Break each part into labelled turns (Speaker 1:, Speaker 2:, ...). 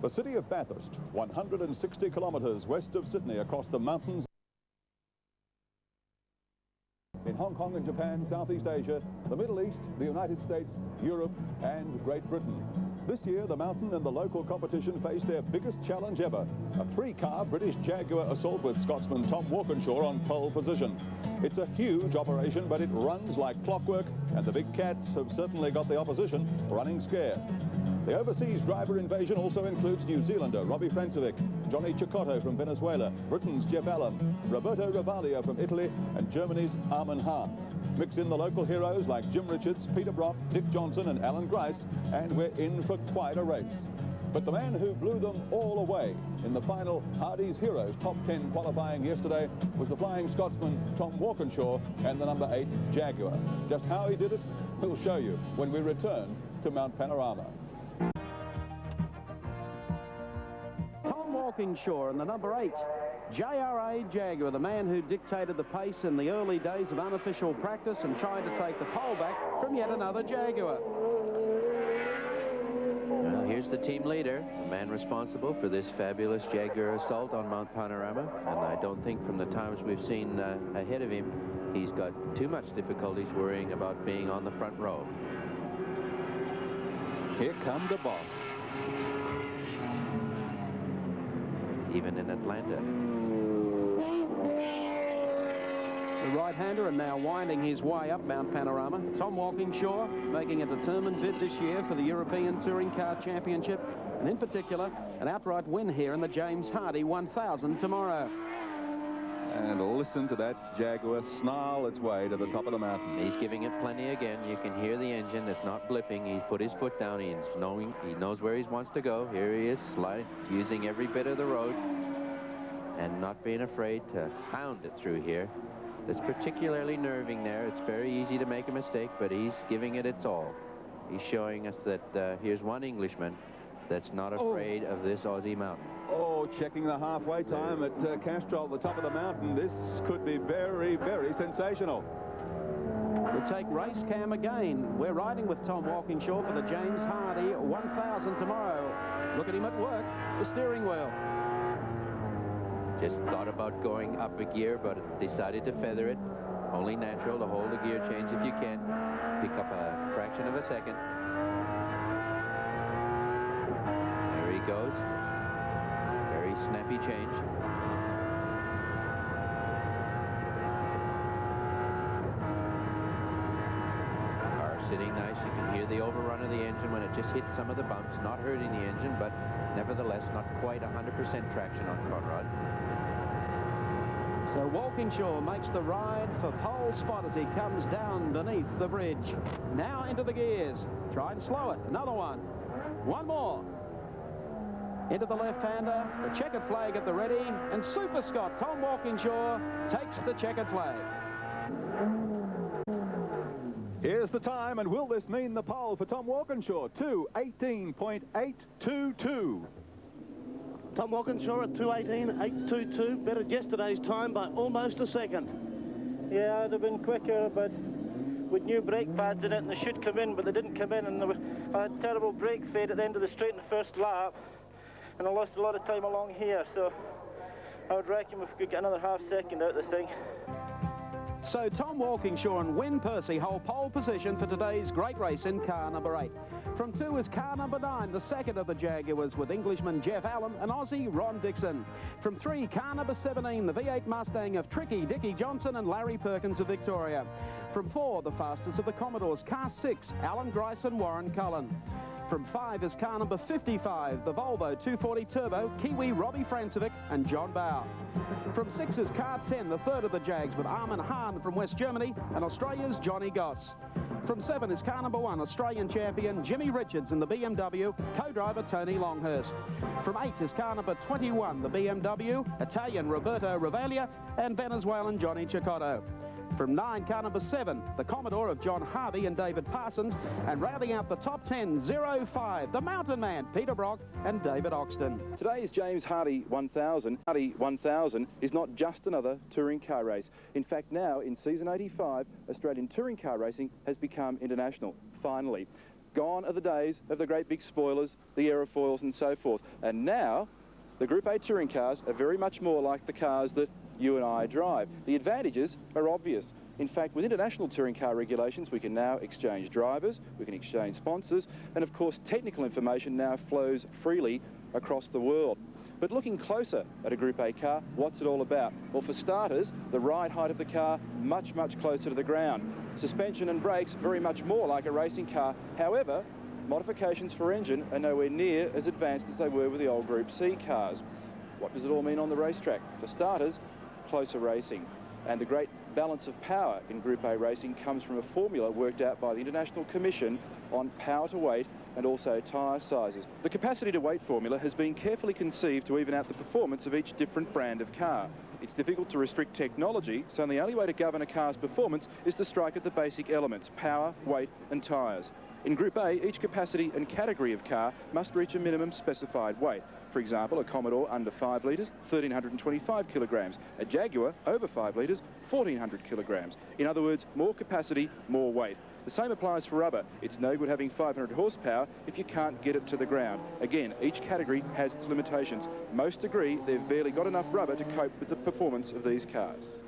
Speaker 1: The city of Bathurst, 160 kilometres west of Sydney, across the mountains in Hong Kong and Japan, Southeast Asia, the Middle East, the United States, Europe and Great Britain. This year, the mountain and the local competition face their biggest challenge ever, a three-car British Jaguar assault with Scotsman Tom Walkinshaw on pole position. It's a huge operation, but it runs like clockwork, and the big cats have certainly got the opposition running scared. The overseas driver invasion also includes New Zealander Robbie Francevic, Johnny Cicotto from Venezuela, Britain's Jeff Allen, Roberto Ravaglia from Italy, and Germany's Armin Hahn. Mix in the local heroes like Jim Richards, Peter Brock, Dick Johnson and Alan Grice, and we're in for quite a race. But the man who blew them all away in the final Hardy's Heroes Top 10 qualifying yesterday was the Flying Scotsman Tom Walkinshaw and the number 8 Jaguar. Just how he did it, we'll show you when we return to Mount Panorama.
Speaker 2: Tom Walkinshaw and the number 8 JRA Jaguar, the man who dictated the pace in the early days of unofficial practice and tried to take the pole back from yet another Jaguar.
Speaker 3: Well, here's the team leader, the man responsible for this fabulous Jaguar assault on Mount Panorama, and I don't think from the times we've seen ahead of him he's got too much difficulties worrying about being on the front row.
Speaker 1: Here come the boss.
Speaker 3: Even in Atlanta.
Speaker 2: The right-hander and now winding his way up Mount Panorama. Tom Walkinshaw making a determined bid this year for the European Touring Car Championship, and in particular an outright win here in the James Hardy 1000 tomorrow.
Speaker 1: And listen to that Jaguar snarl its way to the top of the mountain.
Speaker 3: He's giving it plenty again. You can hear the engine. It's not blipping. He's put his foot down. He knows where he wants to go. Here he is, sliding, using every bit of the road and not being afraid to hound it through here. It's particularly nerving there. It's very easy to make a mistake, but he's giving it its all. He's showing us that here's one Englishman that's not afraid of this Aussie mountain.
Speaker 1: Oh, checking the halfway time at Castrol, the top of the mountain. This could be very, very sensational.
Speaker 2: We take race cam again. We're riding with Tom Walkinshaw for the James Hardy 1000 tomorrow. Look at him at work, the steering wheel.
Speaker 3: Just thought about going up a gear, but decided to feather it. Only natural to hold the gear change if you can. Pick up a fraction of a second. There he goes. Very snappy change. Car sitting nice. You can hear the overrun of the engine when it just hits some of the bumps. Not hurting the engine, but nevertheless not quite 100% traction on Conrad.
Speaker 2: So Walkinshaw makes the ride for pole spot as he comes down beneath the bridge. Now into the gears. Try and slow it. Another one. One more. Into the left-hander. The checkered flag at the ready. And Super Scott, Tom Walkinshaw, takes the checkered flag.
Speaker 1: Here's the time, and will this mean the pole for Tom Walkinshaw? 2:18.822.
Speaker 4: Tom Walkinshaw at 2:18.822, better yesterday's time by almost a second.
Speaker 5: Yeah, it'd have been quicker, but with new brake pads in it, and they should come in, but they didn't come in, and I had terrible brake fade at the end of the straight in the first lap, and I lost a lot of time along here, so I would reckon we could get another half second out of the thing.
Speaker 2: So Tom Walkinshaw and Win Percy hold pole position for today's great race in car number 8. From 2 is car number 9, the second of the Jaguars, with Englishman Jeff Allen and Aussie Ron Dixon. From 3, car number 17, the V8 Mustang of Tricky Dickie Johnson and Larry Perkins of Victoria. From 4, the fastest of the Commodores, car 6, Alan Grice and Warren Cullen. From 5 is car number 55, the Volvo 240 Turbo, Kiwi Robbie Francevic and John Bauer. From 6 is car 10, the third of the Jags, with Armin Hahn from West Germany and Australia's Johnny Goss. From 7 is car number 1, Australian champion Jimmy Richards in the BMW, co-driver Tony Longhurst. From 8 is car number 21, the BMW, Italian Roberto Ravaglia and Venezuelan Johnny Cicotto. From 9, car number 7, the Commodore of John Harvey and David Parsons, and rounding out the top 10, 05, the Mountain Man, Peter Brock and David Oxton.
Speaker 6: Today's James Hardy 1000. Hardy 1000 is not just another touring car race. In fact, now in season 85, Australian touring car racing has become international, finally. Gone are the days of the great big spoilers, the aerofoils and so forth. And now, the Group A touring cars are very much more like the cars that you and I drive. The advantages are obvious. In fact, with international touring car regulations, we can now exchange drivers, we can exchange sponsors, and of course, technical information now flows freely across the world. But looking closer at a Group A car, what's it all about? Well, for starters, the ride height of the car much, much closer to the ground. Suspension and brakes very much more like a racing car. However, modifications for engine are nowhere near as advanced as they were with the old Group C cars. What does it all mean on the racetrack? For starters, closer racing. And the great balance of power in Group A racing comes from a formula worked out by the International Commission on power to weight and also tyre sizes. The capacity to weight formula has been carefully conceived to even out the performance of each different brand of car. It's difficult to restrict technology, so the only way to govern a car's performance is to strike at the basic elements: power, weight and tyres. In Group A, each capacity and category of car must reach a minimum specified weight. For example, a Commodore under 5 litres, 1,325 kilograms. A Jaguar over 5 litres, 1,400 kilograms. In other words, more capacity, more weight. The same applies for rubber. It's no good having 500 horsepower if you can't get it to the ground. Again, each category has its limitations. Most agree they've barely got enough rubber to cope with the performance of these cars.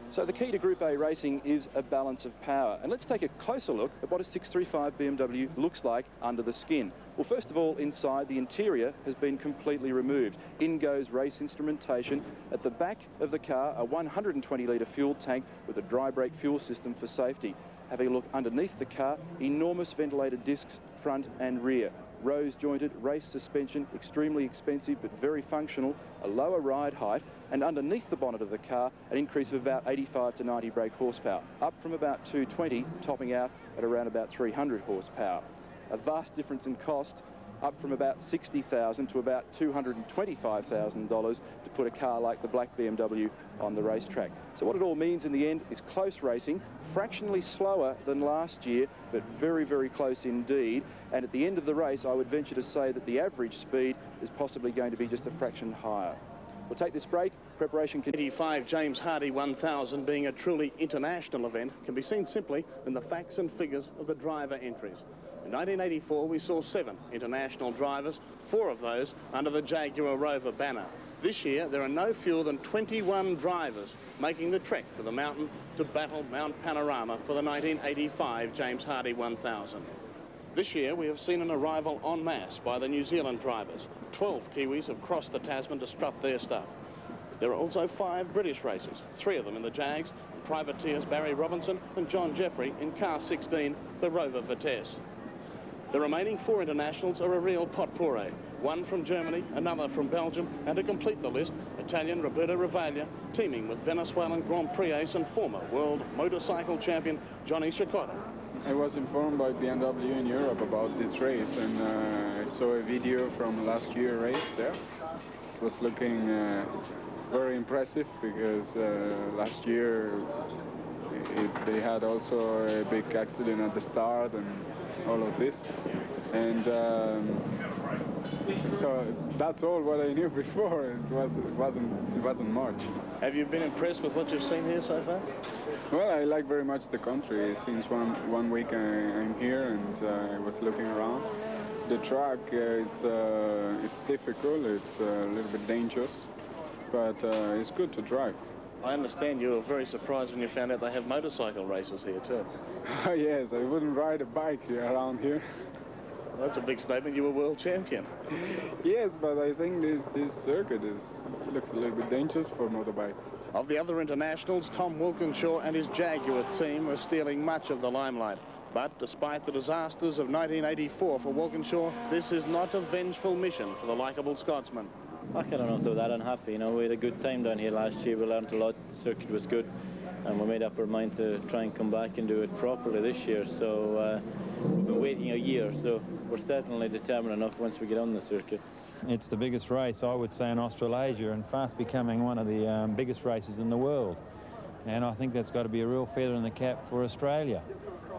Speaker 6: So the key to Group A racing is a balance of power. And let's take a closer look at what a 635 BMW looks like under the skin. Well, first of all, inside, the interior has been completely removed. In goes race instrumentation. At the back of the car, a 120-litre fuel tank with a dry brake fuel system for safety. Having a look underneath the car, enormous ventilated discs front and rear. Rose jointed race suspension, extremely expensive but very functional, a lower ride height, and underneath the bonnet of the car an increase of about 85 to 90 brake horsepower, up from about 220, topping out at around about 300 horsepower. A vast difference in cost, up from about $60,000 to about $225,000 to put a car like the black BMW on the racetrack. So what it all means in the end is close racing, fractionally slower than last year, but very, very close indeed. And at the end of the race, I would venture to say that the average speed is possibly going to be just a fraction higher. We'll take this break. Preparation.
Speaker 4: 85 James Hardy 1000 being a truly international event can be seen simply in the facts and figures of the driver entries. In 1984, we saw 7 international drivers, 4 of those under the Jaguar Rover banner. This year, there are no fewer than 21 drivers making the trek to the mountain to battle Mount Panorama for the 1985 James Hardy 1000. This year, we have seen an arrival en masse by the New Zealand drivers. 12 Kiwis have crossed the Tasman to strut their stuff. There are also 5 British racers, 3 of them in the Jags, privateers Barry Robinson and John Jeffrey in car 16, the Rover Vitesse. The remaining 4 internationals are a real potpourri. 1 from Germany, another from Belgium, and to complete the list, Italian Roberto Ravaglia, teaming with Venezuelan Grand Prix ace and former world motorcycle champion Johnny Cecotto.
Speaker 7: I was informed by BMW in Europe about this race, and I saw a video from last year's race there. It was looking very impressive because last year they had also a big accident at the start and all of this. And so that's all what I knew before. It wasn't much.
Speaker 4: Have you been impressed with what you've seen here so far?
Speaker 7: Well, I like very much the country. Since one week I'm here and I was looking around. The track it's difficult. It's a little bit dangerous, but it's good to drive.
Speaker 4: I understand you were very surprised when you found out they have motorcycle races here too.
Speaker 7: Yes, I wouldn't ride a bike around here.
Speaker 4: Well, that's a big statement. You were world champion.
Speaker 7: Yes, but I think this circuit looks a little bit dangerous for motorbikes.
Speaker 4: Of the other internationals, Tom Wilkinshaw and his Jaguar team are stealing much of the limelight. But despite the disasters of 1984 for Walkinshaw, this is not a vengeful mission for the likeable Scotsman.
Speaker 5: I don't know if they were that unhappy. You know, we had a good time down here last year. We learned a lot. The circuit was good, and we made up our mind to try and come back and do it properly this year. So we've been waiting a year, so we're certainly determined enough once we get on the circuit.
Speaker 8: It's the biggest race, I would say, in Australasia, and fast becoming one of the biggest races in the world. And I think that's got to be a real feather in the cap for Australia.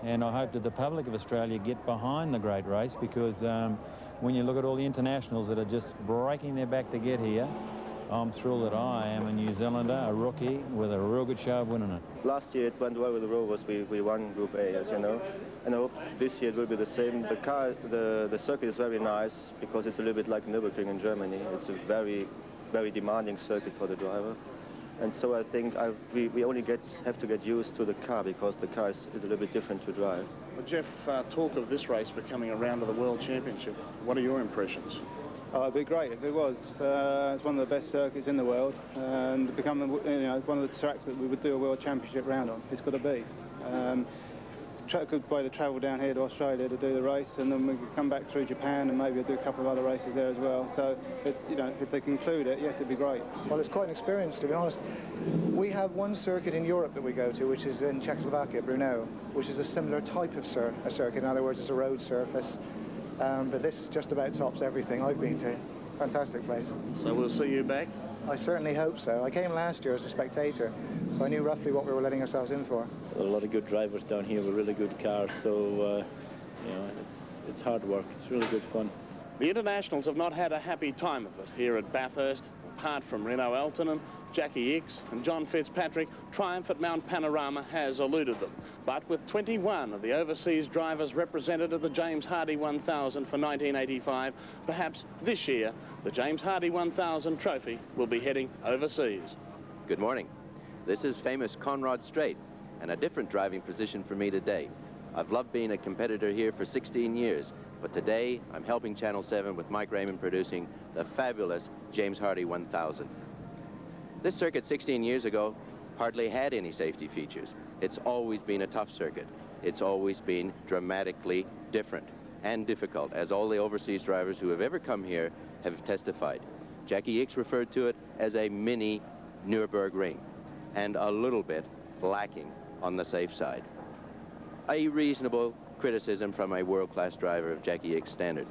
Speaker 8: And I hope that the public of Australia get behind the great race, because when you look at all the internationals that are just breaking their back to get here, I'm thrilled that I am a New Zealander, a rookie, with a real good show of winning it.
Speaker 9: Last year it went well with the Rovers. We won Group A, as you know. And I hope this year it will be the same. The circuit is very nice because it's a little bit like Nürburgring in Germany. It's a very, very demanding circuit for the driver. And so I think we only have to get used to the car because the car is a little bit different to drive.
Speaker 4: Well, Jeff, talk of this race becoming a round of the World Championship. What are your impressions?
Speaker 10: Oh, it'd be great if it was. It's one of the best circuits in the world, and become one of the tracks that we would do a World Championship round on. It's got to be. It's a good way to travel down here to Australia to do the race, and then we could come back through Japan and maybe do a couple of other races there as well. So, if they conclude it, yes, it'd be great.
Speaker 11: Well, it's quite an experience, to be honest. We have one circuit in Europe that we go to, which is in Czechoslovakia, Brno, which is a similar type of circuit. In other words, it's a road surface. But this just about tops everything I've been to. Fantastic place.
Speaker 4: So we'll see you back?
Speaker 11: I certainly hope so. I came last year as a spectator, so I knew roughly what we were letting ourselves in for.
Speaker 12: A lot of good drivers down here with really good cars, so it's hard work. It's really good fun.
Speaker 4: The internationals have not had a happy time of it here at Bathurst. Apart from Renault Altonen, Jackie Ickx and John Fitzpatrick, triumph at Mount Panorama has eluded them. But with 21 of the overseas drivers represented at the James Hardie 1000 for 1985, perhaps this year the James Hardie 1000 trophy will be heading overseas.
Speaker 3: Good morning. This is famous Conrad Strait, and a different driving position for me today. I've loved being a competitor here for 16 years, but today I'm helping Channel 7 with Mike Raymond producing the fabulous James Hardie 1000. This circuit 16 years ago hardly had any safety features. It's always been a tough circuit. It's always been dramatically different and difficult, as all the overseas drivers who have ever come here have testified. Jackie Ickx referred to it as a mini Nürburgring, and a little bit lacking on the safe side. A reasonable criticism from a world-class driver of Jackie Ickx standard.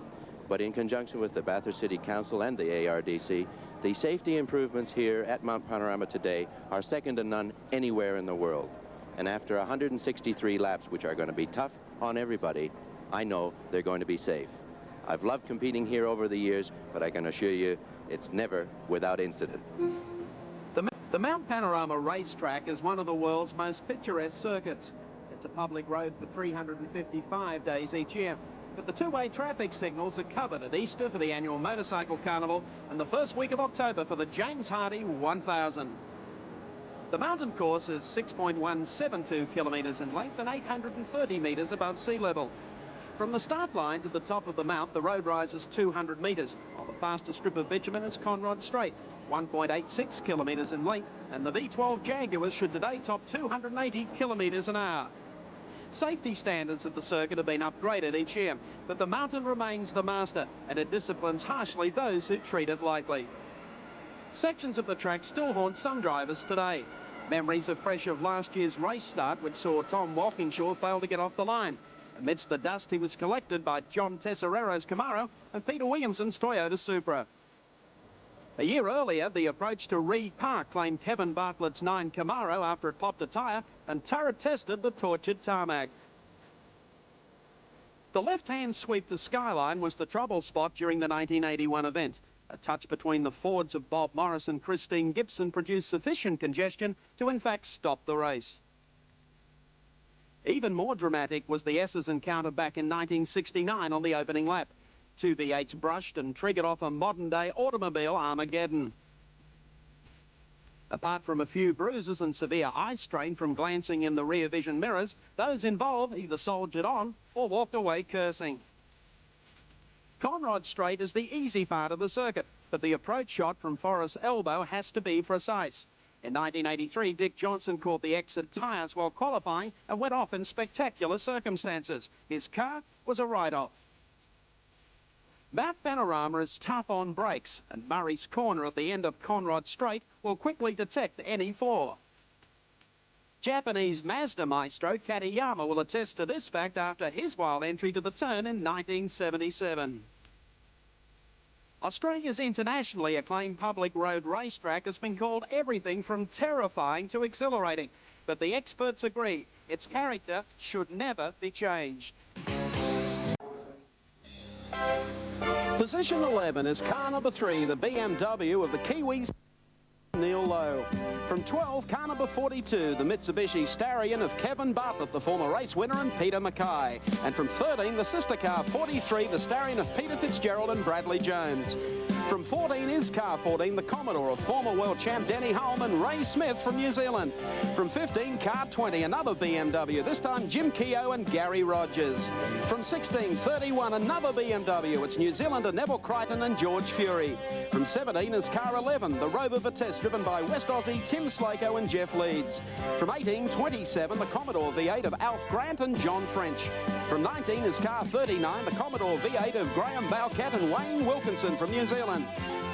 Speaker 3: But in conjunction with the Bathurst City Council and the ARDC, the safety improvements here at Mount Panorama today are second to none anywhere in the world. And after 163 laps, which are going to be tough on everybody, I know they're going to be safe. I've loved competing here over the years, but I can assure you it's never without incident.
Speaker 2: The Mount Panorama racetrack is one of the world's most picturesque circuits. It's a public road for 355 days each year. But the two-way traffic signals are covered at Easter for the annual Motorcycle Carnival and the first week of October for the James Hardie 1000. The mountain course is 6.172 kilometres in length and 830 metres above sea level. From the start line to the top of the mount, the road rises 200 metres, while the fastest strip of bitumen is Conrad Strait, 1.86 kilometres in length, and the V12 Jaguars should today top 280 kilometres an hour. Safety standards of the circuit have been upgraded each year, but the mountain remains the master, and it disciplines harshly those who treat it lightly. Sections of the track still haunt some drivers today. Memories are fresh of last year's race start, which saw Tom Walkinshaw fail to get off the line. Amidst the dust, he was collected by John Tesserero's Camaro and Peter Williamson's Toyota Supra. A year earlier, the approach to Reed Park claimed Kevin Bartlett's 9 Camaro after it popped a tyre and turret-tested the tortured tarmac. The left-hand sweep to Skyline was the trouble spot during the 1981 event. A touch between the Fords of Bob Morris and Christine Gibson produced sufficient congestion to in fact stop the race. Even more dramatic was the S's encounter back in 1969 on the opening lap. Two V8s brushed and triggered off a modern-day automobile Armageddon. Apart from a few bruises and severe eye strain from glancing in the rear vision mirrors, those involved either soldiered on or walked away cursing. Conrad Strait is the easy part of the circuit, but the approach shot from Forest Elbow has to be precise. In 1983, Dick Johnson caught the exit tyres while qualifying and went off in spectacular circumstances. His car was a write-off. Mount Panorama is tough on brakes, and Murray's Corner at the end of Conrad Strait will quickly detect any flaw. Japanese Mazda maestro Katayama will attest to this fact after his wild entry to the turn in 1977. Australia's internationally acclaimed public road racetrack has been called everything from terrifying to exhilarating, but the experts agree its character should never be changed. Position 11 is car number 3, the BMW of the Kiwis. low. From 12, car number 42, the Mitsubishi Starion of Kevin Bartlett, the former race winner, and Peter Mackay. And from 13, the sister car 43, the Starion of Peter Fitzgerald and Bradley Jones. From 14 is car 14, the Commodore of former world champ Denny Hulme and Ray Smith from New Zealand. From 15, car 20, another BMW, this time Jim Keogh and Gary Rogers. From 16, 31, another BMW, it's New Zealander Neville Crichton and George Fury. From 17 is car 11, the Rover Vitesse driven by West Aussie Tim Slako and Jeff Leeds. From 18, 27, the Commodore V8 of Alf Grant and John French. From 19 is car 39, the Commodore V8 of Graham Bowcat and Wayne Wilkinson from New Zealand.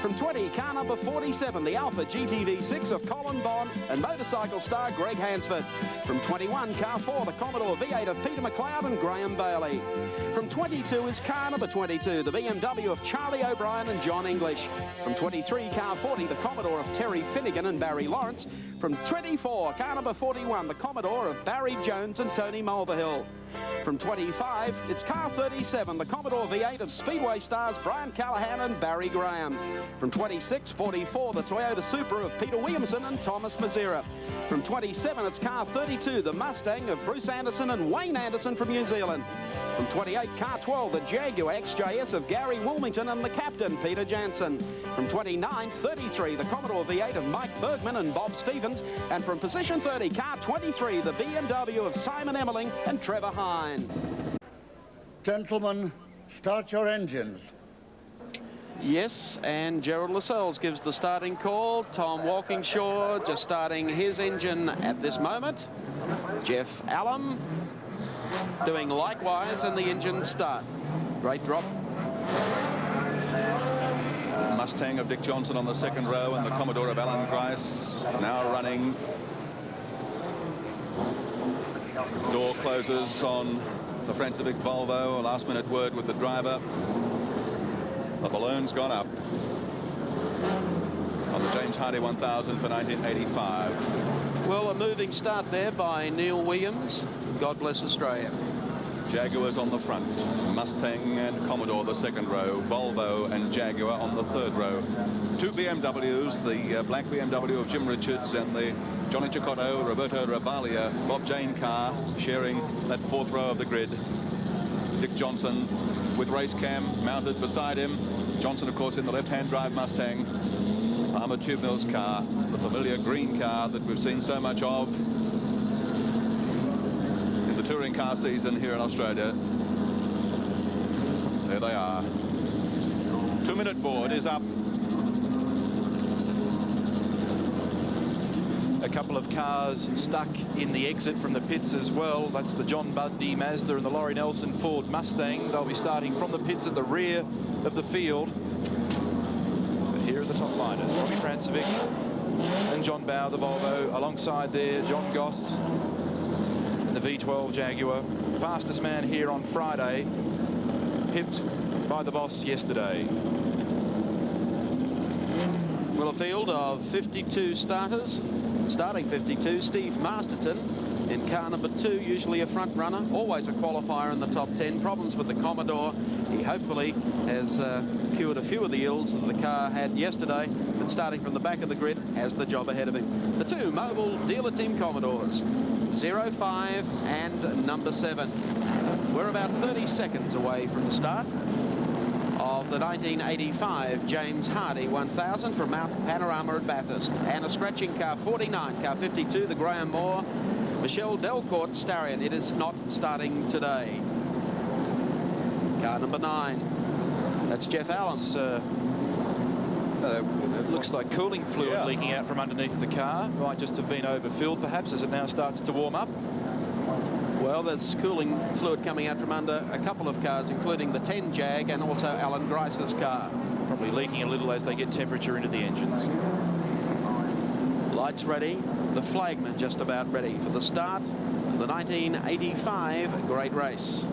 Speaker 2: From 20, car number 47, the Alpha GTV6 of Colin Bond and motorcycle star Greg Hansford. From 21, car 4, the Commodore V8 of Peter McLeod and Graham Bailey. From 22 is car number 22, the BMW of Charlie O'Brien and John English. From 23, car 40, the Commodore of Terry Finnegan and Barry Lawrence. From 24, car number 41, the Commodore of Barry Jones and Tony Mulvihill. From 25, it's car 37, the Commodore V8 of Speedway stars Brian Callahan and Barry Graham. From 26, 44, the Toyota Supra of Peter Williamson and Thomas Mazera. From 27, it's car 32, the Mustang of Bruce Anderson and Wayne Anderson from New Zealand. From 28, car 12, the Jaguar XJS of Gary Wilmington and the captain, Peter Jansen. From 29, 33, the Commodore V8 of Mike Bergman and Bob Stevens. And from position 30, car 23, the BMW of Simon Emmerling and Trevor Hine.
Speaker 13: Gentlemen, start your engines.
Speaker 2: Yes, and Gerald Lascelles gives the starting call. Tom Walkingshaw just starting his engine at this moment. Jeff Allen doing likewise, and the engines start. Great drop.
Speaker 1: Mustang of Dick Johnson on the second row and the Commodore of Alan Grice now running. Door closes on the Francevic Volvo. A last minute word with the driver. The balloon's gone up on the James Hardy 1000 for 1985.
Speaker 2: Well, a moving start there by Neil Williams. God bless Australia.
Speaker 1: Jaguars on the front, Mustang and Commodore the second row, Volvo and Jaguar on the third row. Two BMWs, the black BMW of Jim Richards and the Johnny Cicotto, Roberto Ravaglia, Bob Jane car sharing that fourth row of the grid. Dick Johnson with race cam mounted beside him. Johnson, of course, in the left-hand drive Mustang. Armour Tube Mills car, the familiar green car that we've seen so much of in the touring car season here in Australia. There they are. 2-minute board is up.
Speaker 6: A couple of cars stuck in the exit from the pits as well. That's the John Budney Mazda and the Laurie Nelson Ford Mustang. They'll be starting from the pits at the rear of the field. But here are the top liners, Robbie Francevic and John Bowe, the Volvo. Alongside there, John Goss and the V12 Jaguar. Fastest man here on Friday, pipped by the boss yesterday.
Speaker 2: Well, a field of 52 starters. Starting 52, Steve Masterton in car number 2, usually a front runner, always a qualifier in the top 10. Problems with the Commodore. He hopefully has cured a few of the ills that the car had yesterday, but starting from the back of the grid has the job ahead of him. The two mobile dealer team Commodores, 05 and number 7. We're about 30 seconds away from the start of the 1985 James Hardy 1000 from Mount Panorama at Bathurst. And a scratching car 49, car 52, the Graham Moore, Michelle Delcourt Starion. It is not starting today. Car number 9. That's Jeff Allen.
Speaker 6: It looks like cooling fluid leaking out from underneath the car. Might just have been overfilled, perhaps, as it now starts to warm up.
Speaker 2: Well, there's cooling fluid coming out from under a couple of cars, including the 10 Jag and also Alan Grice's car.
Speaker 6: Probably leaking a little as they get temperature into the engines.
Speaker 2: Lights ready. The flagman just about ready for the start of the 1985 great race.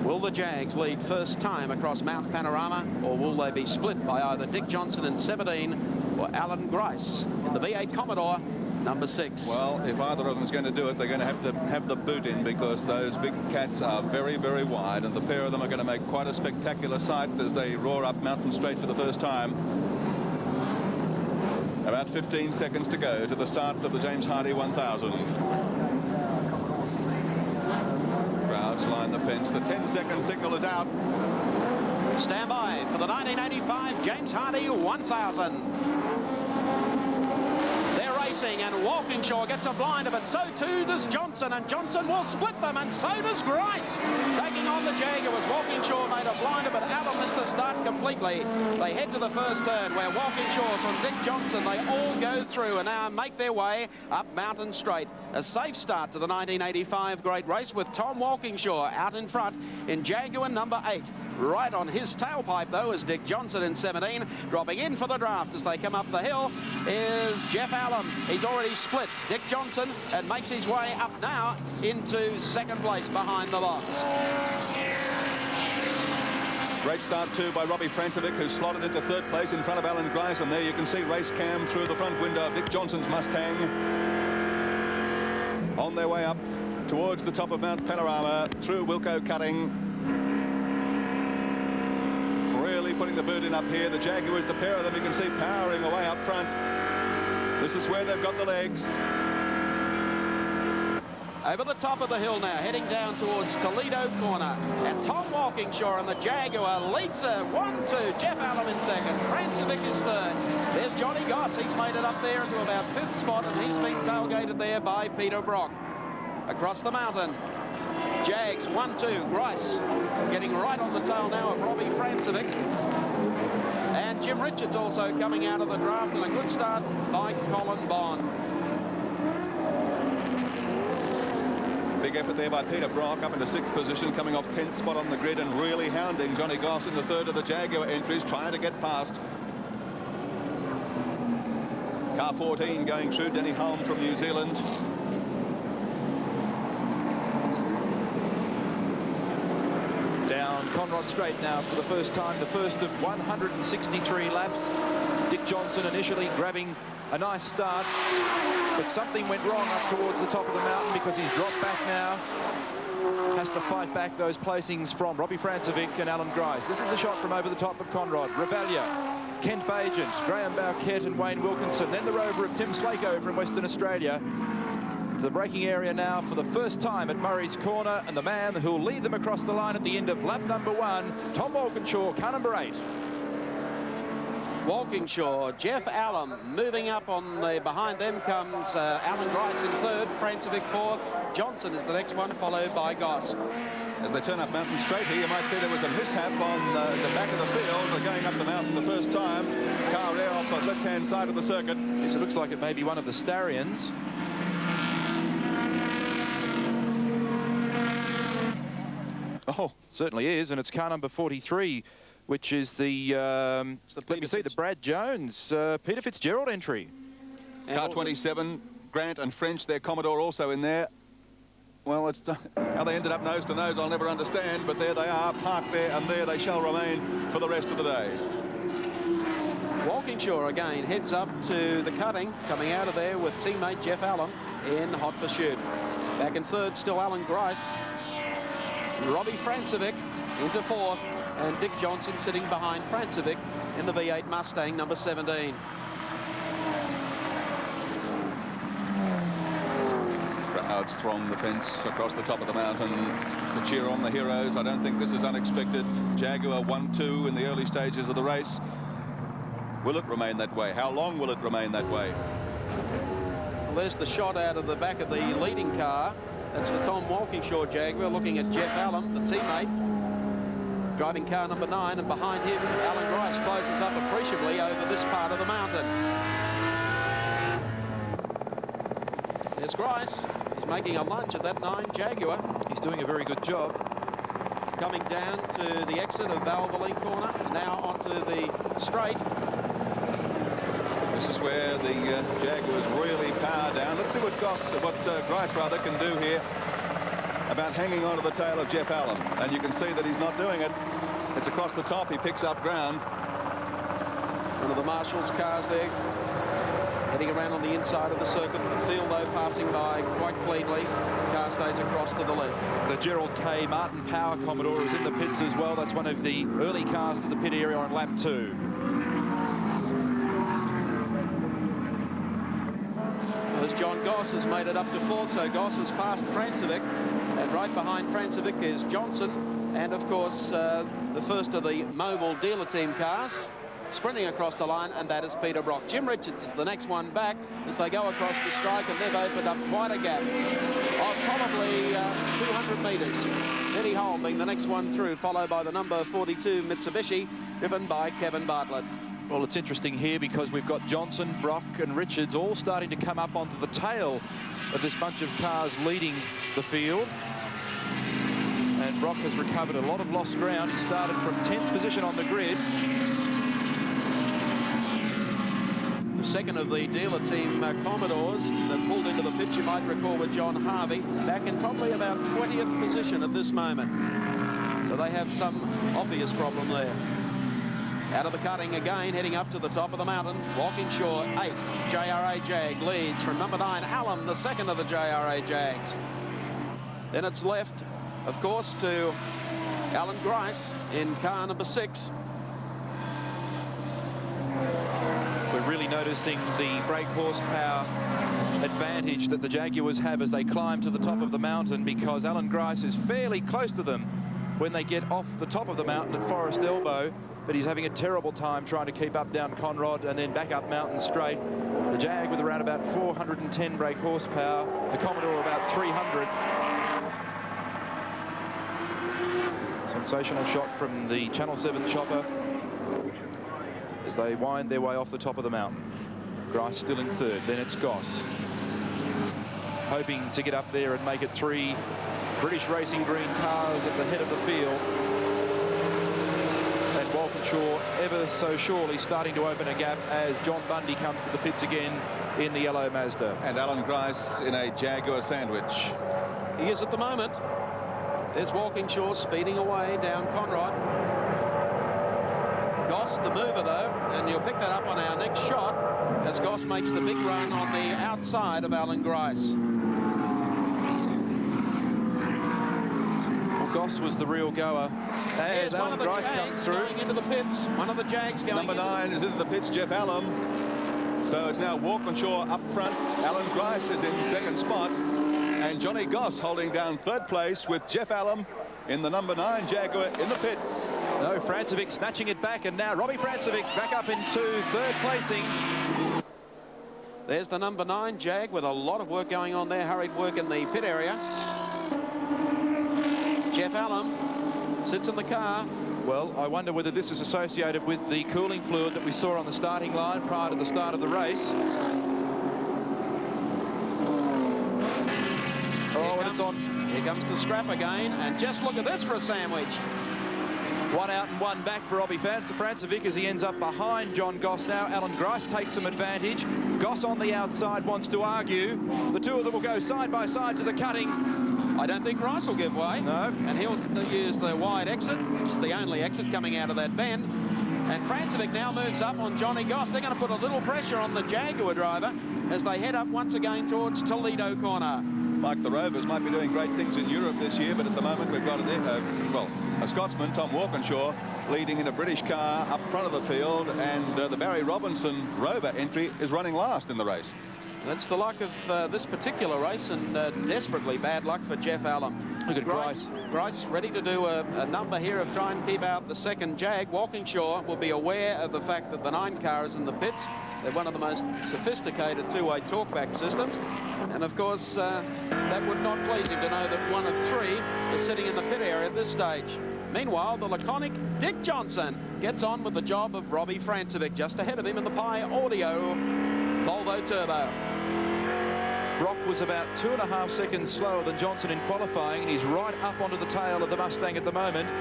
Speaker 2: Will the Jags lead first time across Mount Panorama, or will they be split by either Dick Johnson in 17 or Alan Grice in the V8 Commodore number 6?
Speaker 1: Well, if either of them is going to do it, they're going to have the boot in, because those big cats are very, very wide, and the pair of them are going to make quite a spectacular sight as they roar up Mountain Straight for the first time. About 15 seconds to go to the start of the James Hardie 1000. Crowds line the fence. The 10-second signal is out.
Speaker 2: Stand by for the 1985 James Hardie 1000. They're racing, and Walkinshaw gets a blinder, but so too does Johnson, and Johnson will split them, and so does Grice. Taking on the Jaguars, Walkinshaw made a blinder, but Allen missed the start completely. They head to the first turn, where Walkinshaw from Dick Johnson, they all go through and now make their way up Mountain Straight. A safe start to the 1985 Great Race, with Tom Walkinshaw out in front in Jaguar number 8. Right on his tailpipe, though, is Dick Johnson in 17. Dropping in for the draft as they come up the hill is Jeff Allen. He's already split Dick Johnson and makes his way up now into second place behind the boss.
Speaker 1: Great start too by Robbie Francevic, who slotted into third place in front of Alan Grice, and there you can see race cam through the front window of Dick Johnson's Mustang. On their way up towards the top of Mount Panorama through Wilco Cutting. Really putting the boot in up here. The Jaguars, the pair of them, you can see powering away up front. This is where they've got the legs.
Speaker 2: Over the top of the hill now, heading down towards Toledo Corner. And Tom Walkinshaw and the Jaguar leads her 1-2. Jeff Allen in second. Francevic is third. There's Johnny Goss. He's made it up there to about 5th spot, and he's been tailgated there by Peter Brock. Across the mountain, Jags 1-2. Grice getting right on the tail now of Robbie Francevic. And Jim Richards also coming out of the draft, and a good start by Colin Bond.
Speaker 1: Big effort there by Peter Brock, up into 6th position, coming off 10th spot on the grid, and really hounding Johnny Goss in the third of the Jaguar entries, trying to get past. Car 14 going through, Denny Hulme from New Zealand.
Speaker 6: Down Conrod Straight now for the first time, the first of 163 laps. Dick Johnson initially grabbing a nice start, but something went wrong up towards the top of the mountain, because he's dropped back now. Has to fight back those placings from Robbie Francevic and Alan Grice. This is a shot from over the top of Conrod. Revalia, Kent Bagent, Graham Bowkett and Wayne Wilkinson. Then the rover of Tim Slako from Western Australia. The braking area now for the first time at Murray's Corner, and the man who'll lead them across the line at the end of lap number 1, Tom Walkinshaw, car number 8.
Speaker 2: Walkinshaw, Jeff Allen moving up on the, behind them comes Alan Grice in third, Francevic fourth, Johnson is the next one, followed by Goss.
Speaker 1: As they turn up Mountain Straight here, you might see there was a mishap on the back of the field. They're going up the mountain the first time. Car rear off the left-hand side of the circuit.
Speaker 6: Yes, it looks like it may be one of the Starions.
Speaker 1: Oh,
Speaker 6: certainly is, and it's car number 43, which is the let me see, the Brad Jones, Peter Fitzgerald entry.
Speaker 1: Car 27, Grant and French, their Commodore also in there. Well, it's how they ended up nose to nose, I'll never understand, but there they are, parked there, and there they shall remain for the rest of the day.
Speaker 2: Walkinshaw again heads up to the cutting, coming out of there with teammate Jeff Allen in hot pursuit. Back in third, still Alan Grice. Robbie Francevic into fourth, and Dick Johnson sitting behind Francevic in the V8 Mustang number 17.
Speaker 1: Crowds throng the fence across the top of the mountain to cheer on the heroes. I don't think this is unexpected. Jaguar 1-2 in the early stages of the race. Will it remain that way? How long will it remain that way?
Speaker 2: Well, there's the shot out of the back of the leading car. That's the Tom Walkinshaw Jaguar, looking at Jeff Allen, the teammate, driving car number 9, and behind him, Alan Grice closes up appreciably over this part of the mountain. There's Grice. He's making a lunge at that 9 Jaguar.
Speaker 6: He's doing a very good job.
Speaker 2: Coming down to the exit of Valvoline Corner, now onto the straight.
Speaker 1: This is where the Jaguars really power down. Let's see what Grice can do here about hanging onto the tail of Jeff Allen. And you can see that he's not doing it. It's across the top. He picks up ground.
Speaker 2: One of the Marshall's cars there, heading around on the inside of the circuit. The field, though, passing by quite cleanly. Car stays across to the left.
Speaker 6: The Gerald K. Martin Power Commodore is in the pits as well. That's one of the early cars to the pit area on lap 2.
Speaker 2: as John Goss has made it up to 4th, so Goss has passed Francevic, and right behind Francevic is Johnson, and of course the first of the mobile dealer team cars sprinting across the line, and that is Peter Brock. Jim Richards is the next one back as they go across the strike, and they've opened up quite a gap of probably 200 metres. Eddie Hole being the next one through, followed by the number 42 Mitsubishi, driven by Kevin Bartlett.
Speaker 6: Well, it's interesting here because we've got Johnson, Brock and Richards all starting to come up onto the tail of this bunch of cars leading the field. And Brock has recovered a lot of lost ground. He started from 10th position on the grid.
Speaker 2: The second of the dealer team Commodores that pulled into the pit, you might recall, with John Harvey, back in probably about 20th position at this moment. So they have some obvious problem there. Out of the cutting again, heading up to the top of the mountain. Walkinshaw, 8. JRA Jag leads from number 9, Allen, the second of the JRA Jags. Then it's left, of course, to Alan Grice in car number 6.
Speaker 6: We're really noticing the brake horsepower advantage that the Jaguars have as they climb to the top of the mountain, because Alan Grice is fairly close to them when they get off the top of the mountain at Forest Elbow, but he's having a terrible time trying to keep up down Conrod and then back up Mountain Straight. The Jag with around about 410 brake horsepower, the Commodore about 300. Sensational shot from the Channel 7 chopper as they wind their way off the top of the mountain. Grice still in 3rd, then it's Goss, hoping to get up there and make it 3 British Racing Green cars at the head of the field. And Walkinshaw ever so surely starting to open a gap as John Bundy comes to the pits again in the yellow Mazda.
Speaker 1: And Alan Grice in a Jaguar sandwich.
Speaker 2: He is at the moment. There's Walkinshaw speeding away down Conrod. Goss, the mover, though, and you'll pick that up on our next shot as Goss makes the big run on the outside of Alan Grice.
Speaker 6: Well, Goss was the real goer as Alan Grice comes through.
Speaker 2: Going into the pits. One of the Jags going
Speaker 1: Number 9 is into the pits, Jeff Allen. So it's now Walkinshaw up front. Alan Grice is in 2nd spot. And Johnny Goss holding down 3rd place with Jeff Allen in the number 9 Jaguar in the pits.
Speaker 6: No, Francevic snatching it back, and now Robbie Francevic back up into 3rd placing.
Speaker 2: There's the number 9 Jag with a lot of work going on there, hurried work in the pit area. Jeff Allen sits in the car.
Speaker 6: Well, I wonder whether this is associated with the cooling fluid that we saw on the starting line prior to the start of the race. Oh, and it's on.
Speaker 2: Here comes the scrap again, and just look at this for a sandwich.
Speaker 6: 1 out and 1 back for Robbie Francevic as he ends up behind John Goss now. Alan Grice takes some advantage. Goss on the outside wants to argue. The two of them will go side by side to the cutting.
Speaker 2: I don't think Grice will give way.
Speaker 6: No.
Speaker 2: And he'll use the wide exit. It's the only exit coming out of that bend. And Francevic now moves up on Johnny Goss. They're going to put a little pressure on the Jaguar driver as they head up once again towards Toledo Corner.
Speaker 1: Mike, the Rovers might be doing great things in Europe this year, but at the moment we've got a Scotsman, Tom Walkinshaw, leading in a British car up front of the field, and the Barry Robinson Rover entry is running last in the race.
Speaker 2: That's the luck of this particular race, and desperately bad luck for Jeff Allen.
Speaker 6: Look at Grice.
Speaker 2: Grice ready to do a number here of try and keep out the 2nd Jag. Walkinshaw will be aware of the fact that the 9 car is in the pits. They're one of the most sophisticated 2-way talkback systems. And of course, that would not please him to know that 1 of 3 is sitting in the pit area at this stage. Meanwhile, the laconic Dick Johnson gets on with the job of Robbie Francevic, just ahead of him in the Pi Audio Volvo Turbo.
Speaker 6: Brock was about 2.5 seconds slower than Johnson in qualifying, and he's right up onto the tail of the Mustang at the moment.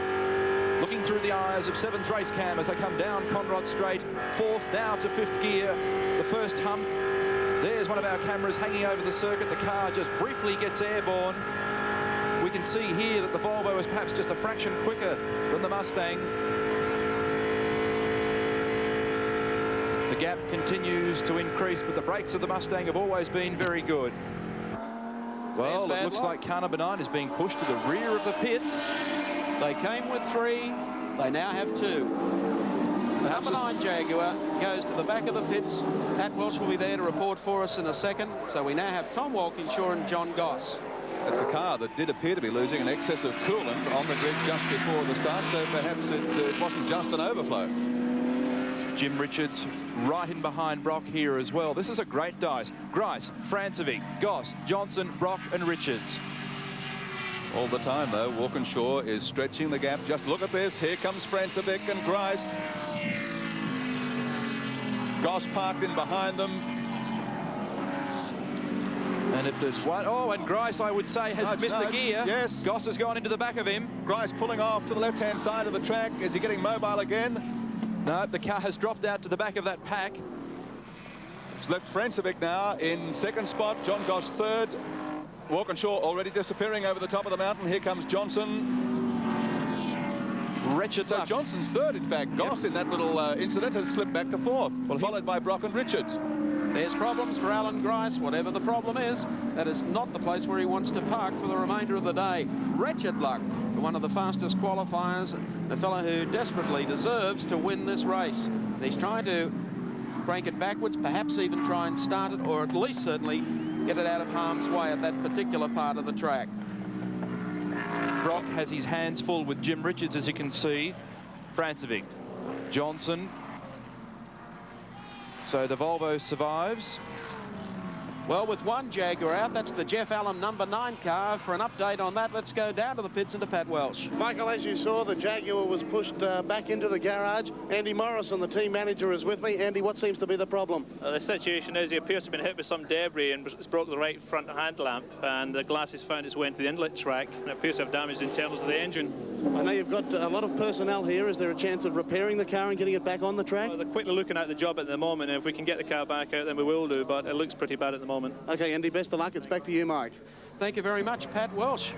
Speaker 6: Looking through the eyes of 7's race cam as they come down Conrod Straight, 4th now to 5th gear, the first hump. There's one of our cameras hanging over the circuit. The car just briefly gets airborne. We can see here that the Volvo is perhaps just a fraction quicker than the Mustang. The gap continues to increase, but the brakes of the Mustang have always been very good. Well, it looks like car number 9 is being pushed to the rear of the pits.
Speaker 2: They came with 3. They now have 2.
Speaker 6: perhaps
Speaker 2: Number 9 Jaguar goes to the back of the pits. Pat Welsh will be there to report for us in a second. So we now have Tom Walkinshaw and John Goss.
Speaker 1: That's the car that did appear to be losing an excess of coolant on the grid just before the start, so perhaps it wasn't just an overflow.
Speaker 6: Jim Richards right in behind Brock here as well. This is a great dice. Grice, Francevic, Goss, Johnson, Brock and Richards.
Speaker 1: All the time, though, Walkinshaw is stretching the gap. Just look at this. Here comes Francevic and Grice. Goss parked in behind them.
Speaker 6: And if there's one... Oh, and Grice, I would say, has missed the gear.
Speaker 1: Yes.
Speaker 6: Goss has gone into the back of him.
Speaker 1: Grice pulling off to the left-hand side of the track. Is he getting mobile again?
Speaker 6: No, the car has dropped out to the back of that pack.
Speaker 1: It's left Francevic now in second spot. John Goss third. Walkinshaw already disappearing over the top of the mountain. Here comes Johnson.
Speaker 6: Wretched luck.
Speaker 1: Johnson's third, in fact. Goss in that little incident has slipped back to fourth, followed by Brock and Richards.
Speaker 2: There's problems for Alan Grice, whatever the problem is. That is not the place where he wants to park for the remainder of the day. Wretched luck. One of the fastest qualifiers, a fellow who desperately deserves to win this race. He's trying to crank it backwards, perhaps even try and start it, or at least certainly get it out of harm's way at that particular part of the track.
Speaker 6: Brock has his hands full with Jim Richards, as you can see. Francevic, Johnson. So the Volvo survives.
Speaker 2: Well, with one Jaguar out, that's the Jeff Allen number 9 car. For an update on that, let's go down to the pits and to Pat Welsh.
Speaker 4: Michael, as you saw, the Jaguar was pushed back into the garage. Andy Morrison, the team manager, is with me. Andy, what seems to be the problem?
Speaker 14: The situation is he appears to have been hit with some debris and it's broke the right front hand lamp, and the glass has found its way into the inlet track and it appears to have damaged the internals of the engine.
Speaker 4: I know you've got a lot of personnel here. Is there a chance of repairing the car and getting it back on the track?
Speaker 14: Well, they're quickly looking at the job at the moment, and if we can get the car back out, then we will do, but it looks pretty bad at the moment.
Speaker 4: OK, Andy, best of luck. It's back to you, Mike.
Speaker 2: Thank you very much, Pat Welsh.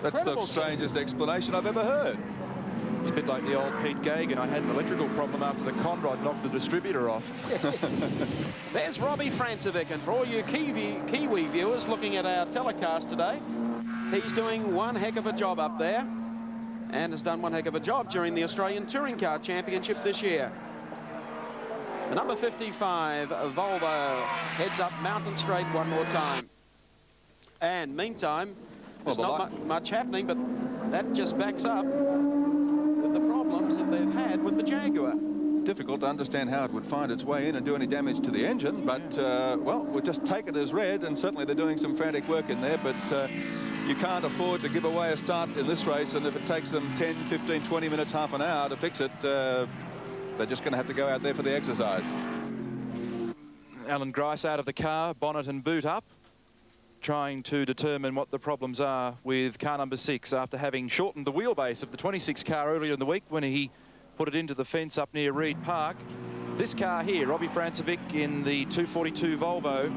Speaker 1: That's the strangest explanation I've ever heard.
Speaker 6: It's a bit like the old Pete Gagan. I had an electrical problem after the conrod knocked the distributor off.
Speaker 2: There's Robbie Francevic, and for all you Kiwi viewers looking at our telecast today, he's doing one heck of a job up there and has done one heck of a job during the Australian Touring Car Championship this year. The number 55 Volvo heads up Mountain Straight one more time. And meantime, there's not much happening, but that just backs up with the problems that they've had with the Jaguar.
Speaker 1: Difficult to understand how it would find its way in and do any damage to the engine, but, well, we'll just take it as read, and certainly they're doing some frantic work in there, but you can't afford to give away a start in this race, and if it takes them 10, 15, 20 minutes, half an hour to fix it, they're just going to have to go out there for the exercise.
Speaker 6: Alan Grice out of the car, bonnet and boot up, trying to determine what the problems are with car number 6 after having shortened the wheelbase of the 26 car earlier in the week when he put it into the fence up near Reed Park. This car here, Robbie Francevic in the 242 Volvo,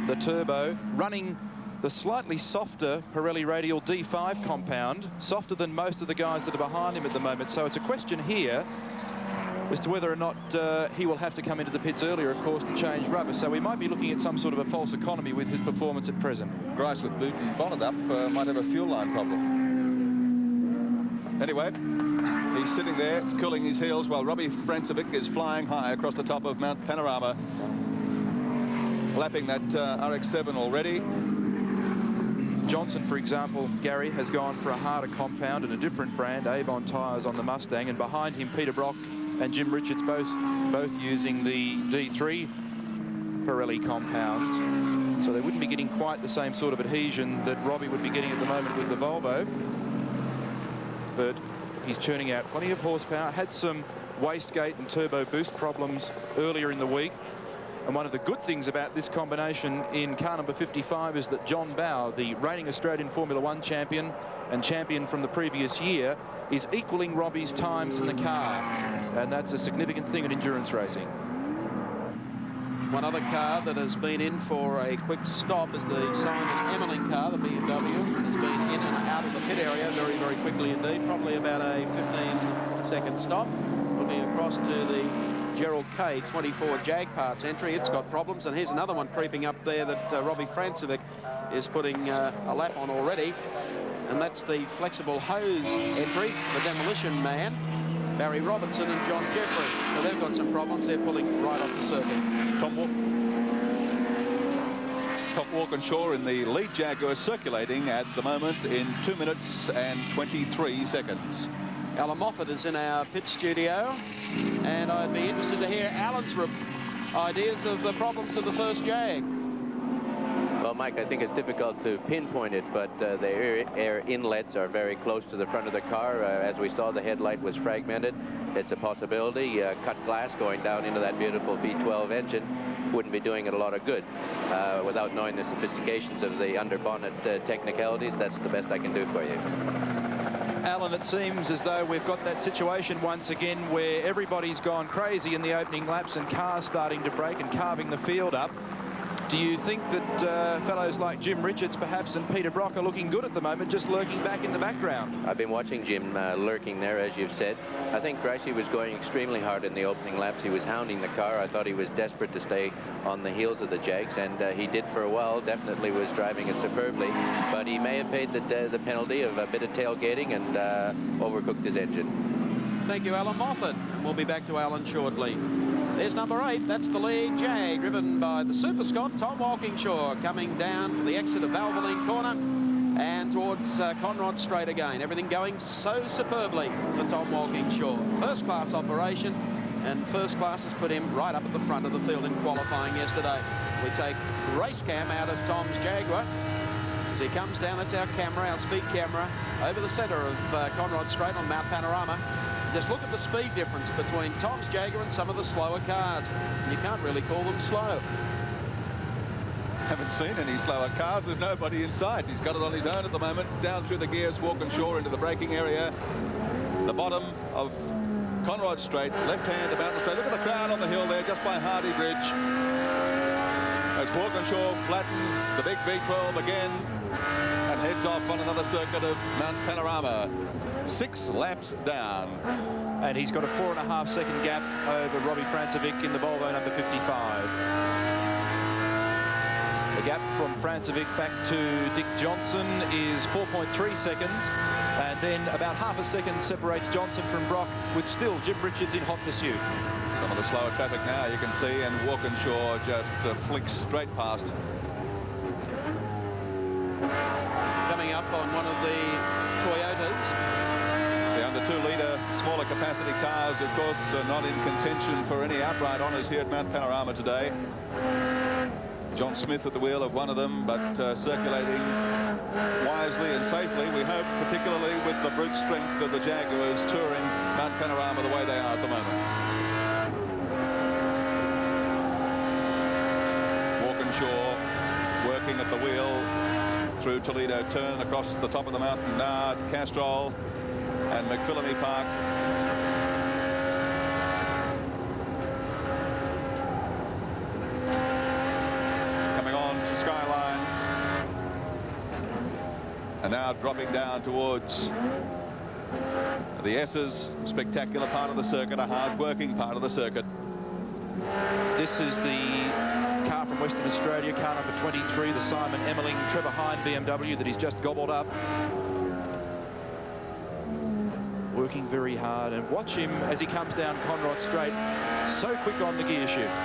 Speaker 6: the turbo, running the slightly softer Pirelli Radial D5 compound, softer than most of the guys that are behind him at the moment. So it's a question here as to whether or not he will have to come into the pits earlier, of course, to change rubber. So we might be looking at some sort of a false economy with his performance at present.
Speaker 1: Grice with boot and bonnet up might have a fuel line problem. Anyway, he's sitting there cooling his heels while Robbie Francevic is flying high across the top of Mount Panorama, lapping that RX-7 already.
Speaker 6: Johnson, for example, Gary, has gone for a harder compound and a different brand, Avon tyres on the Mustang, and behind him Peter Brock and Jim Richards both using the D3 Pirelli compounds. So they wouldn't be getting quite the same sort of adhesion that Robbie would be getting at the moment with the Volvo. But he's churning out plenty of horsepower, had some wastegate and turbo boost problems earlier in the week. And one of the good things about this combination in car number 55 is that John Bowe, the reigning Australian Formula 1 champion and champion from the previous year, is equaling Robbie's times in the car. And that's a significant thing in endurance racing.
Speaker 2: One other car that has been in for a quick stop is the Simon Emmerling car, the BMW. Has been in and out of the pit area very, very quickly indeed. Probably about a 15-second stop. Looking across to the Gerald K 24 Jag Parts entry. It's got problems, and here's another one creeping up there that Robbie Francevic is putting a lap on already, and that's the flexible hose entry, the Demolition Man. Barry Robertson and John Jeffrey. So they've got some problems. They're pulling right off the circuit.
Speaker 1: Tom Walkinshaw in the lead Jaguar, circulating at the moment in 2 minutes and 23 seconds.
Speaker 2: Alan Moffat is in our pit studio, and I'd be interested to hear Alan's ideas of the problems of the first Jag.
Speaker 3: Well, Mike, I think it's difficult to pinpoint it, but the air inlets are very close to the front of the car. As we saw, the headlight was fragmented. It's a possibility. Cut glass going down into that beautiful V12 engine wouldn't be doing it a lot of good. Without knowing the sophistications of the underbonnet technicalities, that's the best I can do for you.
Speaker 6: Alan, it seems as though we've got that situation once again where everybody's gone crazy in the opening laps and cars starting to break and carving the field up. Do you think that fellows like Jim Richards perhaps and Peter Brock are looking good at the moment, just lurking back in the background?
Speaker 3: I've been watching Jim lurking there, as you've said. I think Gracie was going extremely hard in the opening laps. He was hounding the car. I thought he was desperate to stay on the heels of the Jags, and he did for a while. Definitely was driving it superbly, but he may have paid the penalty of a bit of tailgating and overcooked his engine.
Speaker 2: Thank you, Alan Moffat. And we'll be back to Alan shortly. There's number 8. That's the lead Jag, driven by the Super Scot, Tom Walkinshaw, coming down for the exit of Valvoline Corner and towards Conrod Straight again. Everything going so superbly for Tom Walkinshaw. First class operation, and first class has put him right up at the front of the field in qualifying yesterday. We take race cam out of Tom's Jaguar. As he comes down, that's our camera, our speed camera, over the centre of Conrod Straight on Mount Panorama. Just look at the speed difference between Tom's Jaguar and some of the slower cars. And you can't really call them slow.
Speaker 1: Haven't seen any slower cars. There's nobody in sight. He's got it on his own at the moment. Down through the gears, Walkinshaw into the braking area. The bottom of Conrod Straight, left hand of Mountain Straight. Look at the crowd on the hill there, just by Hardy Bridge. As Walkinshaw flattens the big V12 again and heads off on another circuit of Mount Panorama. 6 laps down.
Speaker 6: And he's got a 4.5 second gap over Robbie Francevic in the Volvo number 55. The gap from Francevic back to Dick Johnson is 4.3 seconds. And then about half a second separates Johnson from Brock, with still Jim Richards in hot pursuit.
Speaker 1: Some of the slower traffic now you can see, and Walkinshaw just flicks straight past.
Speaker 2: Coming up on one of the Toyotas.
Speaker 1: The under 2-litre smaller capacity cars, of course, are not in contention for any outright honours here at Mount Panorama today. John Smith at the wheel of one of them, but circulating wisely and safely, we hope, particularly with the brute strength of the Jaguars touring Mount Panorama the way they are at the moment. Walkinshaw working at the wheel through Toledo Turn, across the top of the mountain, Nard, Castrol and McPhillamy Park. Coming on to Skyline. And now dropping down towards the S's, spectacular part of the circuit, a hard-working part of the circuit.
Speaker 6: This is the car from Western Australia, car number 23, the Simon Emmerling Trevor Hine BMW that he's just gobbled up. Working very hard, and watch him as he comes down Conrod Straight, so quick on the gear shift.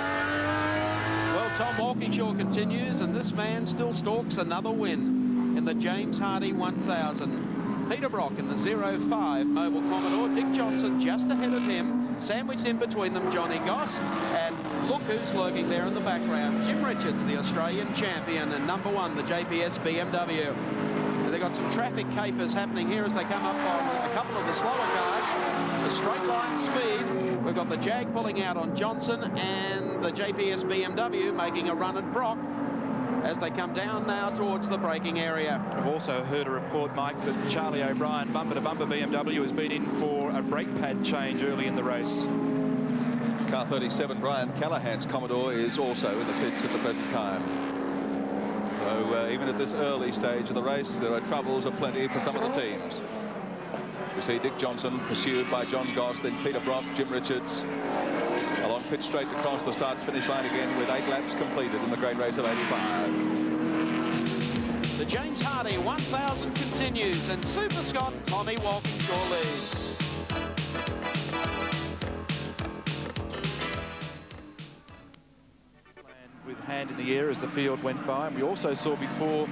Speaker 2: Well, Tom Walkinshaw continues, and this man still stalks another win in the James Hardy 1000. Peter Brock in the 05 Mobile Commodore. Dick Johnson just ahead of him, sandwiched in between them Johnny Goss, and look who's lurking there in the background, Jim Richards, the Australian champion, and number 1, the JPS BMW. They've got some traffic capers happening here as they come up on a couple of the slower cars. The straight line speed. We've got the Jag pulling out on Johnson and the JPS BMW making a run at Brock as they come down now towards the braking area.
Speaker 6: I've also heard a report, Mike, that Charlie O'Brien, bumper-to-bumper BMW, has been in for a brake pad change early in the race.
Speaker 1: Car 37, Brian Callahan's Commodore, is also in the pits at the present time. So even at this early stage of the race, there are troubles aplenty for some of the teams. We see Dick Johnson pursued by John Goss, then Peter Brock, Jim Richards, along pit straight across the start-finish line again with 8 laps completed in the great race of 85.
Speaker 2: The James Hardy 1000 continues, and Super Scot Tommy Walkinshaw leads.
Speaker 6: hand in the air as the field went by. And we also saw before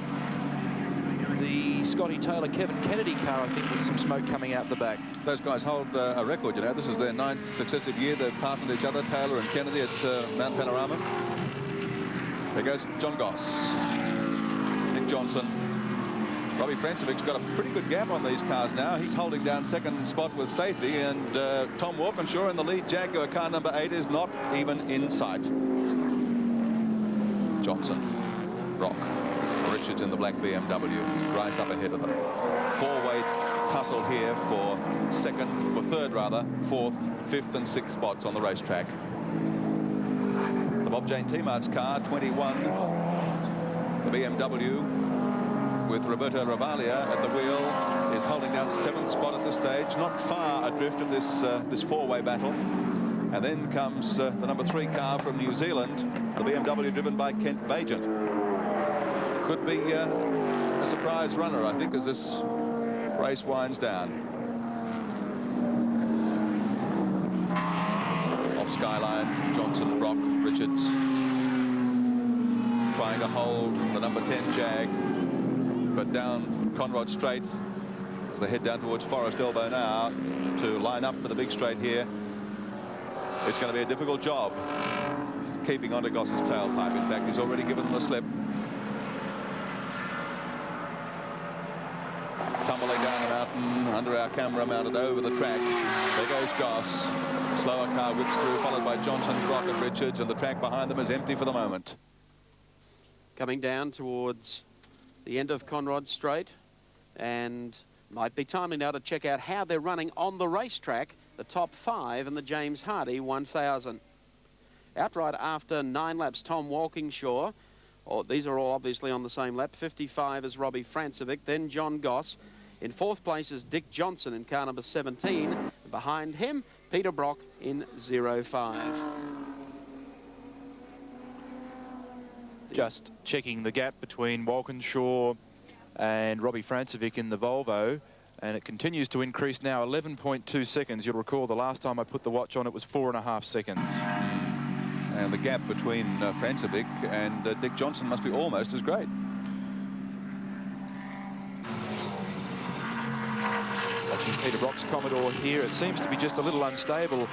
Speaker 6: the Scotty Taylor, Kevin Kennedy car, I think, with some smoke coming out the back.
Speaker 1: Those guys hold a record, you know. This is their 9th successive year they've partnered each other, Taylor and Kennedy, at Mount Panorama. There goes John Goss, Nick Johnson. Robbie Francevic's got a pretty good gap on these cars now. He's holding down second spot with safety, and Tom Walkinshaw in the lead Jaguar car number 8 is not even in sight. Johnson, Brock, Richards in the black BMW, Rice up ahead of them. Four-way tussle here for second, for third rather, fourth, fifth and sixth spots on the racetrack. The Bob Jane T-Mart's car, 21, the BMW with Roberto Ravalia at the wheel, is holding down 7th spot at this stage, not far adrift of this four-way battle. And then comes the number 3 car from New Zealand, the BMW driven by Kent Bagent. Could be a surprise runner, I think, as this race winds down. Off Skyline, Johnson, Brock, Richards trying to hold the number 10 Jag, but down Conrod Straight as they head down towards Forest Elbow now to line up for the big straight here. It's going to be a difficult job keeping onto Goss's tailpipe. In fact, he's already given them the slip. Tumbling down the mountain under our camera mounted over the track. There goes Goss. Slower car whips through, followed by Johnson, Brock and Richards, and the track behind them is empty for the moment.
Speaker 2: Coming down towards the end of Conrod Straight, and might be timely now to check out how they're running on the racetrack, the top 5 in the James Hardy 1000. Outright after 9 laps, Tom Walkinshaw. These are all obviously on the same lap. 55 is Robbie Francevic, then John Goss. In 4th place is Dick Johnson in car number 17. Behind him, Peter Brock in 05.
Speaker 6: Just checking the gap between Walkinshaw and Robbie Francevic in the Volvo, and it continues to increase now, 11.2 seconds. You'll recall the last time I put the watch on, it was 4.5 seconds.
Speaker 1: And the gap between Francevic and Dick Johnson must be almost as great.
Speaker 6: Watching Peter Brock's Commodore here, it seems to be just a little unstable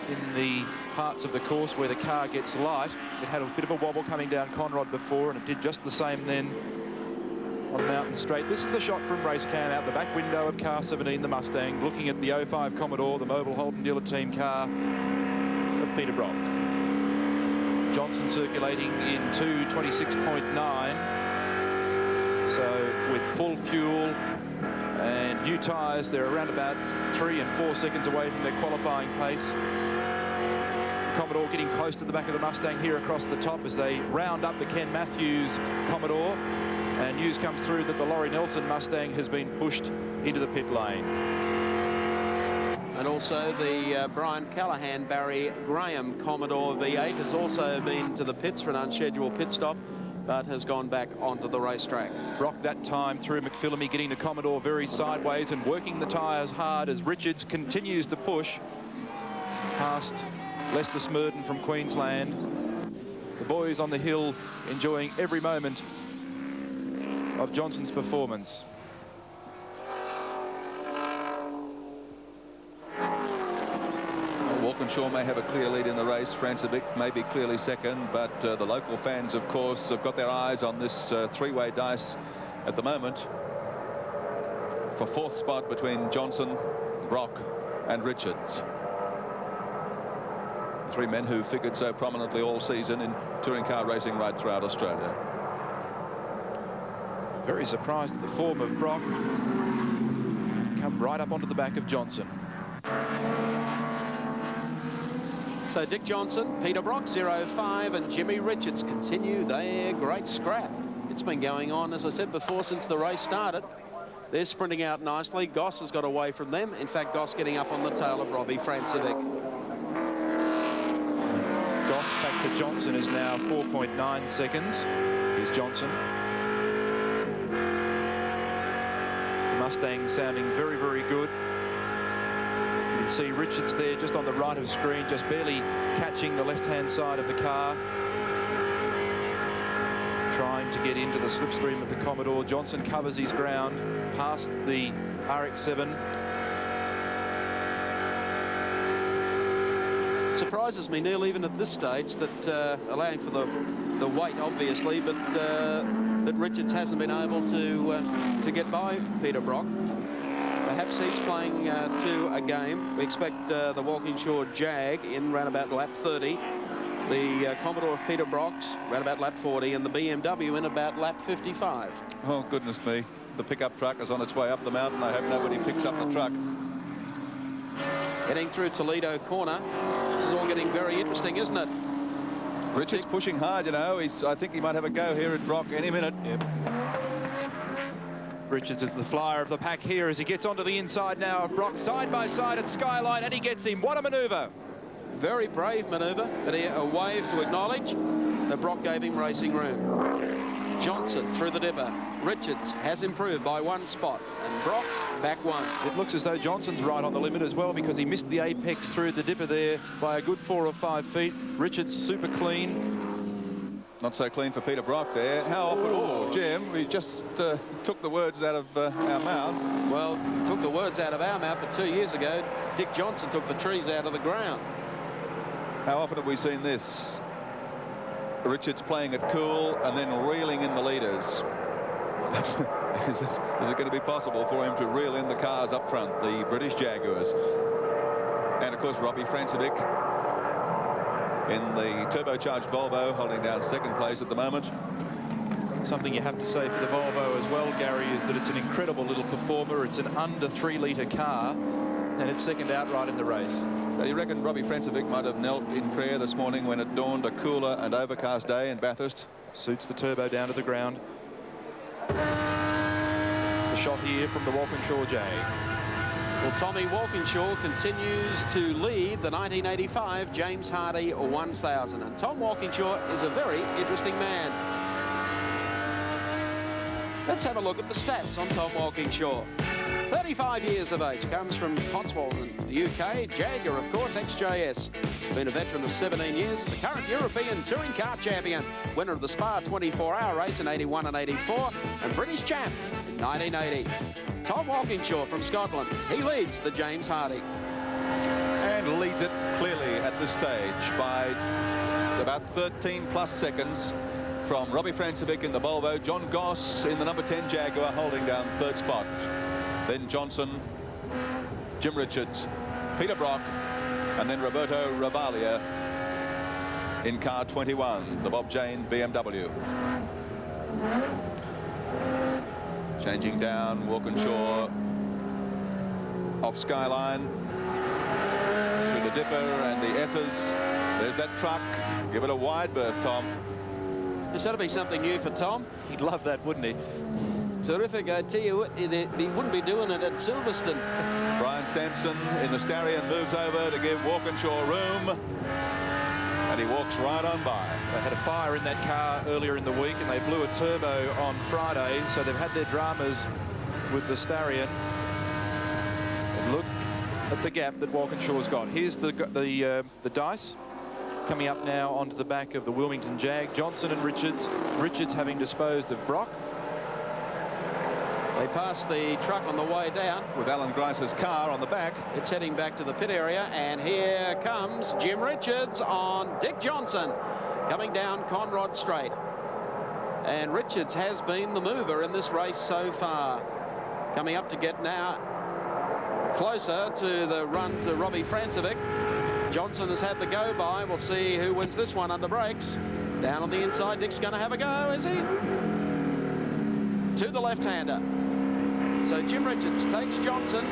Speaker 6: in the parts of the course where the car gets light. It had a bit of a wobble coming down Conrod before, and it did just the same then on Mountain Straight. This is a shot from race cam out the back window of car 17, the Mustang, looking at the 05 Commodore, the Mobile Holden Dealer Team car of Peter Brock. Johnson circulating in 2:26.9, so with full fuel and new tyres, they're around about 3 and 4 seconds away from their qualifying pace. Commodore getting close to the back of the Mustang here across the top as they round up the Ken Matthews Commodore, and news comes through that the Laurie Nelson Mustang has been pushed into the pit lane.
Speaker 2: And also the Brian Callahan Barry Graham Commodore V8 has also been to the pits for an unscheduled pit stop, but has gone back onto the racetrack.
Speaker 6: Brock that time through McPhillamy, getting the Commodore very sideways and working the tyres hard as Richards continues to push past Lester Smurden from Queensland. The boys on the hill enjoying every moment of Johnson's performance.
Speaker 1: Walkinshaw may have a clear lead in the race. Francevic may be clearly second, but the local fans, of course, have got their eyes on this three-way dice at the moment for 4th spot between Johnson, Brock and Richards. 3 men who figured so prominently all season in touring car racing right throughout Australia.
Speaker 6: Very surprised at the form of Brock. Come right up onto the back of Johnson.
Speaker 2: So Dick Johnson, Peter Brock, 05, and Jimmy Richards continue their great scrap. It's been going on, as I said before, since the race started. They're sprinting out nicely. Goss has got away from them. In fact, Goss getting up on the tail of Robbie Francevic.
Speaker 6: Goss back to Johnson is now 4.9 seconds. Here's Johnson. The Mustang sounding very, very good. You can see Richards there just on the right of screen, just barely catching the left-hand side of the car. trying to get into the slipstream of the Commodore. Johnson covers his ground past the RX-7.
Speaker 2: It surprises me, Neil, even at this stage, that allowing for the weight, obviously, but that Richards hasn't been able to get by Peter Brock. Perhaps he's playing to a game. We expect the Walkinshaw Jag in round about lap 30. The Commodore of Peter Brock's round about lap 40, and the BMW in about lap 55.
Speaker 1: Oh, goodness me. The pickup truck is on its way up the mountain. I hope nobody picks up the truck.
Speaker 2: Heading through Toledo Corner. This is all getting very interesting, isn't it?
Speaker 1: Richards pushing hard, you know. I think he might have a go here at Brock any minute.
Speaker 6: Yep. Richards is the flyer of the pack here as he gets onto the inside now of Brock, side by side at Skyline, and he gets him. What a manoeuvre.
Speaker 2: Very brave manoeuvre, but a wave to acknowledge that Brock gave him racing room. Johnson through the dipper. Richards has improved by 1 spot, and Brock back 1.
Speaker 6: It looks as though Johnson's right on the limit as well, because he missed the apex through the dipper there by a good 4 or 5 feet. Richards super clean.
Speaker 1: Not so clean for Peter Brock there. How often? Oh, Jim, we just took the words out of our mouths.
Speaker 2: Well, took the words out of our mouth, but 2 years ago, Dick Johnson took the trees out of the ground.
Speaker 1: How often have we seen this? Richards playing it cool and then reeling in the leaders. Is it going to be possible for him to reel in the cars up front, the British Jaguars? And of course, Robbie Francevic in the turbocharged Volvo, holding down 2nd place at the moment.
Speaker 6: Something you have to say for the Volvo as well, Gary, is that it's an incredible little performer. It's an under 3-litre car, and it's 2nd outright in the race.
Speaker 1: You reckon Robbie Francevic might have knelt in prayer this morning when it dawned a cooler and overcast day in Bathurst?
Speaker 6: Suits the turbo down to the ground. The shot here from the Walkinshaw Jag.
Speaker 2: Well, Tommy Walkinshaw continues to lead the 1985 James Hardy 1000. And Tom Walkinshaw is a very interesting man. Let's have a look at the stats on Tom Walkinshaw. 35 years of age, comes from Cotswold in the UK. Jagger, of course, ex-JS. He's been a veteran of 17 years, the current European touring car champion, winner of the Spa 24-hour race in 81 and 84, and British champ in 1980. Tom Walkinshaw from Scotland. He leads the James Hardy.
Speaker 1: And leads it clearly at this stage by about 13+ seconds from Robbie Francevic in the Volvo. John Goss in the number 10 Jaguar holding down 3rd spot. Then Johnson, Jim Richards, Peter Brock, and then Roberto Ravalia in car 21, the Bob Jane BMW. Changing down, Walkinshaw off Skyline, through the dipper and the S's. There's that truck. Give it a wide berth, Tom.
Speaker 2: This ought to be something new for Tom.
Speaker 6: He'd love that, wouldn't he?
Speaker 2: Terrific. I tell you what, he wouldn't be doing it at Silverstone.
Speaker 1: Brian Sampson in the Starion moves over to give Walkinshaw room, and he walks right on by.
Speaker 6: They had a fire in that car earlier in the week, and they blew a turbo on Friday, so they've had their dramas with the Starion. And look at the gap that Walkinshaw's got. Here's the dice coming up now onto the back of the Wilmington Jag. Johnson and Richards. Richards having disposed of Brock.
Speaker 2: They passed the truck on the way down.
Speaker 1: With Alan Grice's car on the back.
Speaker 2: It's heading back to the pit area, and here comes Jim Richards on Dick Johnson, coming down Conrod Straight. And Richards has been the mover in this race so far. Coming up to get now closer to the run to Robbie Francevic. Johnson has had the go-by. We'll see who wins this one under brakes. Down on the inside, Dick's going to have a go, is he? To the left-hander. So Jim Richards takes Johnson,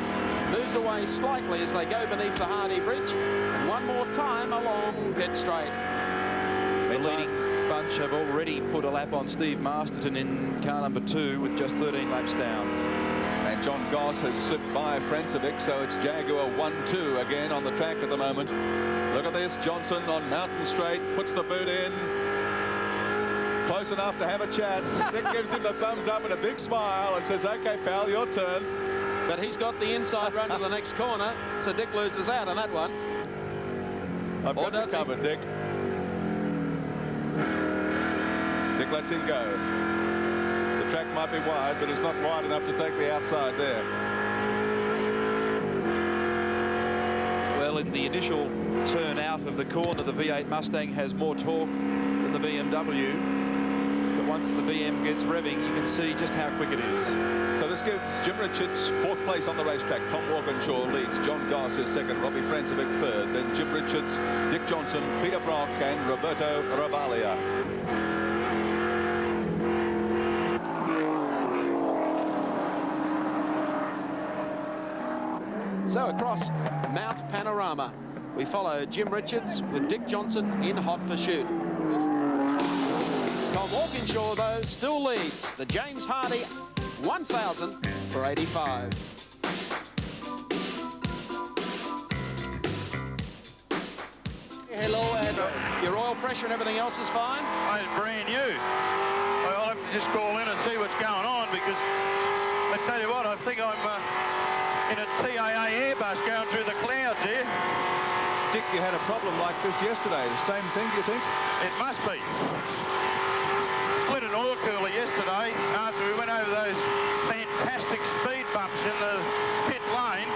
Speaker 2: moves away slightly as they go beneath the Hardy Bridge, and one more time along pit straight.
Speaker 6: The leading bunch have already put a lap on Steve Masterton in car number 2 with just 13 laps down.
Speaker 1: And John Goss has slipped by Francevic, so it's Jaguar 1-2 again on the track at the moment. Look at this, Johnson on Mountain Straight, puts the boot in. Close enough to have a chat. Dick gives him the thumbs up and a big smile and says, OK, pal, your turn.
Speaker 2: But he's got the inside run to the next corner, so Dick loses out on that one.
Speaker 1: I've got you covered, Dick. Dick lets him go. The track might be wide, but it's not wide enough to take the outside there.
Speaker 6: Well, in the initial turn out of the corner, the V8 Mustang has more torque than the BMW. But once the BM gets revving, you can see just how quick it is.
Speaker 1: So this gives Jim Richards 4th place on the racetrack. Tom Walkinshaw leads. John Goss is 2nd. Robbie Francevic 3rd. Then Jim Richards, Dick Johnson, Peter Brock and Roberto Ravaglia.
Speaker 2: So across Mount Panorama, we follow Jim Richards with Dick Johnson in hot pursuit. Tom Walkinshaw, though, still leads. The James Hardy 1000 for 85. Hello, and your oil pressure and everything else is fine?
Speaker 15: It's brand new. I'll have to just call in and see what's going on, because I tell you what, I think I'm in a TAA Airbus going through the clouds here.
Speaker 1: Dick, you had a problem like this yesterday. The same thing, do you think?
Speaker 15: It must be. Split an oil cooler yesterday after we went over those fantastic speed bumps in the pit lane.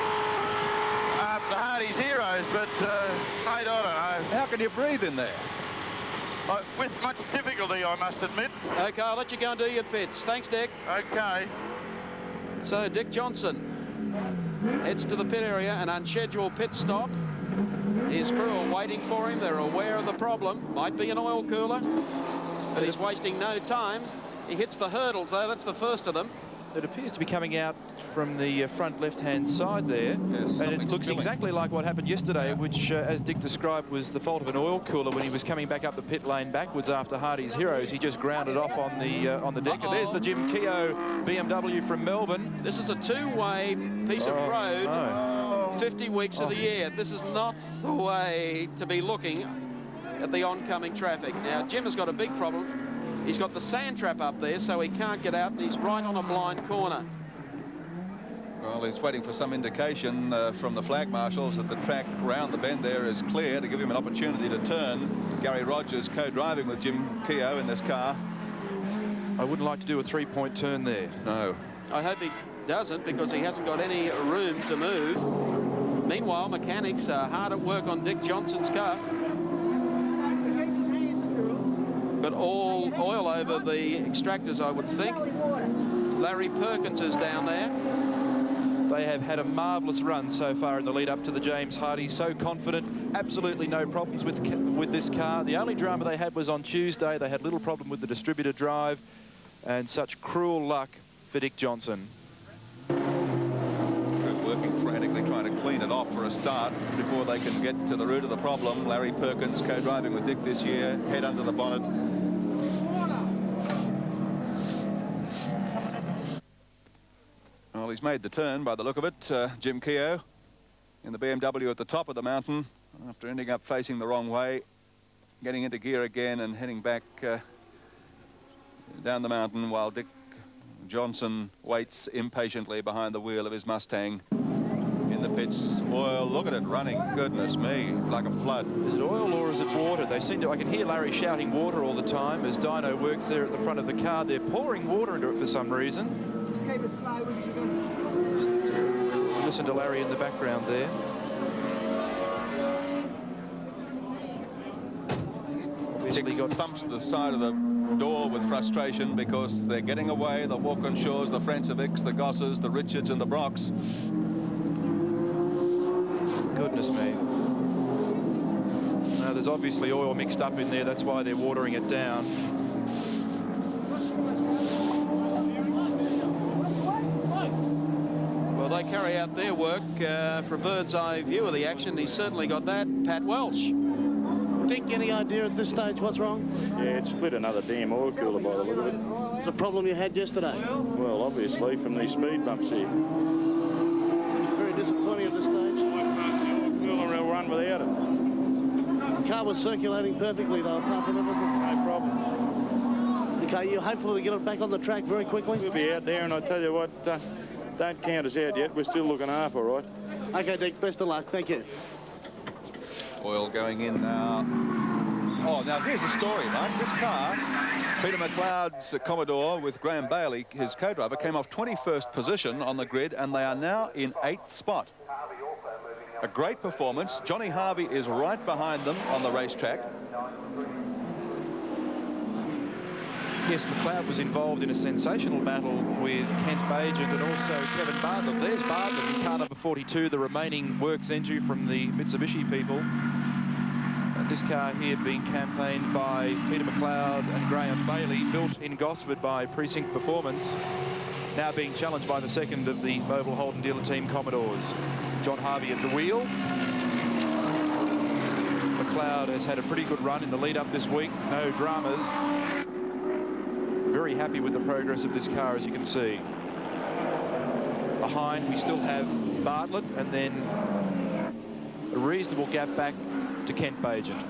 Speaker 15: The Hardy's Heroes, but mate, I don't know.
Speaker 1: How can you breathe in there?
Speaker 15: With much difficulty, I must admit.
Speaker 2: OK, I'll let you go and do your pits. Thanks, Dick.
Speaker 15: OK.
Speaker 2: So Dick Johnson heads to the pit area, an unscheduled pit stop. His crew are waiting for him. They're aware of the problem. Might be an oil cooler, but he's wasting no time. He hits the hurdles, though. That's the first of them.
Speaker 6: It appears to be coming out from the front left-hand side there.
Speaker 1: Yes,
Speaker 6: and it looks
Speaker 1: spilling.
Speaker 6: exactly like what happened yesterday, which, as Dick described, was the fault of an oil cooler when he was coming back up the pit lane backwards after Hardy's Heroes. He just grounded off on the deck. And there's the Jim Keogh BMW from Melbourne.
Speaker 2: This is a two-way piece of road,
Speaker 6: no.
Speaker 2: 50 weeks of the year. This is not the way to be looking at the oncoming traffic. Now, Jim has got a big problem. He's got the sand trap up there, so he can't get out, and he's right on a blind corner.
Speaker 1: Well, he's waiting for some indication from the flag marshals that the track round the bend there is clear to give him an opportunity to turn. Gary Rogers co-driving with Jim Keogh in this car.
Speaker 6: I wouldn't like to do a three-point turn there.
Speaker 1: No.
Speaker 2: I hope he doesn't, because he hasn't got any room to move. Meanwhile, mechanics are hard at work on Dick Johnson's car. But all oil over the extractors, I would think. Larry Perkins is down there.
Speaker 6: They have had a marvellous run so far in the lead up to the James Hardy. So confident, absolutely no problems with this car. The only drama they had was on Tuesday. They had little problem with the distributor drive, and such cruel luck for Dick Johnson.
Speaker 1: Working frantically, trying to clean it off for a start before they can get to the root of the problem. Larry Perkins co-driving with Dick this year, head under the bonnet. Well, he's made the turn by the look of it. Jim Keogh in the BMW at the top of the mountain after ending up facing the wrong way, getting into gear again and heading back down the mountain, while Dick Johnson waits impatiently behind the wheel of his Mustang in the pits. Oil, look at it running, goodness me, like a flood.
Speaker 6: Is it oil or is it water? They seem to, I can hear Larry shouting water all the time as Dino works there at the front of the car. They're pouring water into it for some reason.
Speaker 11: Keep it slow,
Speaker 6: Just, listen to Larry in the background there.
Speaker 1: Dick thumps the side of the door with frustration because they're getting away. The Walkinshaws, the Francevics, the Gosses, the Richards and the Brocks.
Speaker 6: Goodness me. Now, there's obviously oil mixed up in there. That's why they're watering it down.
Speaker 2: Well, they carry out their work for a bird's eye view of the action. He's certainly got that. Pat Welsh.
Speaker 4: Dick, any idea at this stage what's wrong?
Speaker 15: Yeah, it split another damn oil cooler by the look of it.
Speaker 4: It's a problem you had yesterday.
Speaker 15: Well, obviously, from these speed bumps here.
Speaker 4: Very disappointing at this stage.
Speaker 15: The oil cooler will run without it.
Speaker 4: The car was circulating perfectly, though, apart from everything.
Speaker 15: No problem.
Speaker 4: Okay, you're hopeful to get it back on the track very quickly?
Speaker 15: We'll be out there, and I tell you what, don't count us out yet. We're still looking half all right.
Speaker 4: Okay, Dick, best of luck. Thank you.
Speaker 1: Oil going in now. Oh, now here's the story, right? This car, Peter McLeod's Commodore with Graham Bailey, his co-driver, came off 21st position on the grid, and they are now in 8th spot. A great performance. Johnny Harvey is right behind them on the racetrack.
Speaker 6: Yes, McLeod was involved in a sensational battle with Kent Bagent and also Kevin Bartlett. There's Bartlett in car number 42, the remaining works entry from the Mitsubishi people. And this car here being campaigned by Peter McLeod and Graham Bailey, built in Gosford by Precinct Performance, now being challenged by the second of the Mobile Holden Dealer Team Commodores. John Harvey at the wheel. McLeod has had a pretty good run in the lead up this week, no dramas. Very happy with the progress of this car, as you can see. Behind, we still have Bartlett, and then a reasonable gap back to Kent Bagent.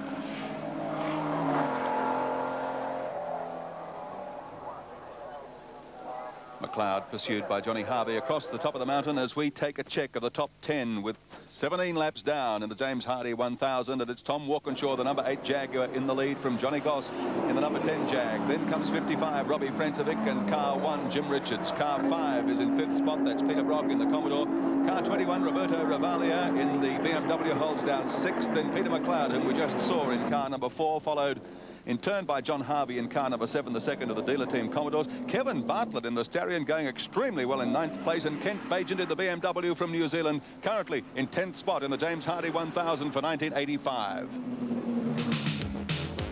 Speaker 1: McLeod pursued by Johnny Harvey across the top of the mountain as we take a check of the top 10 with 17 laps down in the James Hardy 1000, and it's Tom Walkinshaw, the number 8 Jaguar, in the lead from Johnny Goss in the number 10 Jag. Then comes 55 Robbie Francevic, and car 1 Jim Richards. Car 5 is in 5th spot, that's Peter Brock in the Commodore. Car 21 Roberto Ravalia in the BMW holds down 6th. Then Peter McLeod, whom we just saw in car number 4, followed in turn by John Harvey in car number 7, the second of the dealer team Commodores. Kevin Bartlett in the Starion going extremely well in 9th place, and Kent Bagent in the BMW from New Zealand, currently in 10th spot in the James Hardy 1000 for 1985.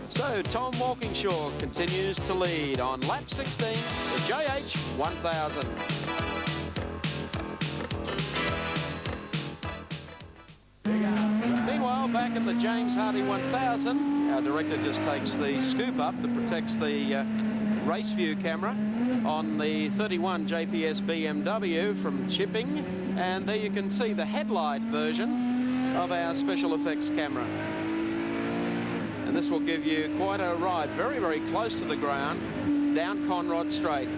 Speaker 2: So Tom Walkinshaw continues to lead on lap 16, the JH 1000. Meanwhile, back in the James Hardy 1000, our director just takes the scoop up that protects the race view camera on the 31 JPS BMW from Chipping, and there you can see the headlight version of our special effects camera. And this will give you quite a ride, very, very close to the ground, down Conrod Straight.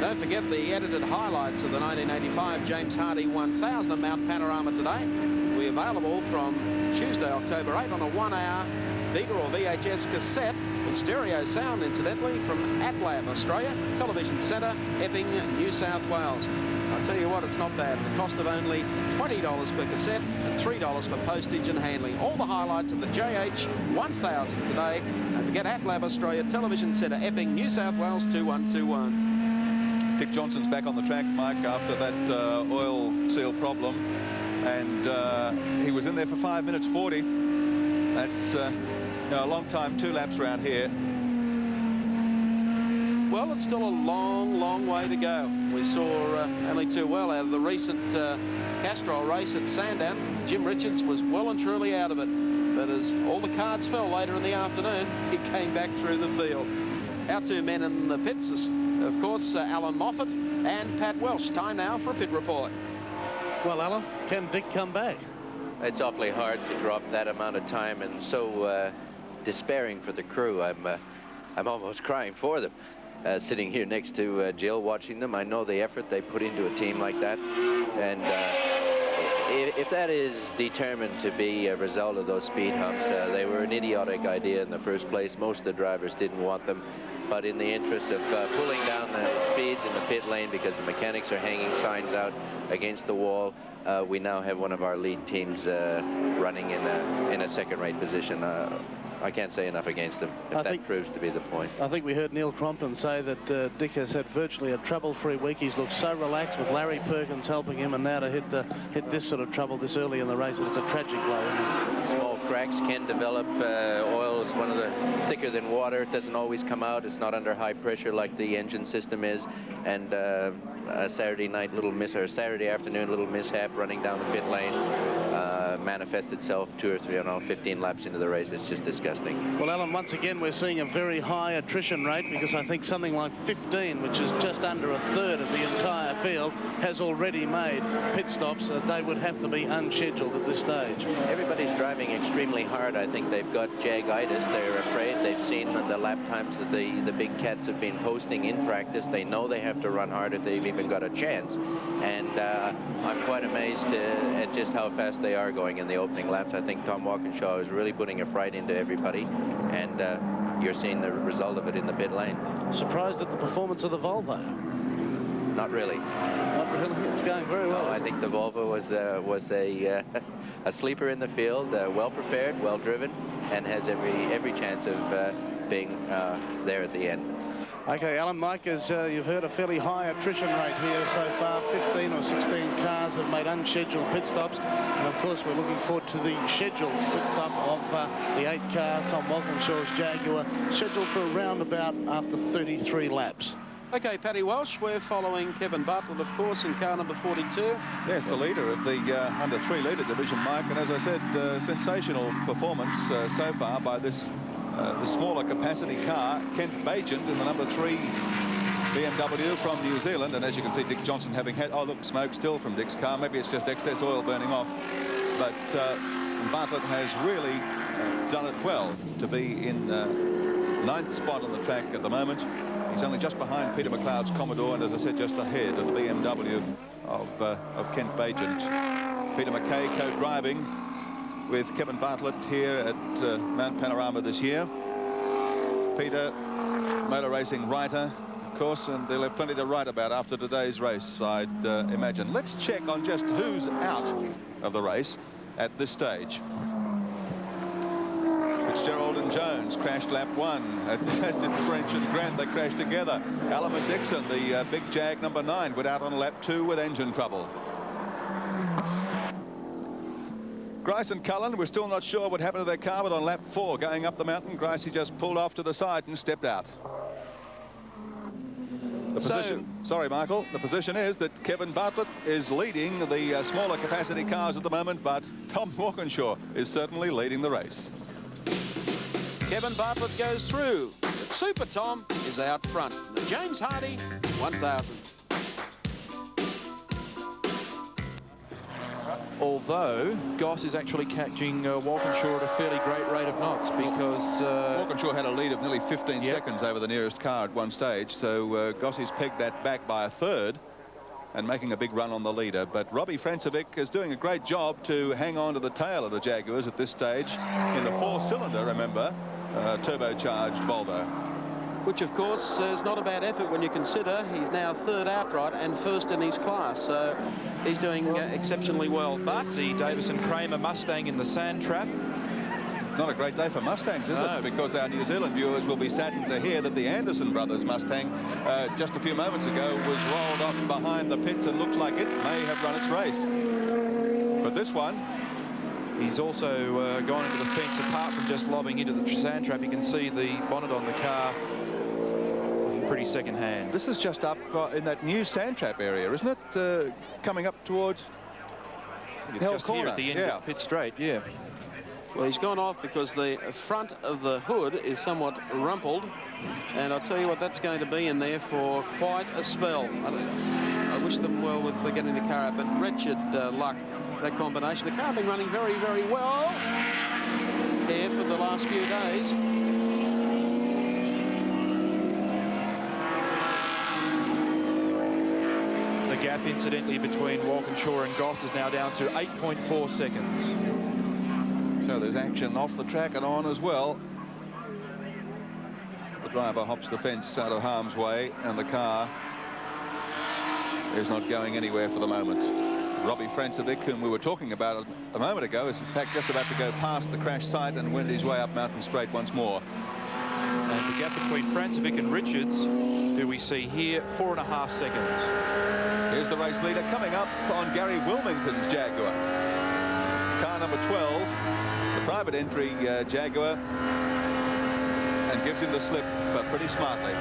Speaker 2: Don't forget the edited highlights of the 1985 James Hardy 1000 at Mount Panorama today. Will be available from Tuesday, October 8 on a 1-hour Beta or VHS cassette with stereo sound, incidentally, from AtLab Australia, Television Centre, Epping, New South Wales. I'll tell you what, it's not bad. The cost of only $20 per cassette and $3 for postage and handling. All the highlights of the JH 1000 today. Don't forget AtLab Australia, Television Centre, Epping, New South Wales 2121.
Speaker 1: Dick Johnson's back on the track, Mike, after that oil seal problem, and he was in there for 5 minutes 40. That's a long time, 2 laps around here.
Speaker 2: Well, it's still a long, long way to go. We saw only too well out of the recent Castrol race at Sandown. Jim Richards was well and truly out of it, but as all the cards fell later in the afternoon, he came back through the field. Our 2 men in the pits, of course, Alan Moffat and Pat Welsh. Time now for a pit report.
Speaker 16: Well, Alan, can Dick come back?
Speaker 3: It's awfully hard to drop that amount of time, and so despairing for the crew. I'm almost crying for them. Sitting here next to Jill, watching them, I know the effort they put into a team like that, and if that is determined to be a result of those speed humps, they were an idiotic idea in the first place. Most of the drivers didn't want them, but in the interest of pulling down the speeds in the pit lane because the mechanics are hanging signs out against the wall, we now have one of our lead teams running in a second-rate position. I can't say enough against them if that proves to be the point.
Speaker 16: I think we heard Neil Crompton say that Dick has had virtually a trouble-free week. He's looked so relaxed with Larry Perkins helping him, and now to hit this sort of trouble this early in the race, it's a tragic blow.
Speaker 3: Small cracks can develop. Oil is one of the thicker than water. It doesn't always come out. It's not under high pressure like the engine system is. And a Saturday night little or Saturday afternoon little mishap running down the pit lane manifest itself 2 or 3, 15 laps into the race. It's just disgusting.
Speaker 16: Well, Alan, once again, we're seeing a very high attrition rate because I think something like 15, which is just under a third of the entire field, has already made pit stops. They would have to be unscheduled at this stage.
Speaker 3: Everybody's driving extremely hard. I think they've got jagitis. They're afraid. They've seen the lap times that the big cats have been posting in practice. They know they have to run hard if they've even got a chance. And I'm quite amazed at just how fast they are going. going in the opening laps. I think Tom Walkinshaw is really putting a fright into everybody, and you're seeing the result of it in the pit lane.
Speaker 16: Surprised at the performance of the Volvo?
Speaker 3: Not really.
Speaker 16: Not really. It's going very well.
Speaker 3: No, I think the Volvo was a sleeper in the field, well prepared, well driven, and has every chance of being there at the end.
Speaker 16: Okay, Alan, Mike, as you've heard, a fairly high attrition rate here so far. 15 or 16 cars have made unscheduled pit stops. And, of course, we're looking forward to the scheduled pit stop of the 8-car, Tom Walkinshaw's Jaguar, scheduled for around about after 33 laps.
Speaker 2: Okay, Paddy Welsh, we're following Kevin Bartlett, of course, in car number 42.
Speaker 1: Yes, the leader of the under 3-litre division, Mike. And as I said, sensational performance so far by this the smaller capacity car, Kent Bagent, in the number 3 BMW from New Zealand. And as you can see, Dick Johnson having had, oh look, smoke still from Dick's car. Maybe it's just excess oil burning off. But Bartlett has really done it well to be in 9th spot on the track at the moment. He's only just behind Peter McLeod's Commodore, and as I said, just ahead of the BMW of Kent Bagent. Peter McKay co-driving with Kevin Bartlett here at Mount Panorama this year. Peter, motor racing writer, of course, and they'll have plenty to write about after today's race, I'd imagine. Let's check on just who's out of the race at this stage. Fitzgerald and Jones crashed lap 1, as did French and Grant. They crashed together. Alaman Dixon, the big Jag number 9, went out on lap 2 with engine trouble. Grice and Cullen, we're still not sure what happened to their car, but on lap 4 going up the mountain, Grice just pulled off to the side and stepped out. The position, sorry Michael, the position is that Kevin Bartlett is leading the smaller capacity cars at the moment, but Tom Walkinshaw is certainly leading the race.
Speaker 2: Kevin Bartlett goes through, but Super Tom is out front. The James Hardy 1000.
Speaker 6: Although Goss is actually catching Walkinshaw at a fairly great rate of knots, because
Speaker 1: Walkinshaw had a lead of nearly 15 seconds over the nearest car at one stage, so Goss has pegged that back by a third and making a big run on the leader. But Robbie Francevic is doing a great job to hang on to the tail of the Jaguars at this stage in the 4-cylinder, remember, turbocharged Volvo.
Speaker 2: Which, of course, is not a bad effort when you consider he's now 3rd outright and 1st in his class. So he's doing exceptionally well. But
Speaker 6: the Davison Kramer Mustang in the sand trap.
Speaker 1: Not a great day for Mustangs, is it? Because our New Zealand viewers will be saddened to hear that the Anderson brothers Mustang just a few moments ago was rolled off behind the pits and looks like it may have run its race. But this one,
Speaker 6: he's also gone into the fence. Apart from just lobbing into the sand trap, you can see the bonnet on the car pretty second-hand.
Speaker 1: This is just up in that new sand trap area, isn't it? Coming up towards
Speaker 6: it's just here at the end of pit straight, yeah.
Speaker 2: Well, he's gone off because the front of the hood is somewhat rumpled, and I'll tell you what, that's going to be in there for quite a spell. I wish them well with getting the car out, but wretched luck, that combination. The car been running very, very well here for the last few days.
Speaker 6: The gap, incidentally, between Walkinshaw and Goss is now down to 8.4 seconds.
Speaker 1: So there's action off the track and on as well. The driver hops the fence out of harm's way, and the car is not going anywhere for the moment. Robbie Francevic, whom we were talking about a moment ago, is in fact just about to go past the crash site and wend his way up Mountain Straight once more.
Speaker 6: And the gap between Francevic and Richards, who we see here, 4.5 seconds.
Speaker 1: Here's the race leader coming up on Gary Wilmington's Jaguar. Car number 12, the private entry Jaguar, and gives him the slip pretty smartly.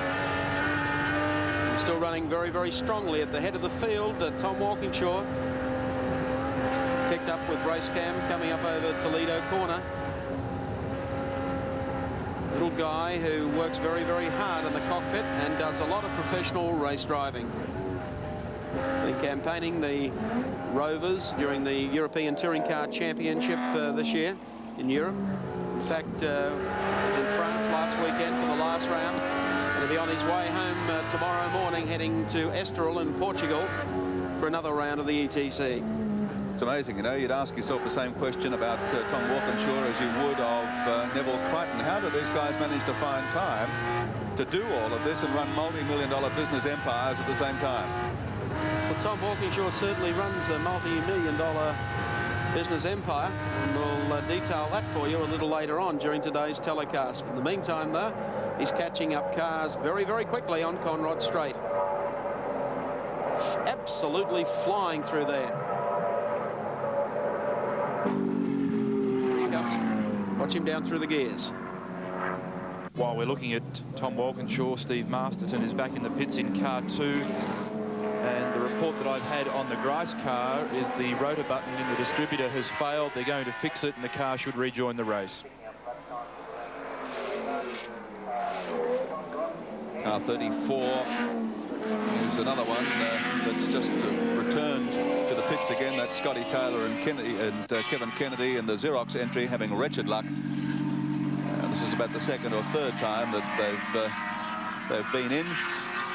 Speaker 2: He's still running very, very strongly at the head of the field. Tom Walkinshaw picked up with race cam coming up over Toledo corner. Little guy who works very, very hard in the cockpit and does a lot of professional race driving. Been campaigning the Rovers during the European Touring Car Championship this year in Europe. In fact, was in France last weekend for the last round. He'll be on his way home tomorrow morning, heading to Estoril in Portugal for another round of the ETC.
Speaker 1: It's amazing, you know, you'd ask yourself the same question about Tom Walkinshaw as you would of Neville Crichton. How do these guys manage to find time to do all of this and run multi-million-dollar business empires at the same time?
Speaker 2: Well, Tom Walkinshaw certainly runs a multi-million-dollar business empire, and we'll detail that for you a little later on during today's telecast. In the meantime, though, he's catching up cars very, very quickly on Conrod Straight. Absolutely flying through there. Here he comes. Watch him down through the gears.
Speaker 17: While we're looking at Tom Walkinshaw, Steve Masterton is back in the pits in car 2. And the report that I've had on the Grice car is the rotor button in the distributor has failed. They're going to fix it and the car should rejoin the race.
Speaker 1: Car 34 is another one that's just returned to the pits again. That's Scotty Taylor and Kevin Kennedy in the Xerox entry, having wretched luck. This is about the second or third time that they've been in.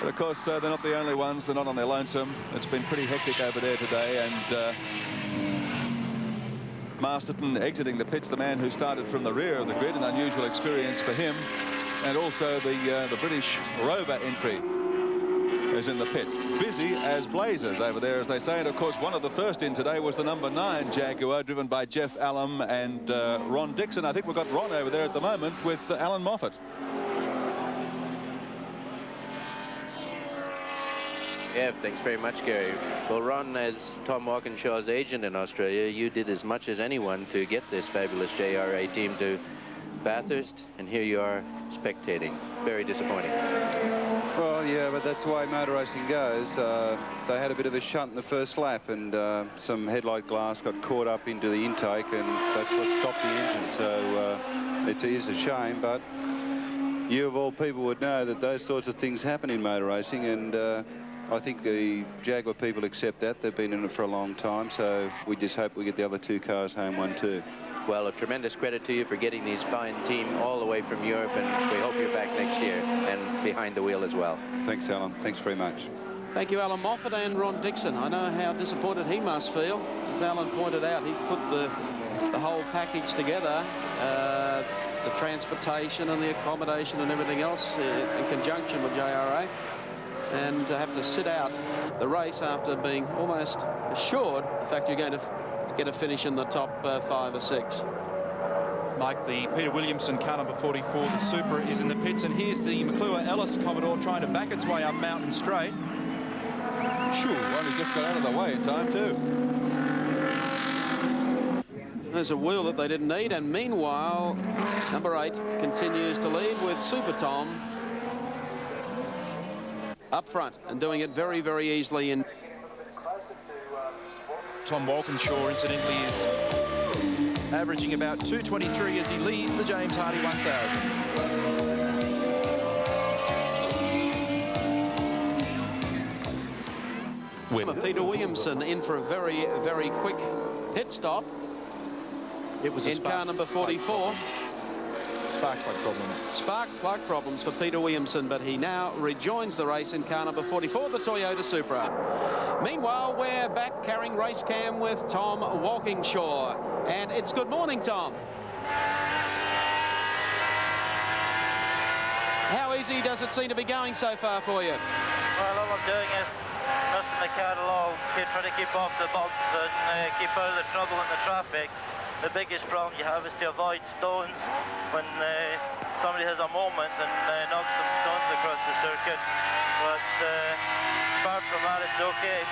Speaker 1: But of course, they're not the only ones. They're not on their lonesome. It's been pretty hectic over there today. And Masterton exiting the pits, the man who started from the rear of the grid, an unusual experience for him. And also the British Rover entry is in the pit. Busy as blazes over there, as they say. And of course, one of the first in today was the number 9 Jaguar, driven by Jeff Allen and Ron Dixon. I think we've got Ron over there at the moment with Alan Moffat.
Speaker 3: Yeah, thanks very much, Gary. Well, Ron, as Tom Walkinshaw's agent in Australia, you did as much as anyone to get this fabulous JRA team to Bathurst, and here you are spectating. Very disappointing.
Speaker 18: Well, yeah, but that's the way motor racing goes. They had a bit of a shunt in the first lap, and some headlight glass got caught up into the intake, and that's what stopped the engine. So it is a shame, but you of all people would know that those sorts of things happen in motor racing, and I think the Jaguar people accept that. They've been in it for a long time, so we just hope we get the other 2 cars home 1-2.
Speaker 3: Well, a tremendous credit to you for getting these fine team all the way from Europe, and we hope you're back next year and behind the wheel as well.
Speaker 18: Thanks, Alan. Thanks very much.
Speaker 2: Thank you, Alan Moffat and Ron Dixon. I know how disappointed he must feel. As Alan pointed out, he put the whole package together, the transportation and the accommodation and everything else in conjunction with JRA. And to have to sit out the race after being almost assured the fact you're going to get a finish in the top 5 or 6.
Speaker 17: Mike, the Peter Williamson car number 44, the Supra, is in the pits, and here's the McClure Ellis Commodore trying to back its way up Mountain Straight.
Speaker 1: Shoo, only just got out of the way in time too.
Speaker 2: There's a wheel that they didn't need, and meanwhile, number 8 continues to lead with Super Tom up front and doing it very, very easily. In
Speaker 17: Tom Walkinshaw, incidentally, is averaging about 2:23 as he leads the James Hardy 1000.
Speaker 2: Peter Williamson in for a very, very quick pit stop.
Speaker 17: It was
Speaker 2: in car number 44.
Speaker 17: Spark plug problems.
Speaker 2: Spark plug problems for Peter Williamson, but he now rejoins the race in car number 44, the Toyota Supra. Meanwhile, we're back carrying race cam with Tom Walkinshaw. And it's good morning, Tom. How easy does it seem to be going so far for you?
Speaker 5: Well, all I'm doing is nursing the car along, trying to keep off the bumps and keep out of the trouble in the traffic. The biggest problem you have is to avoid stones when somebody has a moment and knocks some stones across the circuit. But apart from that, it's okay.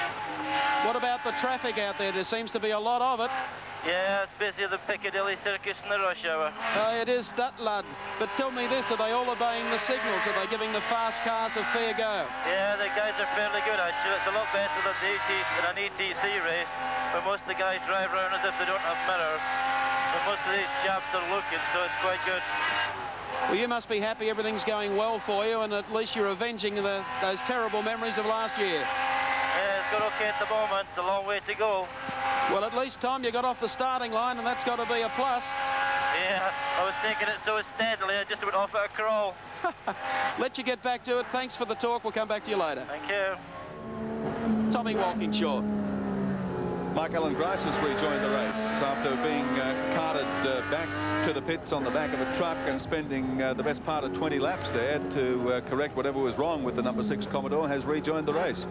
Speaker 2: What about the traffic out there? There seems to be a lot of it.
Speaker 5: Yeah, it's busy at the Piccadilly Circus in the rush hour.
Speaker 2: It is that, lad. But tell me this, are they all obeying the signals? Are they giving the fast cars a fair go?
Speaker 5: Yeah, the guys are fairly good, actually. It's a lot better than an ETC race, where most of the guys drive around as if they don't have mirrors. But most of these chaps are looking, so it's quite good.
Speaker 2: Well, you must be happy everything's going well for you, and at least you're avenging those terrible memories of last year.
Speaker 5: Yeah, it's got okay at the moment. It's a long way to go.
Speaker 2: Well, at least, Tom, you got off the starting line, and that's got to be a plus.
Speaker 5: Yeah, I was taking it so steadily, I just went off at a crawl.
Speaker 2: Let you get back to it. Thanks for the talk. We'll come back to you later.
Speaker 5: Thank you.
Speaker 2: Tommy Walkinshaw.
Speaker 1: Mike Allen Grice has rejoined the race after being carted back to the pits on the back of a truck and spending the best part of 20 laps there to correct whatever was wrong with the number 6 Commodore. Has rejoined the race.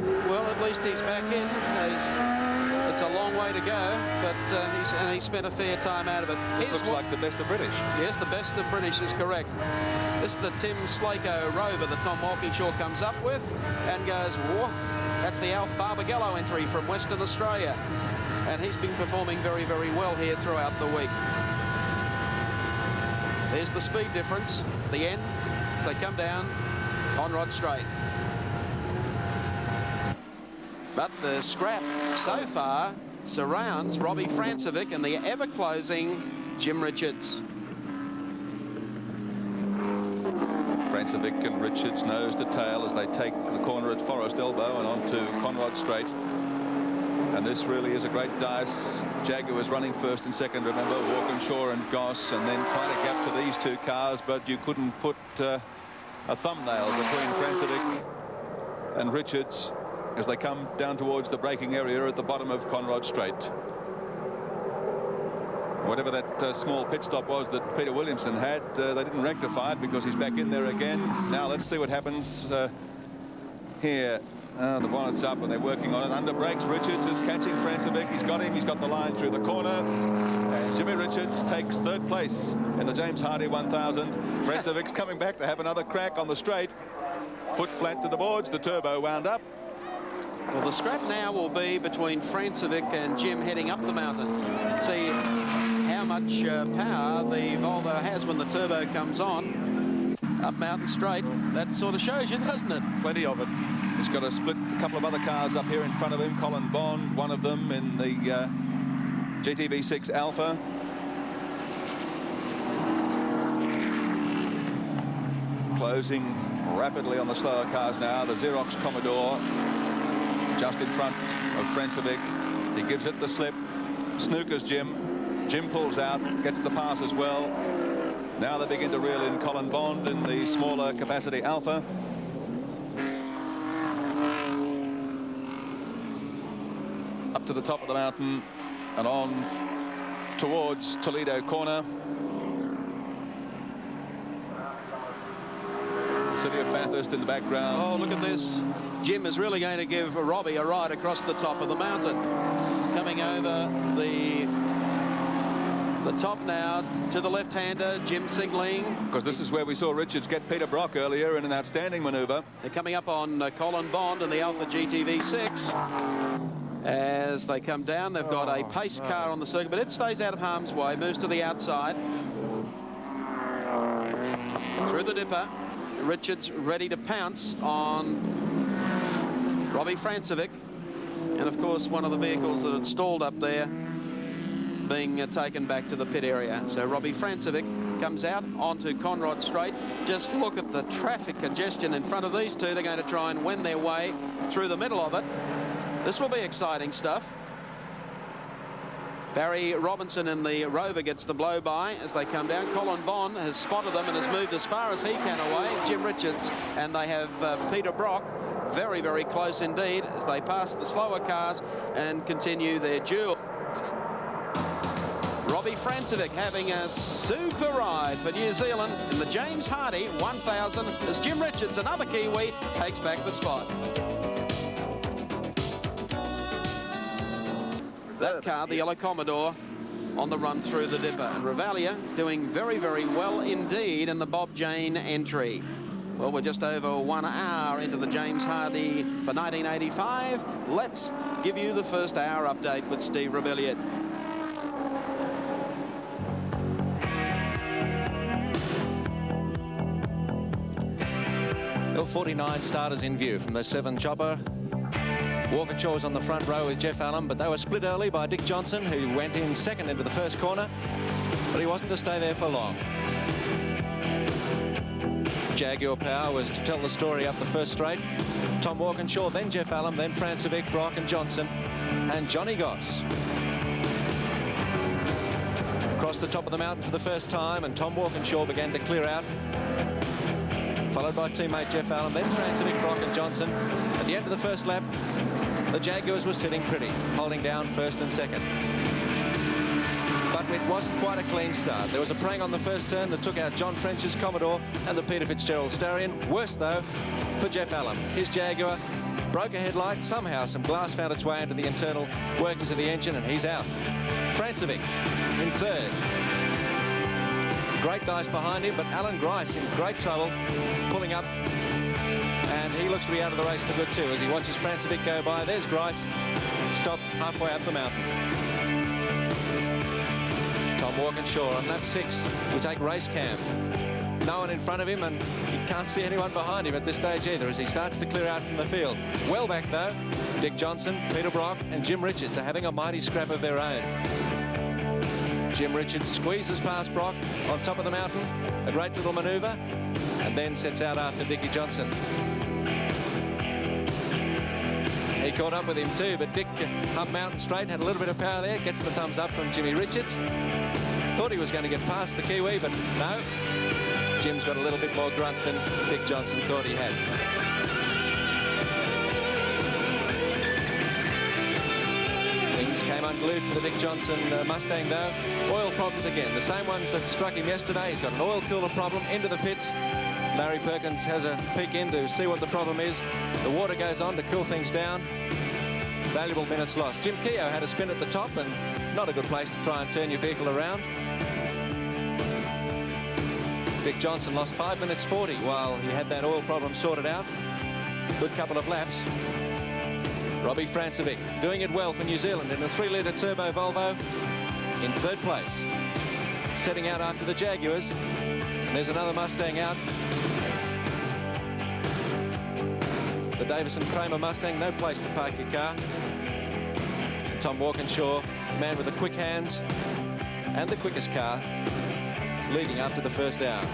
Speaker 2: Well, at least he's back in. It's a long way to go, but he spent a fair time out of it.
Speaker 1: This looks like the best of British.
Speaker 2: Yes, the best of British is correct. This is the Tim Slako Rover that Tom Walkinshaw comes up with and goes, whoa, that's the Alf Barbagallo entry from Western Australia. And he's been performing very, very well here throughout the week. There's the speed difference, the end, as they come down Conrod Straight. But the scrap so far surrounds Robbie Francevic and the ever-closing Jim Richards.
Speaker 1: Francevic and Richards nose to tail as they take the corner at Forest Elbow and onto Conrod Straight. And this really is a great dice. Jaguars running first and second, remember, Walkinshaw and Goss, and then quite a gap to these two cars, but you couldn't put a thumbnail between Francevic and Richards as they come down towards the braking area at the bottom of Conrod Straight. Whatever that small pit stop was that Peter Williamson had, they didn't rectify it because he's back in there again. Now let's see what happens here. The bonnet's up and they're working on it. Under brakes, Richards is catching Francevic. He's got him. He's got the line through the corner. And Jimmy Richards takes third place in the James Hardy 1000. Francevic's coming back to have another crack on the straight. Foot flat to the boards. The turbo wound up.
Speaker 2: Well, the scrap now will be between Francevic and Jim heading up the mountain. See how much power the Volvo has when the turbo comes on. Up Mountain Straight. That sort of shows you, doesn't it?
Speaker 1: Plenty of it. He's got to split a couple of other cars up here in front of him. Colin Bond, one of them in the GTV6 Alpha. Closing rapidly on the slower cars now. The Xerox Commodore just in front of Francevic. He gives it the slip. Snookers Jim. Jim pulls out, gets the pass as well. Now they begin to reel in Colin Bond in the smaller capacity Alpha. Up to the top of the mountain and on towards Toledo Corner. The city of Bathurst in the background.
Speaker 2: Oh, look at this. Jim is really going to give Robbie a ride across the top of the mountain. Coming over the top now to the left-hander, Jim signaling.
Speaker 1: Because this is where we saw Richards get Peter Brock earlier in an outstanding manoeuvre.
Speaker 2: They're coming up on Colin Bond and the Alpha GTV6. As they come down, they've got a pace car on the circuit, but it stays out of harm's way, moves to the outside. Through the dipper, Richards ready to pounce on Robbie Francevic. And of course, one of the vehicles that had stalled up there being taken back to the pit area. So Robbie Francevic comes out onto Conrod Straight. Just look at the traffic congestion in front of these two. They're going to try and wend their way through the middle of it. This will be exciting stuff. Barry Robinson in the Rover gets the blow-by as they come down. Colin Bond has spotted them and has moved as far as he can away. Jim Richards, and they have Peter Brock very, very close indeed as they pass the slower cars and continue their duel. Robbie Francevic having a super ride for New Zealand in the James Hardy 1000 as Jim Richards, another Kiwi, takes back the spot. That car, the yellow Commodore, on the run through the dipper. And Revalia doing very, very well indeed in the Bob Jane entry. Well, we're just over 1 hour into the James Hardy for 1985. Let's give you the first hour update with Steve Rebellion.
Speaker 19: Well, 49 starters in view from the 7 chopper. Walkinshaw's on the front row with Jeff Allen, but they were split early by Dick Johnson, who went in second into the first corner, but he wasn't to stay there for long. Jaguar Power was to tell the story up the first straight. Tom Walkinshaw, then Jeff Allen, then Francevic, Brock and Johnson, and Johnny Goss. Across the top of the mountain for the first time, and Tom Walkinshaw began to clear out, followed by teammate Jeff Allen, then Francevic, Brock and Johnson. At the end of the first lap, The Jaguars were sitting pretty, holding down first and second. But it wasn't quite a clean start. There was a prang on the first turn that took out John French's Commodore and the Peter Fitzgerald Starion. Worse, though, for Jeff Allen. His Jaguar broke a headlight. Somehow some glass found its way into the internal workings of the engine, and he's out. Francevic in third. Great dice behind him, but Alan Grice in great trouble, pulling up. And he looks to be out of the race for good, too, as he watches Francevic go by. There's Grice, stopped halfway up the mountain. Tom Walkinshaw on lap 6. We take race cam. No one in front of him, and he can't see anyone behind him at this stage either as he starts to clear out from the field. Well back, though, Dick Johnson, Peter Brock and Jim Richards are having a mighty scrap of their own. Jim Richards squeezes past Brock on top of the mountain, a great little manoeuvre, and then sets out after Dickie Johnson. He caught up with him too, but Dick up mountain straight, had a little bit of power there, gets the thumbs up from Jimmy Richards. Thought he was going to get past the Kiwi, but no. Jim's got a little bit more grunt than Dick Johnson thought he had. Things came unglued for the Dick Johnson Mustang, though. Oil problems again, the same ones that struck him yesterday. He's got an oil cooler problem into the pits. Larry Perkins has a peek in to see what the problem is. The water goes on to cool things down. Valuable minutes lost. Jim Keogh had a spin at the top, and not a good place to try and turn your vehicle around. Dick Johnson lost 5 minutes 40 while he had that oil problem sorted out. Good couple of laps. Robbie Francevic doing it well for New Zealand in a 3-litre turbo Volvo in third place. Setting out after the Jaguars. And there's another Mustang out. The Davison Kramer Mustang, no place to park your car. And Tom Walkinshaw, the man with the quick hands and the quickest car, leading after the first hour.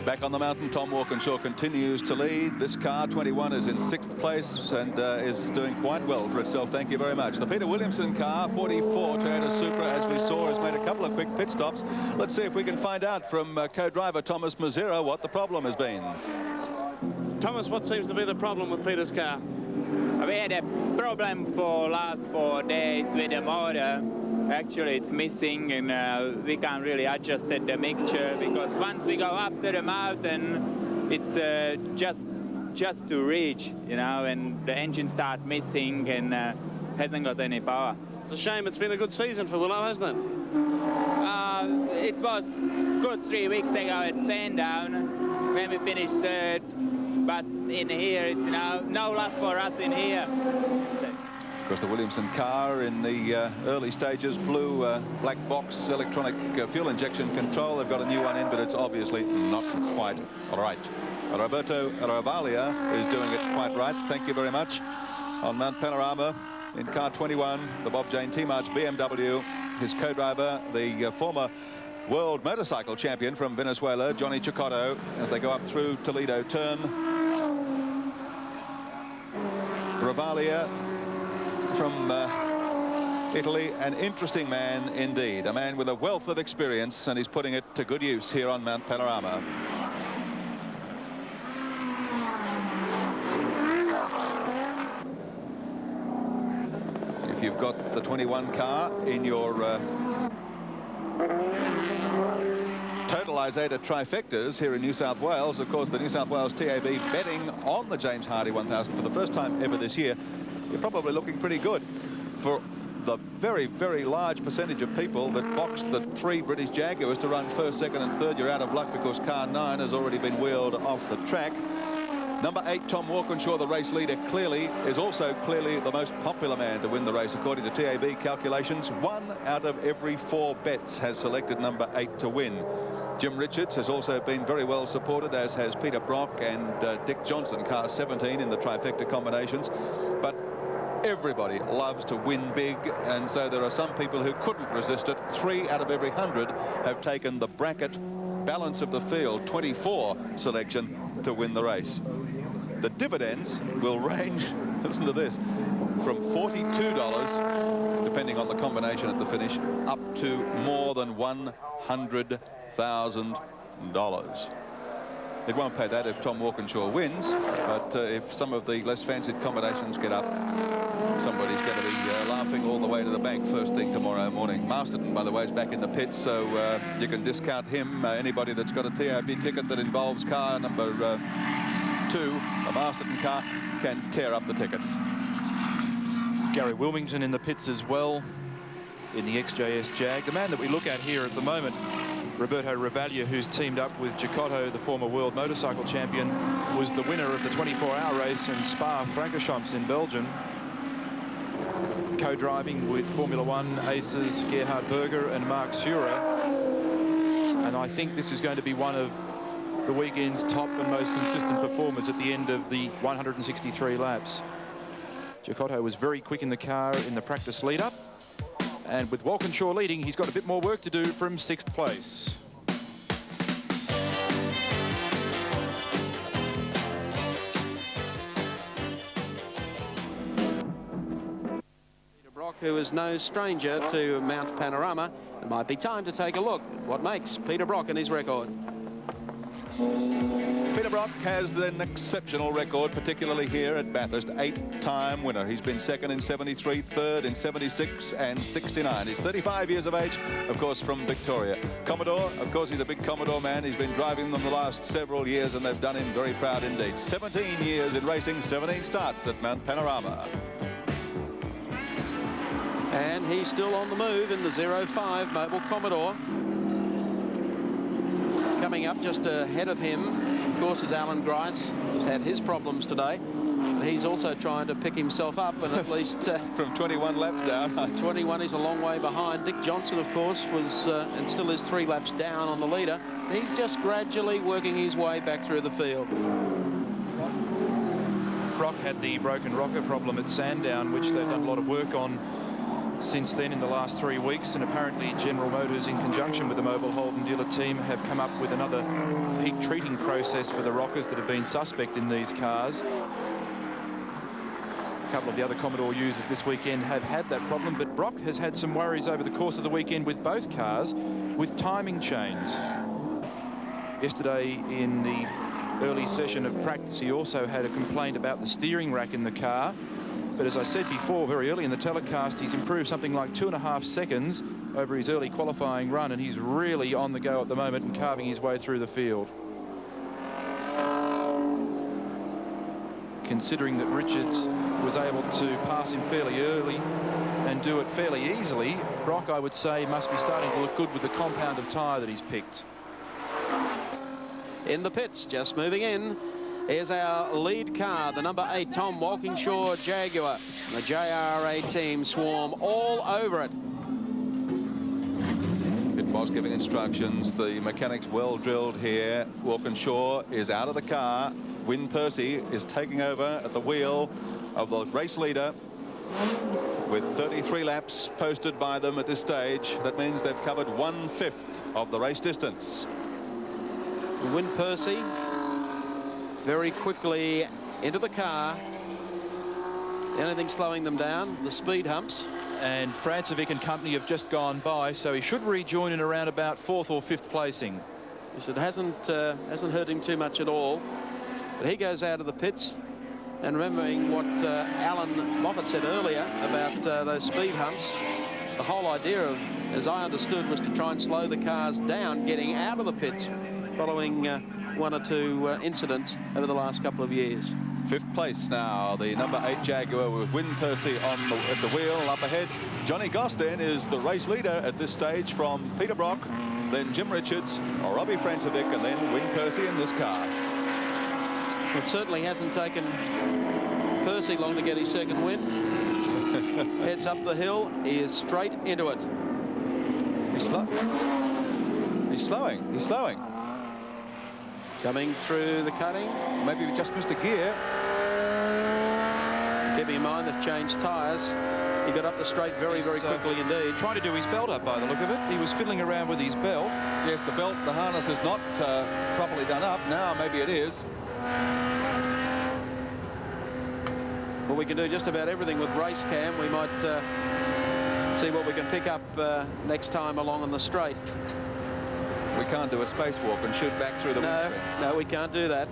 Speaker 1: Back on the mountain, Tom Walkinshaw continues to lead. This car, 21, is in 6th place and is doing quite well for itself. Thank you very much. The Peter Williamson car, 44, Toyota Supra, as we saw, has made a couple of quick pit stops. Let's see if we can find out from co-driver Thomas Mazzera what the problem has been.
Speaker 4: Thomas, what seems to be the problem with Peter's car?
Speaker 20: We had a problem for last 4 days with the motor. Actually, it's missing, and we can't really adjust the mixture because once we go up to the mountain, it's just to reach, you know, and the engine starts missing and hasn't got any power.
Speaker 4: It's a shame. It's been a good season for Willow, hasn't it?
Speaker 20: It was good 3 weeks ago at Sandown when we finished third, but in here, it's no luck for us in here.
Speaker 1: Of course, the Williamson car in the early stages, blue black box electronic fuel injection control. They've got a new one in, but it's obviously not quite right. Roberto Ravaglia is doing it quite right. Thank you very much. On Mount Panorama in car 21, the Bob Jane T-March BMW. His co-driver, the former world motorcycle champion from Venezuela, Johnny Chicotto, as they go up through Toledo Turn. Ravaglia from Italy, an interesting man indeed, a man with a wealth of experience, and he's putting it to good use here on Mount Panorama. If you've got the 21 car in your Totalisator trifectas here in New South Wales, of course the New South Wales TAB betting on the James Hardy 1000 for the first time ever this year, you're probably looking pretty good. For the very, very large percentage of people that boxed the 3 British Jaguars to run first, second and third, you're out of luck because car 9 has already been wheeled off the track. Number 8, Tom Walkinshaw, the race leader, clearly is also clearly the most popular man to win the race according to TAB calculations. 1 out of every 4 bets has selected number 8 to win. Jim Richards has also been very well supported, as has Peter Brock and Dick Johnson, car 17 in the trifecta combinations. But everybody loves to win big, and so there are some people who couldn't resist it. 3 out of every 100 have taken the bracket balance of the field 24 selection to win the race. The dividends will range, listen to this, from $42, depending on the combination at the finish, up to more than $100,000. It won't pay that if Tom Walkinshaw wins, but if some of the less fancied combinations get up, somebody's going to be laughing all the way to the bank first thing tomorrow morning. Masterton, by the way, is back in the pits, so you can discount him. Anybody that's got a TAB ticket that involves car number 2, a Masterton car, can tear up the ticket.
Speaker 17: Gary Wilmington in the pits as well in the XJS Jag. The man that we look at here at the moment, Roberto Ravaglia, who's teamed up with Giacotto, the former world motorcycle champion, was the winner of the 24-hour race in Spa-Francorchamps in Belgium, co-driving with Formula One aces Gerhard Berger and Mark Surer. And I think this is going to be one of the weekend's top and most consistent performers at the end of the 163 laps. Giacotto was very quick in the car in the practice lead-up, and with Walkinshaw leading, he's got a bit more work to do from 6th place.
Speaker 2: Peter Brock, who is no stranger to Mount Panorama, it might be time to take a look at what makes Peter Brock and his record.
Speaker 1: Peter Brock has an exceptional record, particularly here at Bathurst. 8-time winner. He's been second in 73, third in 76 and 69. He's 35 years of age, of course, from Victoria. Commodore, of course, he's a big Commodore man. He's been driving them the last several years, and they've done him very proud indeed. 17 years in racing, 17 starts at Mount Panorama.
Speaker 2: And he's still on the move in the 05 Mobile Commodore. Coming up just ahead of him, of course, is Alan Grice, who's had his problems today. But he's also trying to pick himself up and at least...
Speaker 1: from 21 laps down.
Speaker 2: 21 is a long way behind. Dick Johnson, of course, was and still is 3 laps down on the leader. He's just gradually working his way back through the field.
Speaker 17: Brock had the broken rocker problem at Sandown, which they've done a lot of work on since then in the last 3 weeks, and apparently General Motors, in conjunction with the Mobile Holden dealer team, have come up with another heat treating process for the rockers that have been suspect in these cars. A couple of the other Commodore users this weekend have had that problem, but Brock has had some worries over the course of the weekend with both cars with timing chains. Yesterday in the early session of practice, he also had a complaint about the steering rack in the car. But as I said before, very early in the telecast, he's improved something like 2.5 seconds over his early qualifying run, and he's really on the go at the moment and carving his way through the field. Considering that Richards was able to pass him fairly early and do it fairly easily, Brock, I would say, must be starting to look good with the compound of tyre that he's picked.
Speaker 2: In the pits, just moving in, is our lead car, the number 8 Tom Walkinshaw Jaguar. The JRA team swarm all over it.
Speaker 1: Pit boss giving instructions. The mechanics well drilled here. Walkinshaw is out of the car. Wynne Percy is taking over at the wheel of the race leader with 33 laps posted by them at this stage. That means they've covered 1/5 of the race distance.
Speaker 2: Wynne Percy very quickly into the car. Anything slowing them down? The speed humps.
Speaker 17: And Francevic and company have just gone by, so he should rejoin in around about 4th or 5th placing.
Speaker 2: It hasn't hurt him too much at all. But he goes out of the pits. And remembering what Alan Moffat said earlier about those speed humps, the whole idea of, as I understood, was to try and slow the cars down getting out of the pits following 1 or 2 incidents over the last couple of years.
Speaker 1: 5th place now, the number 8 Jaguar with Wynne Percy at the wheel. Up ahead, Johnny Goss then is the race leader at this stage from Peter Brock, then Jim Richards, Robbie Francevic, and then Wynne Percy in this car.
Speaker 2: It certainly hasn't taken Percy long to get his second win. Heads up the hill, he is straight into it.
Speaker 1: He's slowing.
Speaker 2: Coming through the cutting.
Speaker 1: Maybe we just missed a gear.
Speaker 2: Keeping in mind they've changed tyres. He got up the straight very quickly indeed.
Speaker 17: Trying to do his belt up by the look of it. He was fiddling around with his belt.
Speaker 1: Yes, the belt, the harness is not properly done up. Now maybe it is.
Speaker 2: Well, we can do just about everything with race cam. We might see what we can pick up next time along on the straight.
Speaker 1: We can't do a spacewalk and shoot back through the windscreen.
Speaker 2: No, we can't do that.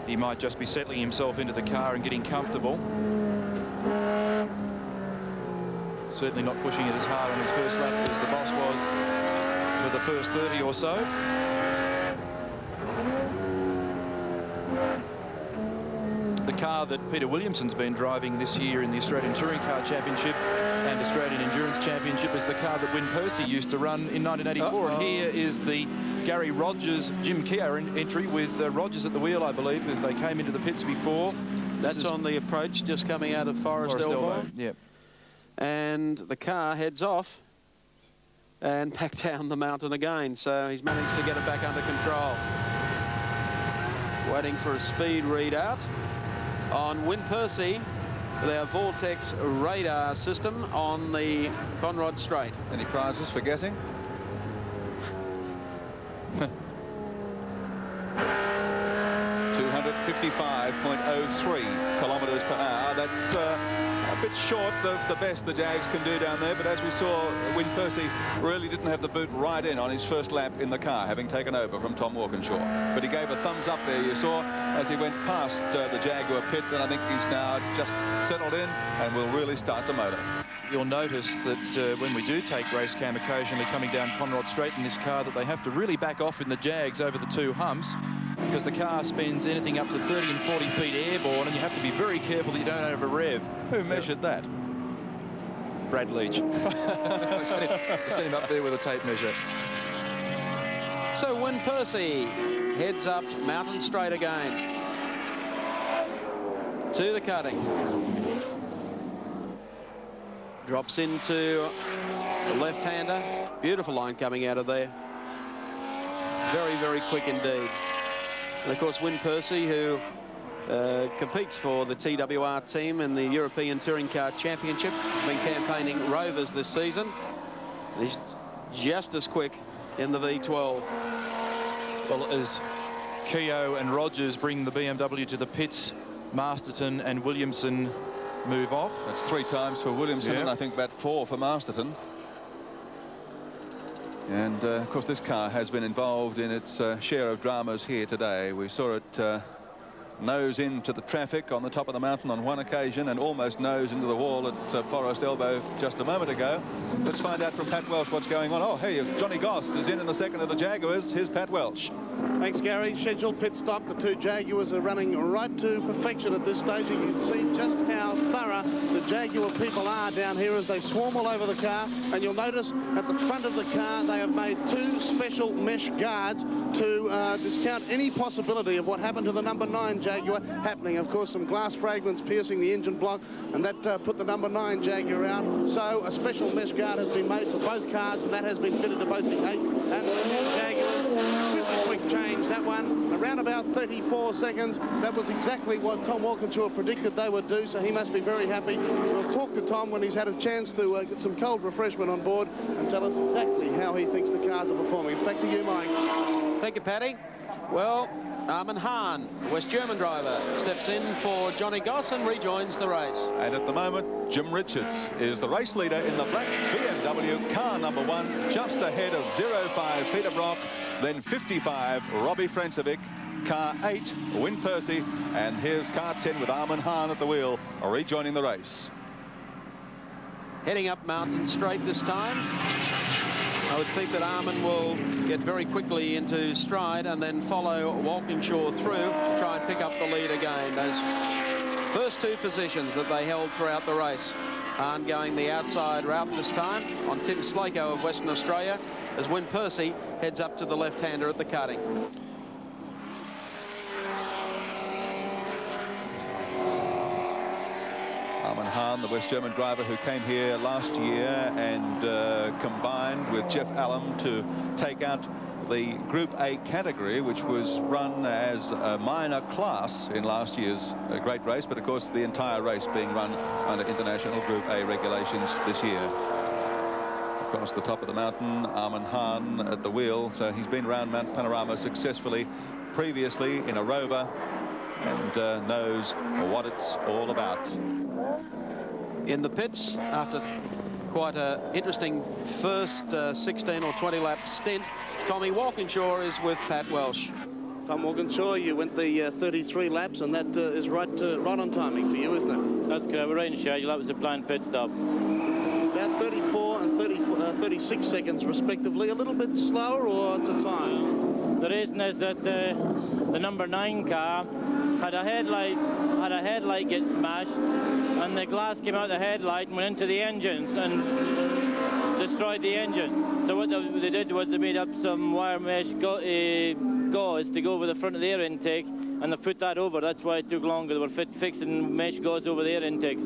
Speaker 17: He might just be settling himself into the car and getting comfortable. Certainly not pushing it as hard on his first lap as the boss was for the first 30 or so. The car that Peter Williamson's been driving this year in the Australian Touring Car Championship and Australian Endurance Championship is the car that Win Percy used to run in 1984. And here is the Gary Rogers, Jim Keogh entry with Rogers at the wheel, I believe. They came into the pits before.
Speaker 2: That's on the approach just coming out of Forest Elbow.
Speaker 17: Yep.
Speaker 2: And the car heads off and back down the mountain again. So he's managed to get it back under control. Waiting for a speed readout on Win Percy with our Vortex radar system on the Conrod Straight.
Speaker 1: Any prizes for guessing? 255.03 kilometres per hour. That's a bit short of the best the Jags can do down there, but as we saw, Win Percy really didn't have the boot right in on his first lap in the car, having taken over from Tom Walkinshaw. But he gave a thumbs up there, you saw, as he went past the Jaguar pit, and I think he's now just settled in and will really start to motor.
Speaker 17: You'll notice that when we do take race cam occasionally coming down Conrod Straight in this car, that they have to really back off in the Jags over the two humps, because the car spends anything up to 30 and 40 feet airborne, and you have to be very careful that you don't over rev.
Speaker 1: Who measured that?
Speaker 17: Brad Leach. I sent him up there with a tape measure.
Speaker 2: So Win Percy heads up Mountain Straight again to the cutting. Drops into the left-hander. Beautiful line coming out of there. Very, very quick indeed. And of course, Win Percy, who competes for the TWR team in the European Touring Car Championship, been campaigning Rovers this season. He's just as quick in the V12.
Speaker 17: Well, as Keogh and Rogers bring the BMW to the pits, Masterton and Williamson move off.
Speaker 1: That's 3 times for Williamson, and I think about 4 for Masterton. And of course, this car has been involved in its share of dramas here today. We saw it nose into the traffic on the top of the mountain on one occasion and almost nose into the wall at Forest Elbow just a moment ago. Let's find out from Pat Welsh what's going on. Oh, hey, it's Johnny Goss is in the second of the Jaguars. Here's Pat Welsh.
Speaker 4: Thanks, Gary. Scheduled pit stop. The 2 Jaguars are running right to perfection at this stage. You can see just how thorough the Jaguar people are down here as they swarm all over the car. And you'll notice at the front of the car they have made 2 special mesh guards to discount any possibility of what happened to the number 9 Jaguar happening. Of course, some glass fragments piercing the engine block, and that put the number 9 Jaguar out. So a special mesh guard has been made for both cars, and that has been fitted to both the 8 and the 10 Jaguars. Super quick change, that one. Around about 34 seconds. That was exactly what Tom Walkinshaw predicted they would do, so he must be very happy. We'll talk to Tom when he's had a chance to get some cold refreshment on board and tell us exactly how he thinks the cars are performing. It's back to you, Mike.
Speaker 2: Thank you, Paddy. Well, Armin Hahn, West German driver, steps in for Johnny Goss and rejoins the race.
Speaker 1: And at the moment, Jim Richards is the race leader in the black BMW, car number 1, just ahead of 05 Peter Brock, then 55 Robbie Francevic, car 8 Win Percy, and here's car 10 with Armin Hahn at the wheel, rejoining the race.
Speaker 2: Heading up Mountain Straight this time. I would think that Armin will get very quickly into stride and then follow Walkinshaw through, try and pick up the lead again. Those first 2 positions that they held throughout the race. Hahn going the outside route this time on Tim Slako of Western Australia as Win Percy heads up to the left-hander at the cutting.
Speaker 1: Armin Hahn, the West German driver who came here last year and combined with Jeff Allen to take out the Group A category, which was run as a minor class in last year's great race, but of course the entire race being run under international Group A regulations this year. Across the top of the mountain, Armin Hahn at the wheel, so he's been around Mount Panorama successfully previously in a Rover and knows what it's all about.
Speaker 2: In the pits after quite an interesting first 16 or 20 lap stint. Tommy Walkinshaw is with Pat Welsh.
Speaker 4: Tom Walkinshaw, you went the 33 laps, and that is right on timing for you, isn't it?
Speaker 5: That's correct. We're right in schedule. That was a planned pit stop.
Speaker 4: About 34 and 36 seconds, respectively. A little bit slower or to time?
Speaker 5: The reason is that the number 9 car had a headlight get smashed, and the glass came out the headlight and went into the engines and destroyed the engine. So what they did was they made up some wire mesh gauze to go over the front of the air intake, and they put that over. That's why it took longer. They were fixing mesh gauze over the air intakes.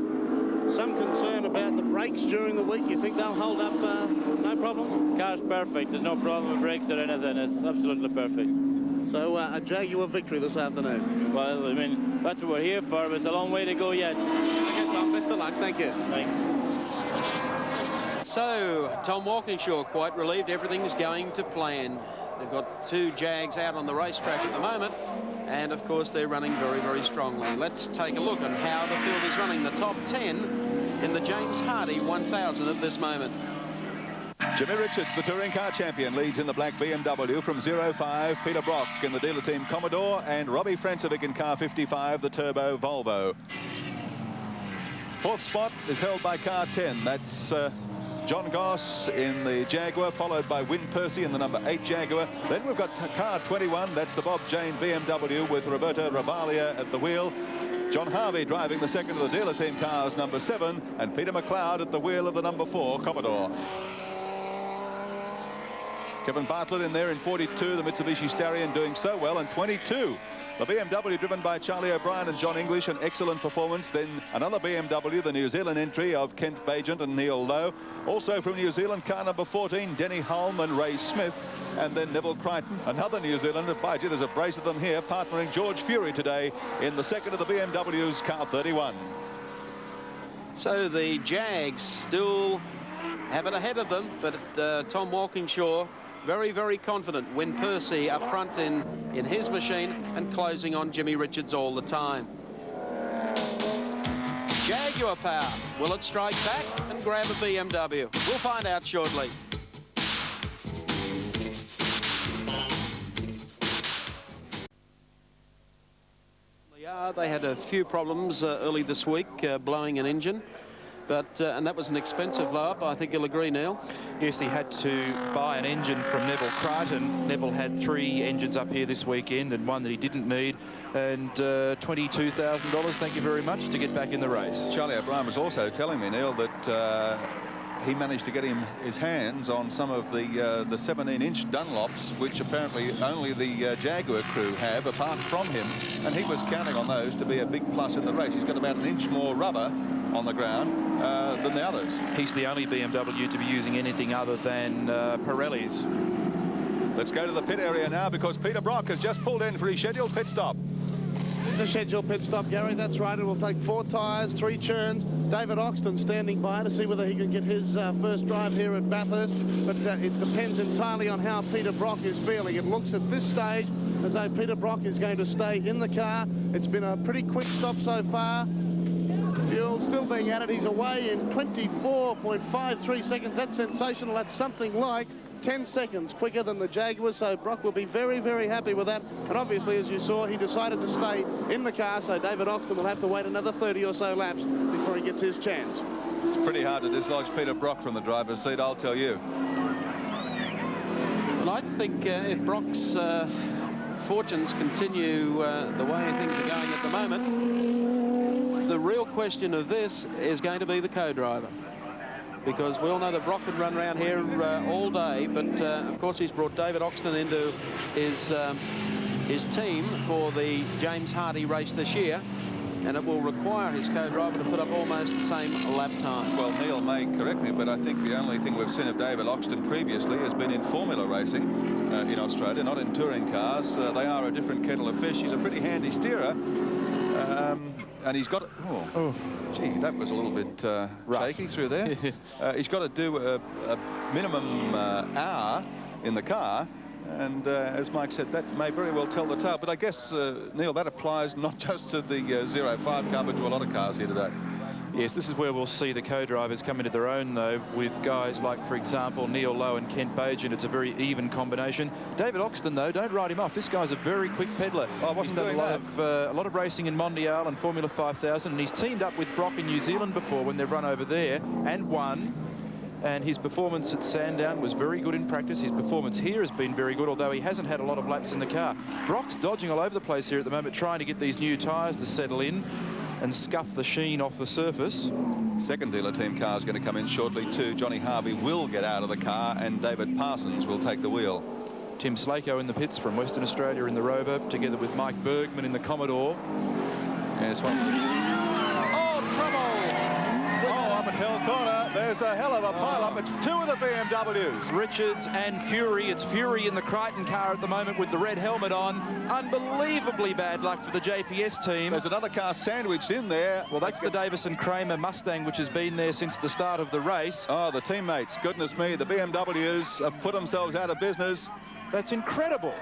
Speaker 4: Some concern about the brakes during the week. You think they'll hold up, no problems?
Speaker 5: Car's perfect. There's no problem with brakes or anything. It's absolutely perfect.
Speaker 4: So a Jaguar victory this afternoon.
Speaker 5: Well, I mean, that's what we're here for, but it's a long way to go yet.
Speaker 4: Okay, Tom, best of luck. Thank you.
Speaker 5: Thanks.
Speaker 2: So, Tom Walkinshaw quite relieved. Everything's going to plan. They've got 2 Jags out on the racetrack at the moment, and of course they're running very, very strongly. Let's take a look at how the field is running. The top 10 in the James Hardy 1000 at this moment.
Speaker 1: Jimmy Richards, the touring car champion, leads in the black BMW from 05. Peter Brock in the dealer team Commodore, and Robbie Francevic in car 55, the turbo Volvo. 4th spot is held by car 10. That's John Goss in the Jaguar, followed by Win Percy in the number 8 Jaguar. Then we've got car 21. That's the Bob Jane BMW with Roberto Ravalia at the wheel. John Harvey driving the second of the dealer team cars, number 7, and Peter McLeod at the wheel of the number 4 Commodore. Kevin Bartlett in there in 42, the Mitsubishi Starion doing so well, and 22. The BMW driven by Charlie O'Brien and John English, an excellent performance. Then another BMW, the New Zealand entry of Kent Bagent and Neil Lowe. Also from New Zealand, car number 14, Denny Hulme and Ray Smith. And then Neville Crichton, another New Zealander. By gee, there's a brace of them here, partnering George Fury today in the second of the BMW's car 31.
Speaker 2: So the Jags still have it ahead of them, but Tom Walkinshaw very, very confident. Win Percy up front in his machine and closing on Jimmy Richards all the time. Jaguar power. Will it strike back and grab a BMW? We'll find out shortly. They had a few problems early this week blowing an engine. But and that was an expensive blow-up, I think you'll agree, Neil.
Speaker 17: Yes, he had to buy an engine from Neville Crichton. Neville had 3 engines up here this weekend and one that he didn't need, and $22,000, thank you very much, to get back in the race.
Speaker 1: Charlie O'Brien was also telling me, Neil, that he managed to get his hands on some of the 17-inch Dunlops, which apparently only the Jaguar crew have, apart from him, and he was counting on those to be a big plus in the race. He's got about an inch more rubber on the ground than the others.
Speaker 17: He's the only BMW to be using anything other than Pirellis.
Speaker 1: Let's go to the pit area now, because Peter Brock has just pulled in for his scheduled pit stop.
Speaker 4: It's a scheduled pit stop, Gary. That's right. It will take 4 tyres, 3 churns. David Oxton standing by to see whether he can get his first drive here at Bathurst. But it depends entirely on how Peter Brock is feeling. It looks at this stage as though Peter Brock is going to stay in the car. It's been a pretty quick stop so far. Fuel still being added. He's away in 24.53 seconds. That's sensational. That's something like 10 seconds quicker than the Jaguar, so Brock will be very, very happy with that. And obviously, as you saw, he decided to stay in the car, so David Oxton will have to wait another 30 or so laps before he gets his chance.
Speaker 1: It's pretty hard to dislodge Peter Brock from the driver's seat, I'll tell you.
Speaker 2: Well, I think if Brock's fortunes continue the way things are going at the moment, the real question of this is going to be the co-driver. Because we all know that Brock could run around here all day, but of course he's brought David Oxton into his team for the James Hardy race this year, and it will require his co-driver to put up almost the same lap time.
Speaker 1: Well, Neil may correct me, but I think the only thing we've seen of David Oxton previously has been in Formula racing in Australia, not in touring cars. They are a different kettle of fish. He's a pretty handy steerer, and he's got... Oh, gee, that was a little bit shaky through there. He's got to do a minimum hour in the car, and as Mike said, that may very well tell the tale. But I guess, Neil, that applies not just to the 05 car, but to a lot of cars here today.
Speaker 17: Yes, this is where we'll see the co-drivers come into their own, though, with guys like, for example, Neil Lowe and Kent Bajan. It's a very even combination. David Oxton, though, don't write him off. This guy's a very quick peddler. He's done a lot of racing in Mondial and Formula 5000, and he's teamed up with Brock in New Zealand before when they've run over there and won. And his performance at Sandown was very good in practice. His performance here has been very good, although he hasn't had a lot of laps in the car. Brock's dodging all over the place here at the moment, trying to get these new tyres to settle in and scuff the sheen off the surface.
Speaker 1: Second dealer team car is going to come in shortly too. Johnny Harvey will get out of the car and David Parsons will take the wheel.
Speaker 17: Tim Slako in the pits from Western Australia in the Rover, together with Mike Bergman in the Commodore.
Speaker 1: Yes, one. Oh, trouble! Oh, up at Hill Corner. There's a hell of a pile-up. It's two of the BMWs.
Speaker 17: Richards and Fury. It's Fury in the Crichton car at the moment with the red helmet on. Unbelievably bad luck for the JPS team.
Speaker 1: There's another car sandwiched in there.
Speaker 17: Well, that's the Davison Kramer Mustang, which has been there since the start of the race.
Speaker 1: Oh, the teammates. Goodness me, the BMWs have put themselves out of business.
Speaker 17: That's incredible.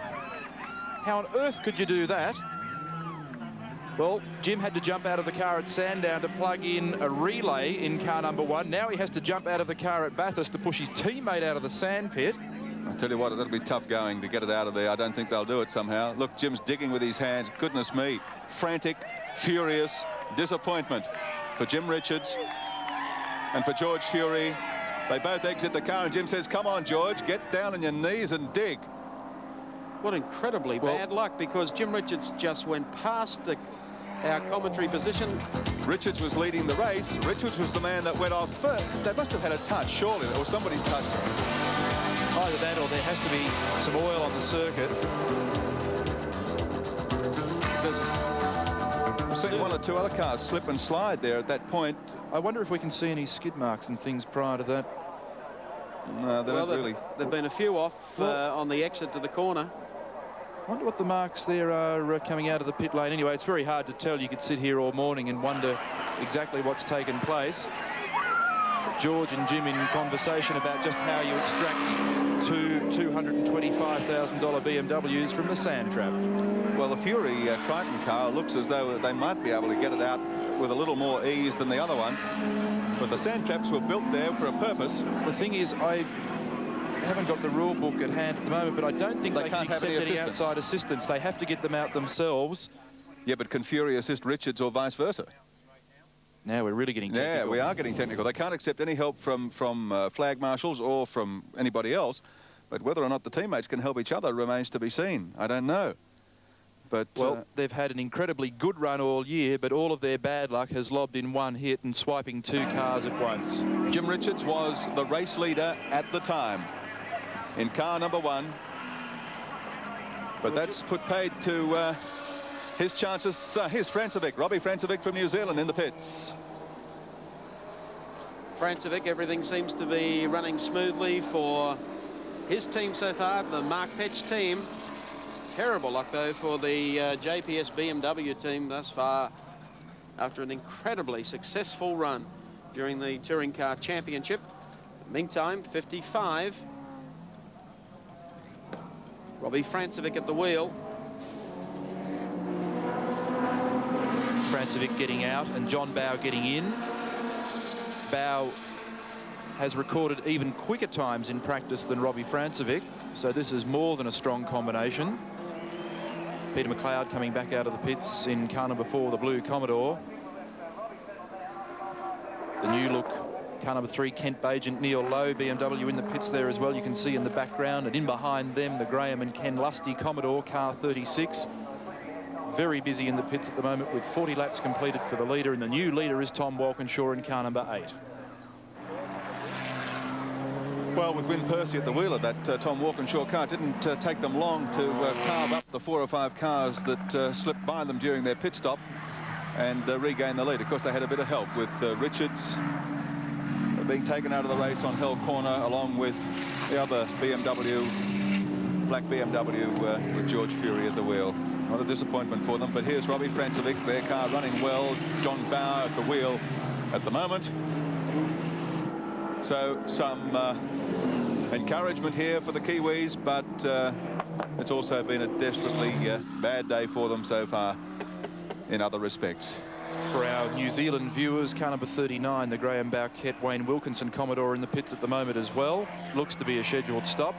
Speaker 17: How on earth could you do that? Well, Jim had to jump out of the car at Sandown to plug in a relay in car number 1. Now he has to jump out of the car at Bathurst to push his teammate out of the sand pit.
Speaker 1: I tell you what, that'll be tough going to get it out of there. I don't think they'll do it somehow. Look, Jim's digging with his hands. Goodness me. Frantic, furious, disappointment for Jim Richards and for George Fury. They both exit the car and Jim says, come on, George, get down on your knees and dig.
Speaker 2: What incredibly bad luck, because Jim Richards just went past our commentary position.
Speaker 1: Richards was leading the race. Richards was the man that went off first. They must have had a touch, surely, or somebody's touched them.
Speaker 17: Either that or there has to be some oil on the circuit.
Speaker 1: I've seen one or two other cars slip and slide there at that point.
Speaker 17: I wonder if we can see any skid marks and things prior to that.
Speaker 1: No, they don't really.
Speaker 2: There've been a few off on the exit to the corner.
Speaker 17: I wonder what the marks there are coming out of the pit lane. Anyway, it's very hard to tell. You could sit here all morning and wonder exactly what's taken place. George and Jim in conversation about just how you extract two $225,000 BMWs from the sand trap.
Speaker 1: Well, the Fury Crichton car looks as though they might be able to get it out with a little more ease than the other one. But the sand traps were built there for a purpose.
Speaker 17: The thing is, I haven't got the rule book at hand at the moment, but I don't think they can accept any outside assistance. They have to get them out themselves.
Speaker 1: Yeah, but can Fury assist Richards or vice versa?
Speaker 17: Now we're really getting technical.
Speaker 1: Yeah, we are getting technical. They can't accept any help from flag marshals or from anybody else. But whether or not the teammates can help each other remains to be seen. I don't know. But
Speaker 17: well, they've had an incredibly good run all year, but all of their bad luck has lobbed in one hit and swiping two cars at once.
Speaker 1: Jim Richards was the race leader at the time in car number 1. But that's put paid to his chances. Here's Francevic, Robbie Francevic from New Zealand in the pits.
Speaker 2: Francevic, everything seems to be running smoothly for his team so far, the Mark Petch team. Terrible luck, though, for the JPS BMW team thus far after an incredibly successful run during the Touring Car Championship. Meantime, 55. Robbie Francevic at the wheel.
Speaker 17: Francevic getting out and John Bowe getting in. Bowe has recorded even quicker times in practice than Robbie Francevic, so this is more than a strong combination. Peter McLeod coming back out of the pits in car number 4, the blue Commodore. The new look, car number 3, Kent Bajan, Neil Lowe, BMW in the pits there as well. You can see in the background, and in behind them, the Graham and Ken Lusty Commodore, car 36. Very busy in the pits at the moment with 40 laps completed for the leader, and the new leader is Tom Walkinshaw in car number 8.
Speaker 1: Well, with Win Percy at the wheel of that Tom Walkinshaw car, it didn't take them long to carve up the 4 or 5 cars that slipped by them during their pit stop and regain the lead. Of course, they had a bit of help with Richards being taken out of the race on Hell Corner, along with the other BMW, black BMW with George Fury at the wheel. Not a disappointment for them, but here's Robbie Francevic, their car running well. John Bowe at the wheel at the moment. So some encouragement here for the Kiwis, but it's also been a desperately bad day for them so far in other respects.
Speaker 17: For our New Zealand viewers, car number 39, the Graham Bowkett Wayne Wilkinson Commodore in the pits at the moment as well. Looks to be a scheduled stop.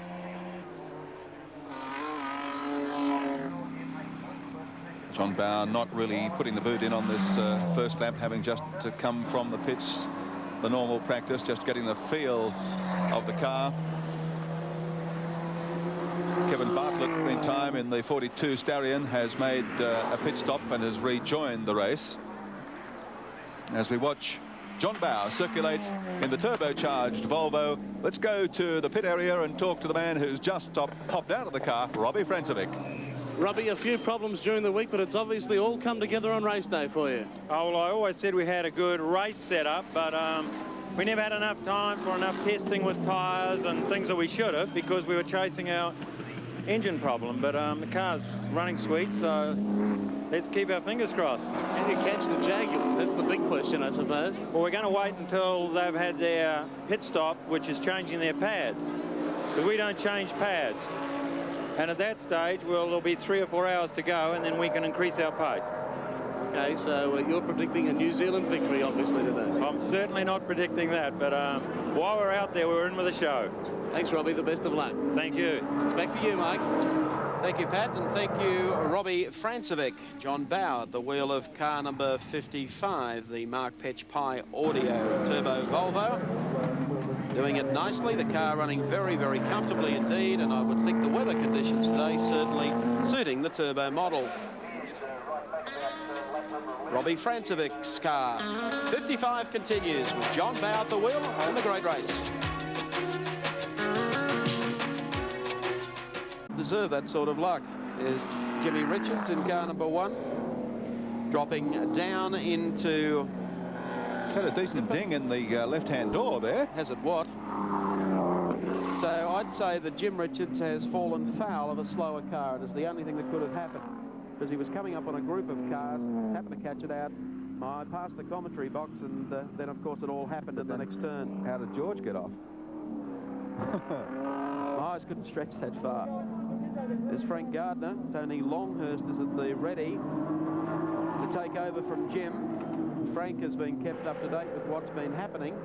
Speaker 1: John Bower not really putting the boot in on this first lap, having just come from the pits, the normal practice, just getting the feel of the car. Kevin Bartlett, meantime, in the 42 Starion, has made a pit stop and has rejoined the race. As we watch John Bower circulate in the turbocharged Volvo, let's go to the pit area and talk to the man who's just hopped out of the car, Robbie Francevic.
Speaker 4: Robbie, a few problems during the week, but it's obviously all come together on race day for you.
Speaker 8: Oh, well, I always said we had a good race setup, but we never had enough time for enough testing with tyres and things that we should have, because we were chasing our engine problem. But the car's running sweet, so let's keep our fingers crossed.
Speaker 4: Can you catch the Jaguars? That's the big question, I suppose.
Speaker 8: Well, we're going to wait until they've had their pit stop, which is changing their pads, because we don't change pads. And at that stage, well, there'll be 3 or 4 hours to go, and then we can increase our pace.
Speaker 4: Okay, so you're predicting a New Zealand victory, obviously, today.
Speaker 8: I'm certainly not predicting that, but while we're out there, we're in with the show.
Speaker 4: Thanks, Robbie. The best of luck.
Speaker 8: Thank you.
Speaker 4: It's back to you, Mike.
Speaker 2: Thank you, Pat, and thank you, Robbie Francevic. John Bower at the wheel of car number 55, the Mark Petch Pie Audio Turbo Volvo. Doing it nicely, the car running very, very comfortably indeed, and I would think the weather conditions today certainly suiting the turbo model. Robbie Francevic's car. 55 continues with John Bower at the wheel on the great race. Deserve that sort of luck. There's Jimmy Richards in car number 1, dropping down into...
Speaker 1: He's had a decent ding in the left-hand door there.
Speaker 2: Has it what? So I'd say that Jim Richards has fallen foul of a slower car. It is the only thing that could have happened, because he was coming up on a group of cars, happened to catch it out. I passed the commentary box, and then, of course, it all happened in the next turn.
Speaker 1: How did George get off?
Speaker 2: My eyes couldn't stretch that far. There's Frank Gardner. Tony Longhurst is at the ready to take over from Jim. Frank has been kept up to date with what's been happening,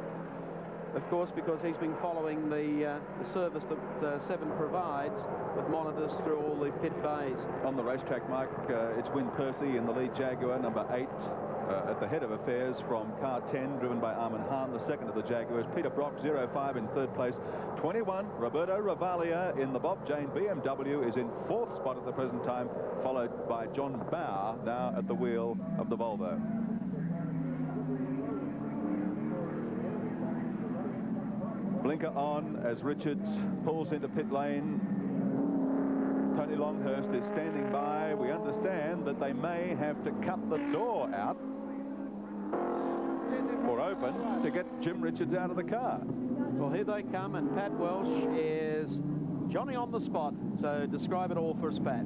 Speaker 2: of course, because he's been following the service that Seven provides with monitors through all the pit bays.
Speaker 1: On the racetrack, Mike, it's Win Percy in the lead Jaguar, number 8. At the head of affairs from car 10, driven by Armin Hahn, the second of the Jaguars. Peter Brock, 05 in third place. 21, Roberto Ravalia in the Bob Jane BMW is in 4th spot at the present time, followed by John Bower, now at the wheel of the Volvo. Blinker on as Richards pulls into pit lane. Tony Longhurst is standing by. We understand that they may have to cut the door out or open to get Jim Richards out of the car.
Speaker 2: Well, here they come, and Pat Welsh is Johnny on the spot. So describe it all for us, Pat.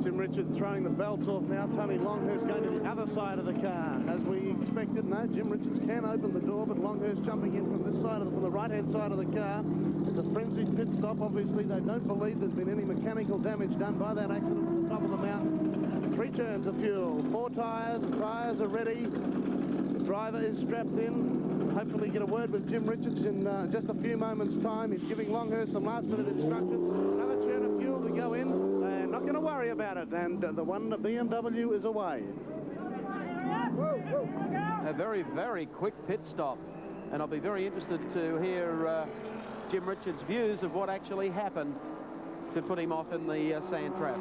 Speaker 4: Jim Richards throwing the belts off now. Tony Longhurst going to the other side of the car. As we expected, no, Jim Richards can open the door, but Longhurst jumping in from this side from the right-hand side of the car. It's a frenzied pit stop. Obviously, they don't believe there's been any mechanical damage done by that accident at the top of the mountain. 3 turns of fuel, 4 tyres. The tyres are ready. The driver is strapped in. Hopefully get a word with Jim Richards in just a few moments' time. He's giving Longhurst some last-minute instructions. Another turn of fuel to go in. They're not going to worry about it, and the one BMW is away.
Speaker 2: A very, very quick pit stop, and I'll be very interested to hear Jim Richards' views of what actually happened to put him off in the sand trap.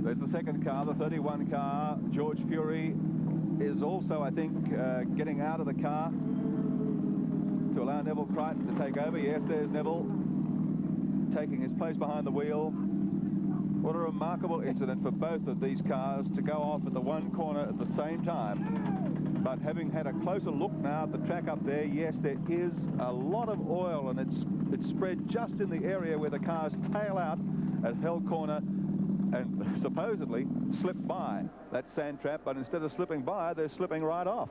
Speaker 1: There's the second car, the 31 car. George Fury is also, I think, getting out of the car to allow Neville Crichton to take over. Yes, there's Neville taking his place behind the wheel. What a remarkable incident for both of these cars to go off at the one corner at the same time. But having had a closer look now at the track up there, yes, there is a lot of oil, and it's spread just in the area where the cars tail out at Hell Corner and supposedly slip by that sand trap, but instead of slipping by, they're slipping right off.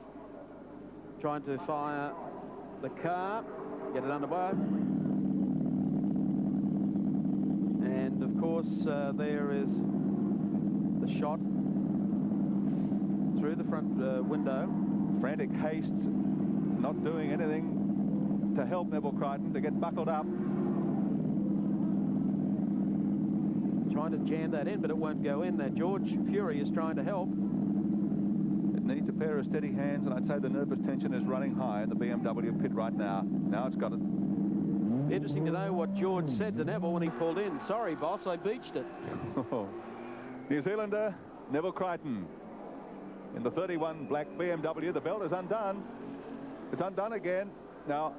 Speaker 2: Trying to fire the car, get it underway. And of course, there is the shot through the front window.
Speaker 1: Frantic haste, not doing anything to help Neville Crichton to get buckled up.
Speaker 2: Trying to jam that in, but it won't go in there. George Fury is trying to help.
Speaker 1: It needs a pair of steady hands, and I'd say the nervous tension is running high in the BMW pit right now. Now it's got it.
Speaker 2: Interesting to know what George said to Neville when he pulled in. Sorry, boss, I beached it.
Speaker 1: New Zealander Neville Crichton in the 31 black BMW. The belt is undone. It's undone again. Now,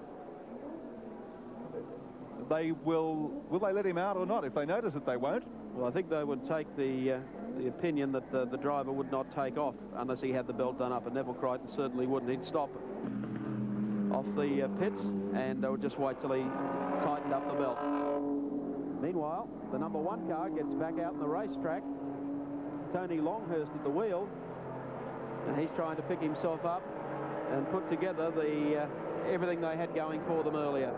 Speaker 1: will they let him out or not? If they notice it, they won't.
Speaker 2: Well, I think they would take the opinion that the driver would not take off unless he had the belt done up, and Neville Crichton certainly wouldn't. He'd stop off the pits, and they would just wait till he tightened up the belt. Meanwhile, the number 1 car gets back out in the racetrack. Tony Longhurst at the wheel, and he's trying to pick himself up and put together the everything they had going for them earlier.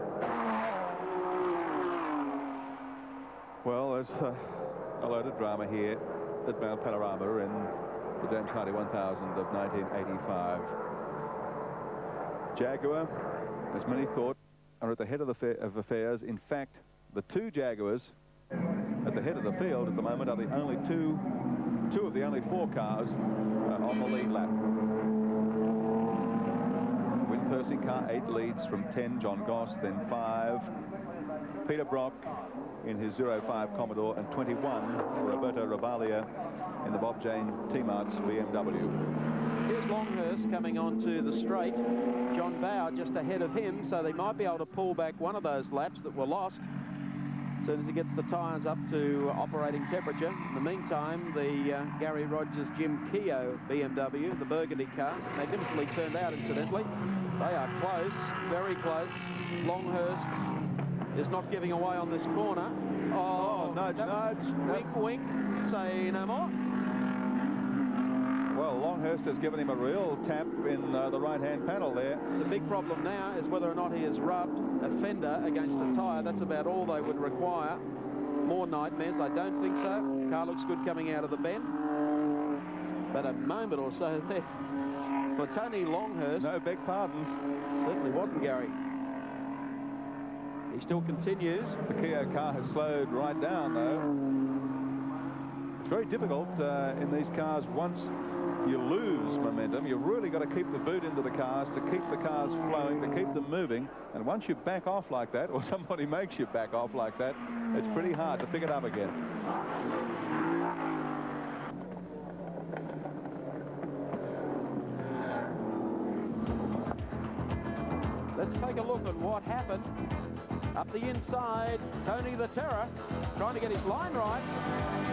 Speaker 1: Well, there's a load of drama here at Mount Panorama in the James Hardy 1000 of 1985. Jaguar, as many thought, are at the head of affairs. In fact, the 2 Jaguars at the head of the field at the moment are the only two of the only 4 cars on the lead lap. Win Percy car 8 leads from 10, John Goss, then 5, Peter Brock in his 05 Commodore, and 21, Roberto Ravaglia in the Bob Jane T-Mart's BMW.
Speaker 2: Here's Longhurst coming onto the straight. John Bow just ahead of him, so they might be able to pull back one of those laps that were lost as soon as he gets the tyres up to operating temperature. In the meantime, the Gary Rogers Jim Keogh BMW, the burgundy car, magnificently turned out incidentally. They are close, very close. Longhurst is not giving away on this corner. Oh,
Speaker 1: nudge, nudge.
Speaker 2: Wink, wink. Say no more.
Speaker 1: Well, Longhurst has given him a real tap in the right-hand panel there.
Speaker 2: The big problem now is whether or not he has rubbed a fender against a tyre. That's about all they would require. More nightmares? I don't think so. Car looks good coming out of the bend. But a moment or so there for Tony Longhurst.
Speaker 1: No beg pardons.
Speaker 2: Certainly wasn't, Gary. He still continues.
Speaker 1: The Keogh car has slowed right down, though. It's very difficult in these cars. Once you lose momentum, you've really got to keep the boot into the cars to keep the cars flowing, to keep them moving. And once you back off like that, or somebody makes you back off like that, it's pretty hard to pick it up again.
Speaker 2: Let's take a look at what happened. Up the inside, Tony the Terror trying to get his line right.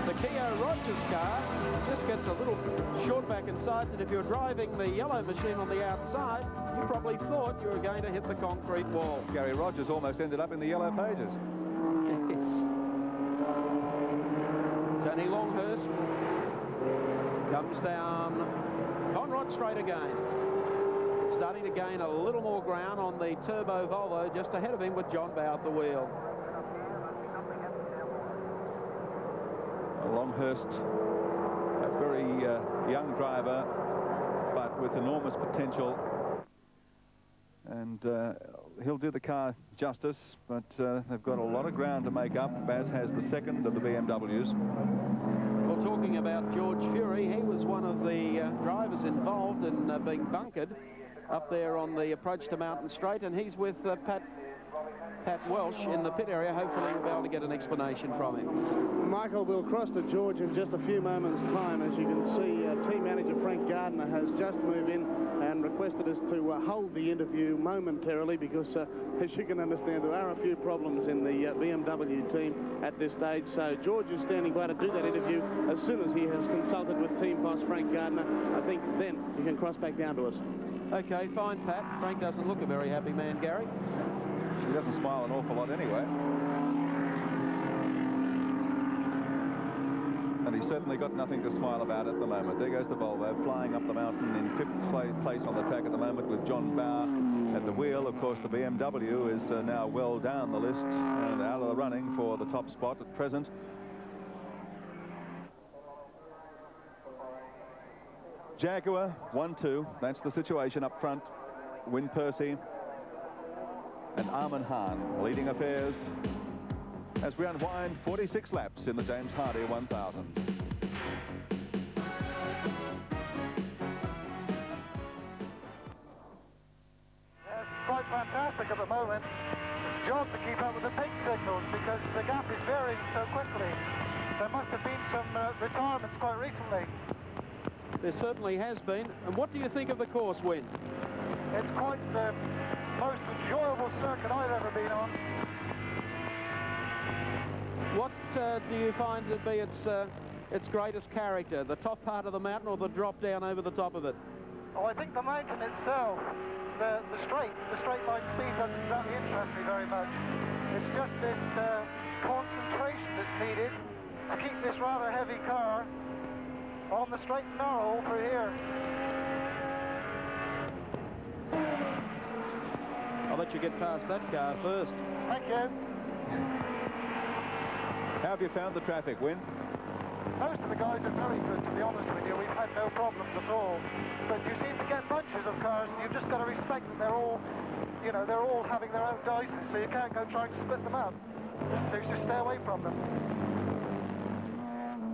Speaker 2: The Keogh Rogers car just gets a little short back and sides, and if you're driving the yellow machine on the outside, you probably thought you were going to hit the concrete wall.
Speaker 1: Gary Rogers almost ended up in the yellow pages.
Speaker 2: Yes. Tony Longhurst comes down Conrod Straight again. Starting to gain a little more ground on the turbo Volvo just ahead of him with John Bow at the wheel.
Speaker 1: Longhurst, a very young driver, but with enormous potential. And he'll do the car justice, but they've got a lot of ground to make up. Baz has the second of the BMWs.
Speaker 2: Well, talking about George Fury, he was one of the drivers involved in being bunkered up there on the approach to Mountain Straight, and he's with Pat Welsh in the pit area. Hopefully we'll be able to get an explanation from him.
Speaker 4: Michael, we'll cross to George in just a few moments' time. As you can see, team manager Frank Gardner has just moved in and requested us to hold the interview momentarily because, as you can understand, there are a few problems in the BMW team at this stage. So George is standing by to do that interview as soon as he has consulted with team boss Frank Gardner. I think then you can cross back down to us.
Speaker 2: Okay, fine, Pat. Frank doesn't look a very happy man, Gary.
Speaker 1: He doesn't smile an awful lot anyway. And he's certainly got nothing to smile about at the moment. There goes the Volvo flying up the mountain in 5th place on the track at the moment with John Bow at the wheel. Of course, the BMW is now well down the list and out of the running for the top spot at present. Jaguar 1-2. That's the situation up front. Wynne Percy and Armin Hahn leading affairs as we unwind 46 laps in the James Hardy 1000.
Speaker 21: Yes, it's quite fantastic at the moment. It's a job to keep up with the pink signals because the gap is varying so quickly. There must have been some retirements quite recently.
Speaker 2: There certainly has been. And what do you think of the course, Wynne?
Speaker 21: It's quite the most enjoyable circuit I've ever been on.
Speaker 2: What do you find to be its greatest character, the top part of the mountain or the drop down over the top of it?
Speaker 21: Oh, I think the mountain itself, the straight line speed doesn't exactly interest me very much. It's just this concentration that's needed to keep this rather heavy car on the straight and narrow all through here.
Speaker 2: I'll let you get past that car first.
Speaker 21: Thank you.
Speaker 1: How have you found the traffic, Wynne?
Speaker 21: Most of the guys are very good, to be honest with you. We've had no problems at all. But you seem to get bunches of cars, and you've just got to respect that they're all, you know, they're all having their own dices, so you can't go trying to split them up. So you just stay away from them.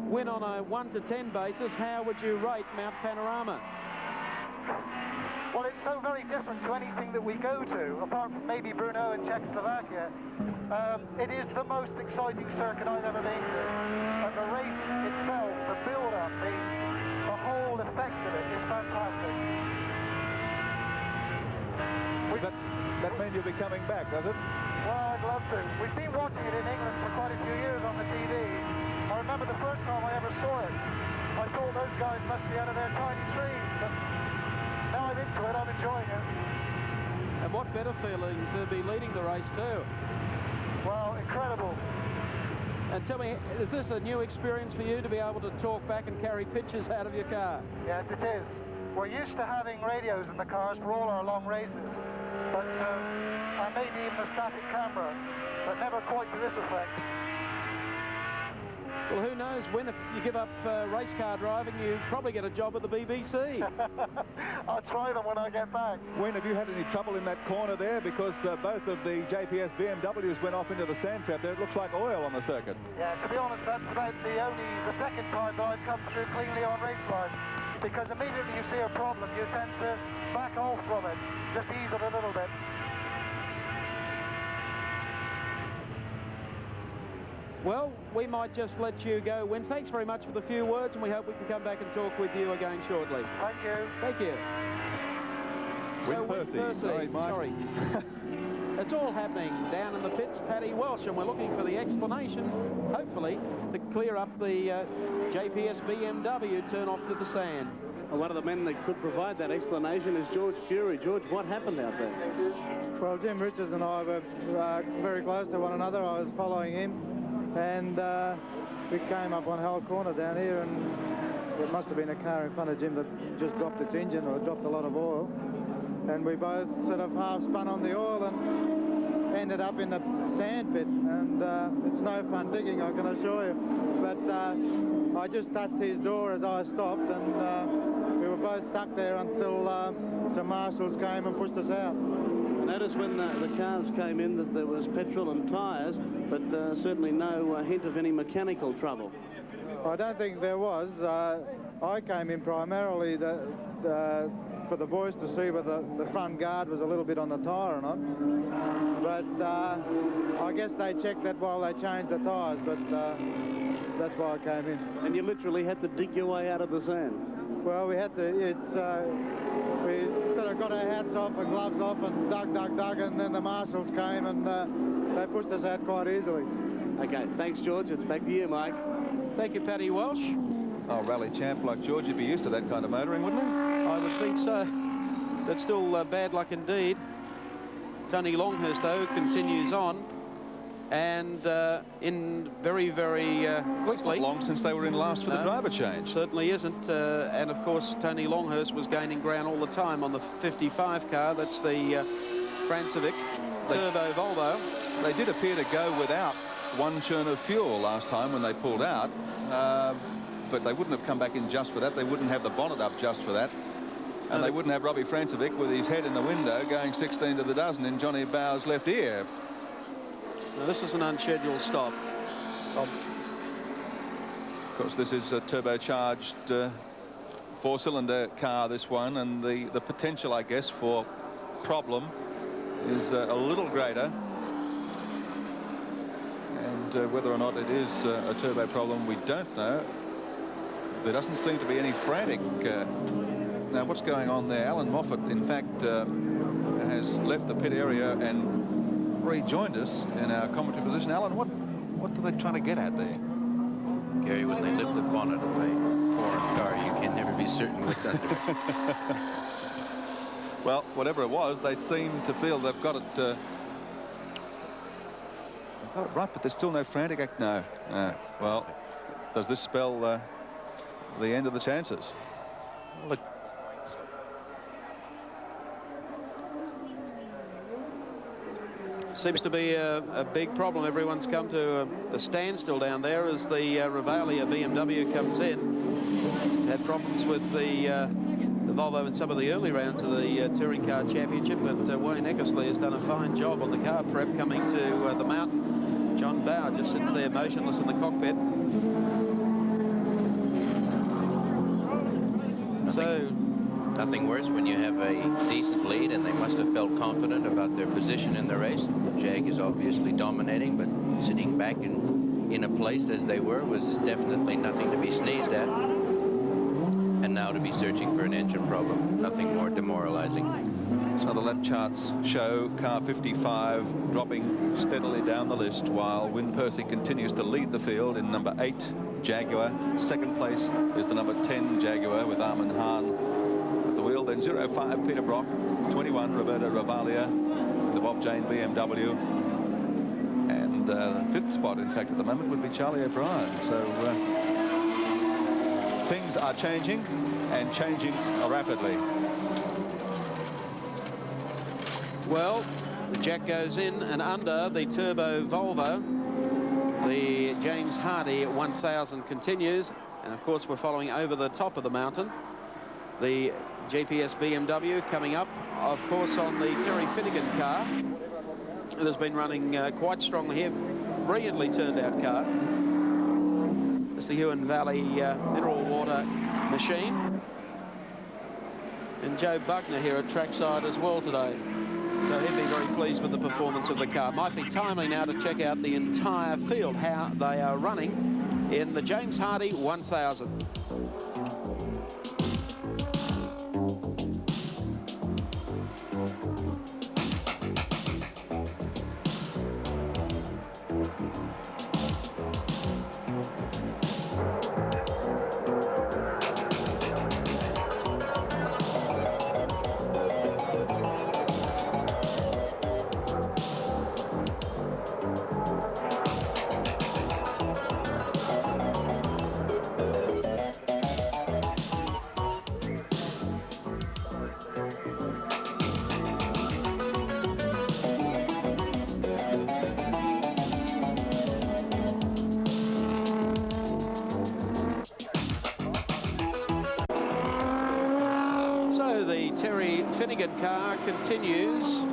Speaker 2: Wynne, on a 1 to 10 basis, how would you rate Mount Panorama?
Speaker 21: Well, it's so very different to anything that we go to, apart from maybe Brno in Czechoslovakia. It is the most exciting circuit I've ever been to. And the race itself, the build-up, the whole effect of it is fantastic.
Speaker 1: Does that mean you'll be coming back, does it?
Speaker 21: Well, I'd love to. We've been watching it in England for quite a few years on the TV. I remember the first time I ever saw it. I thought those guys must be out of their tiny trees, but now I'm into it, I'm enjoying it.
Speaker 2: And what better feeling to be leading the race too?
Speaker 21: Well, incredible.
Speaker 2: And tell me, is this a new experience for you to be able to talk back and carry pictures out of your car?
Speaker 21: Yes, it is. We're used to having radios in the cars for all our long races, but and maybe even a static camera, but never quite to this effect.
Speaker 2: Well, who knows, Wynne, if you give up race car driving, you probably get a job at the BBC.
Speaker 21: I'll try them when I get back.
Speaker 1: Wynne, have you had any trouble in that corner there? Because both of the JPS BMWs went off into the sand trap there. It looks like oil on the circuit.
Speaker 21: Yeah, to be honest, that's about the second time that I've come through cleanly on race line. Because immediately you see a problem, you tend to back off from it, just ease it a little bit.
Speaker 2: Well, we might just let you go, Wynne. Thanks very much for the few words, and we hope we can come back and talk with you again shortly.
Speaker 21: Thank you.
Speaker 2: Thank you.
Speaker 1: Wynne Percy.
Speaker 2: Sorry, Mike. Sorry. It's all happening down in the pits, Paddy Welsh, and we're looking for the explanation, hopefully, to clear up the JPS BMW turn off to the sand.
Speaker 22: Well, one of the men that could provide that explanation is George Fury. George, what happened out there?
Speaker 23: Well, Jim Richards and I were very close to one another. I was following him, and we came up on Hull Corner down here, and it must have been a car in front of Jim that just dropped its engine or dropped a lot of oil. And we both sort of half spun on the oil and ended up in the sand pit. And it's no fun digging, I can assure you. But I just touched his door as I stopped, and we were both stuck there until some marshals came and pushed us out.
Speaker 22: I noticed when the cars came in that there was petrol and tyres, but certainly no hint of any mechanical trouble.
Speaker 23: I don't think there was. I came in primarily for the boys to see whether the front guard was a little bit on the tyre or not. But I guess they checked that while they changed the tyres, but that's why I came in.
Speaker 22: And you literally had to dig your way out of the sand?
Speaker 23: Well, we had to. We sort of got our hats off and gloves off and dug, and then the marshals came and they pushed us out quite easily.
Speaker 22: Okay, thanks, George. It's back to you, Mike.
Speaker 2: Thank you, Paddy Welsh.
Speaker 1: Oh, rally champ like George, you'd be used to that kind of motoring, wouldn't he?
Speaker 2: I would think so. That's still bad luck indeed. Tony Longhurst, though, continues on. And in very, very quickly.
Speaker 1: It's not long since they were in last for the driver change.
Speaker 2: Certainly isn't. And, of course, Tony Longhurst was gaining ground all the time on the 55 car. That's the Francevic Turbo Volvo.
Speaker 1: They did appear to go without one churn of fuel last time when they pulled out. but they wouldn't have come back in just for that. They wouldn't have the bonnet up just for that. And they wouldn't have Robbie Francevic with his head in the window going 16 to the dozen in Johnny Bowes' left ear.
Speaker 2: Now, this is an unscheduled stop.
Speaker 1: Of course, this is a turbocharged four-cylinder car, this one, and the potential, I guess, for problem is a little greater. And whether or not it is a turbo problem, we don't know. There doesn't seem to be any frantic. Now, what's going on there? Alan Moffat, in fact, has left the pit area and rejoined us in our commentary position. Alan, what are they trying to get at there?
Speaker 3: Gary, when they lift the bonnet of a foreign car, you can never be certain what's under it.
Speaker 1: Well, whatever it was, they seem to feel they've got it right, but there's still no frantic act. No. Well, does this spell the end of the chances?
Speaker 2: Look. Seems to be a big problem. Everyone's come to a standstill down there as the Rivalia BMW comes in. Had problems with the Volvo in some of the early rounds of the Touring Car Championship, but Wayne Eckersley has done a fine job on the car prep coming to the mountain. John Bower just sits there motionless in the cockpit.
Speaker 3: Nothing worse when you have a decent lead, and they must have felt confident about their position in the race. The Jag is obviously dominating, but sitting back in a place as they were was definitely nothing to be sneezed at. And now to be searching for an engine problem, nothing more demoralizing.
Speaker 1: So the lap charts show car 55 dropping steadily down the list, while Wyn Percy continues to lead the field in number 8 Jaguar. Second place is the number 10 Jaguar with Armin Hahn at the wheel. Then 05 Peter Brock, 21 Roberto Rivalia, the Bob Jane BMW, and the 5th spot, in fact, at the moment would be Charlie O'Brien. So things are changing, and changing rapidly.
Speaker 2: Well, the jack goes in and under the turbo Volvo. The James Hardy 1000 continues, and of course we're following over the top of the mountain. The GPS BMW coming up, of course, on the Terry Finnegan car. It has been running quite strongly here. Brilliantly turned out car. It's the Huon Valley mineral water machine. And Joe Buckner here at trackside as well today. So he'd be very pleased with the performance of the car. Might be timely now to check out the entire field, how they are running in the James Hardy 1000. Finnegan car continues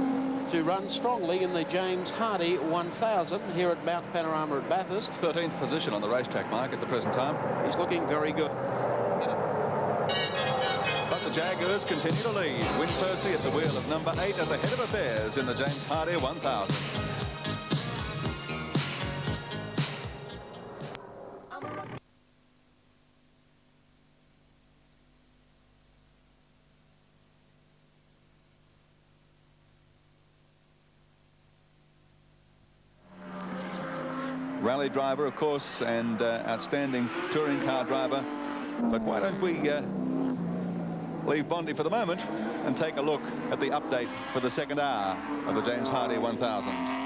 Speaker 2: to run strongly in the James Hardy 1000 here at Mount Panorama at Bathurst.
Speaker 1: 13th position on the racetrack, Mark, at the present time.
Speaker 2: He's looking very good.
Speaker 1: But the Jaguars continue to lead. Wyn Percy at the wheel of number 8 at the head of affairs in the James Hardy 1000. Rally driver, of course, and outstanding touring car driver. But why don't we leave Bondi for the moment and take a look at the update for the second hour of the James Hardy 1000.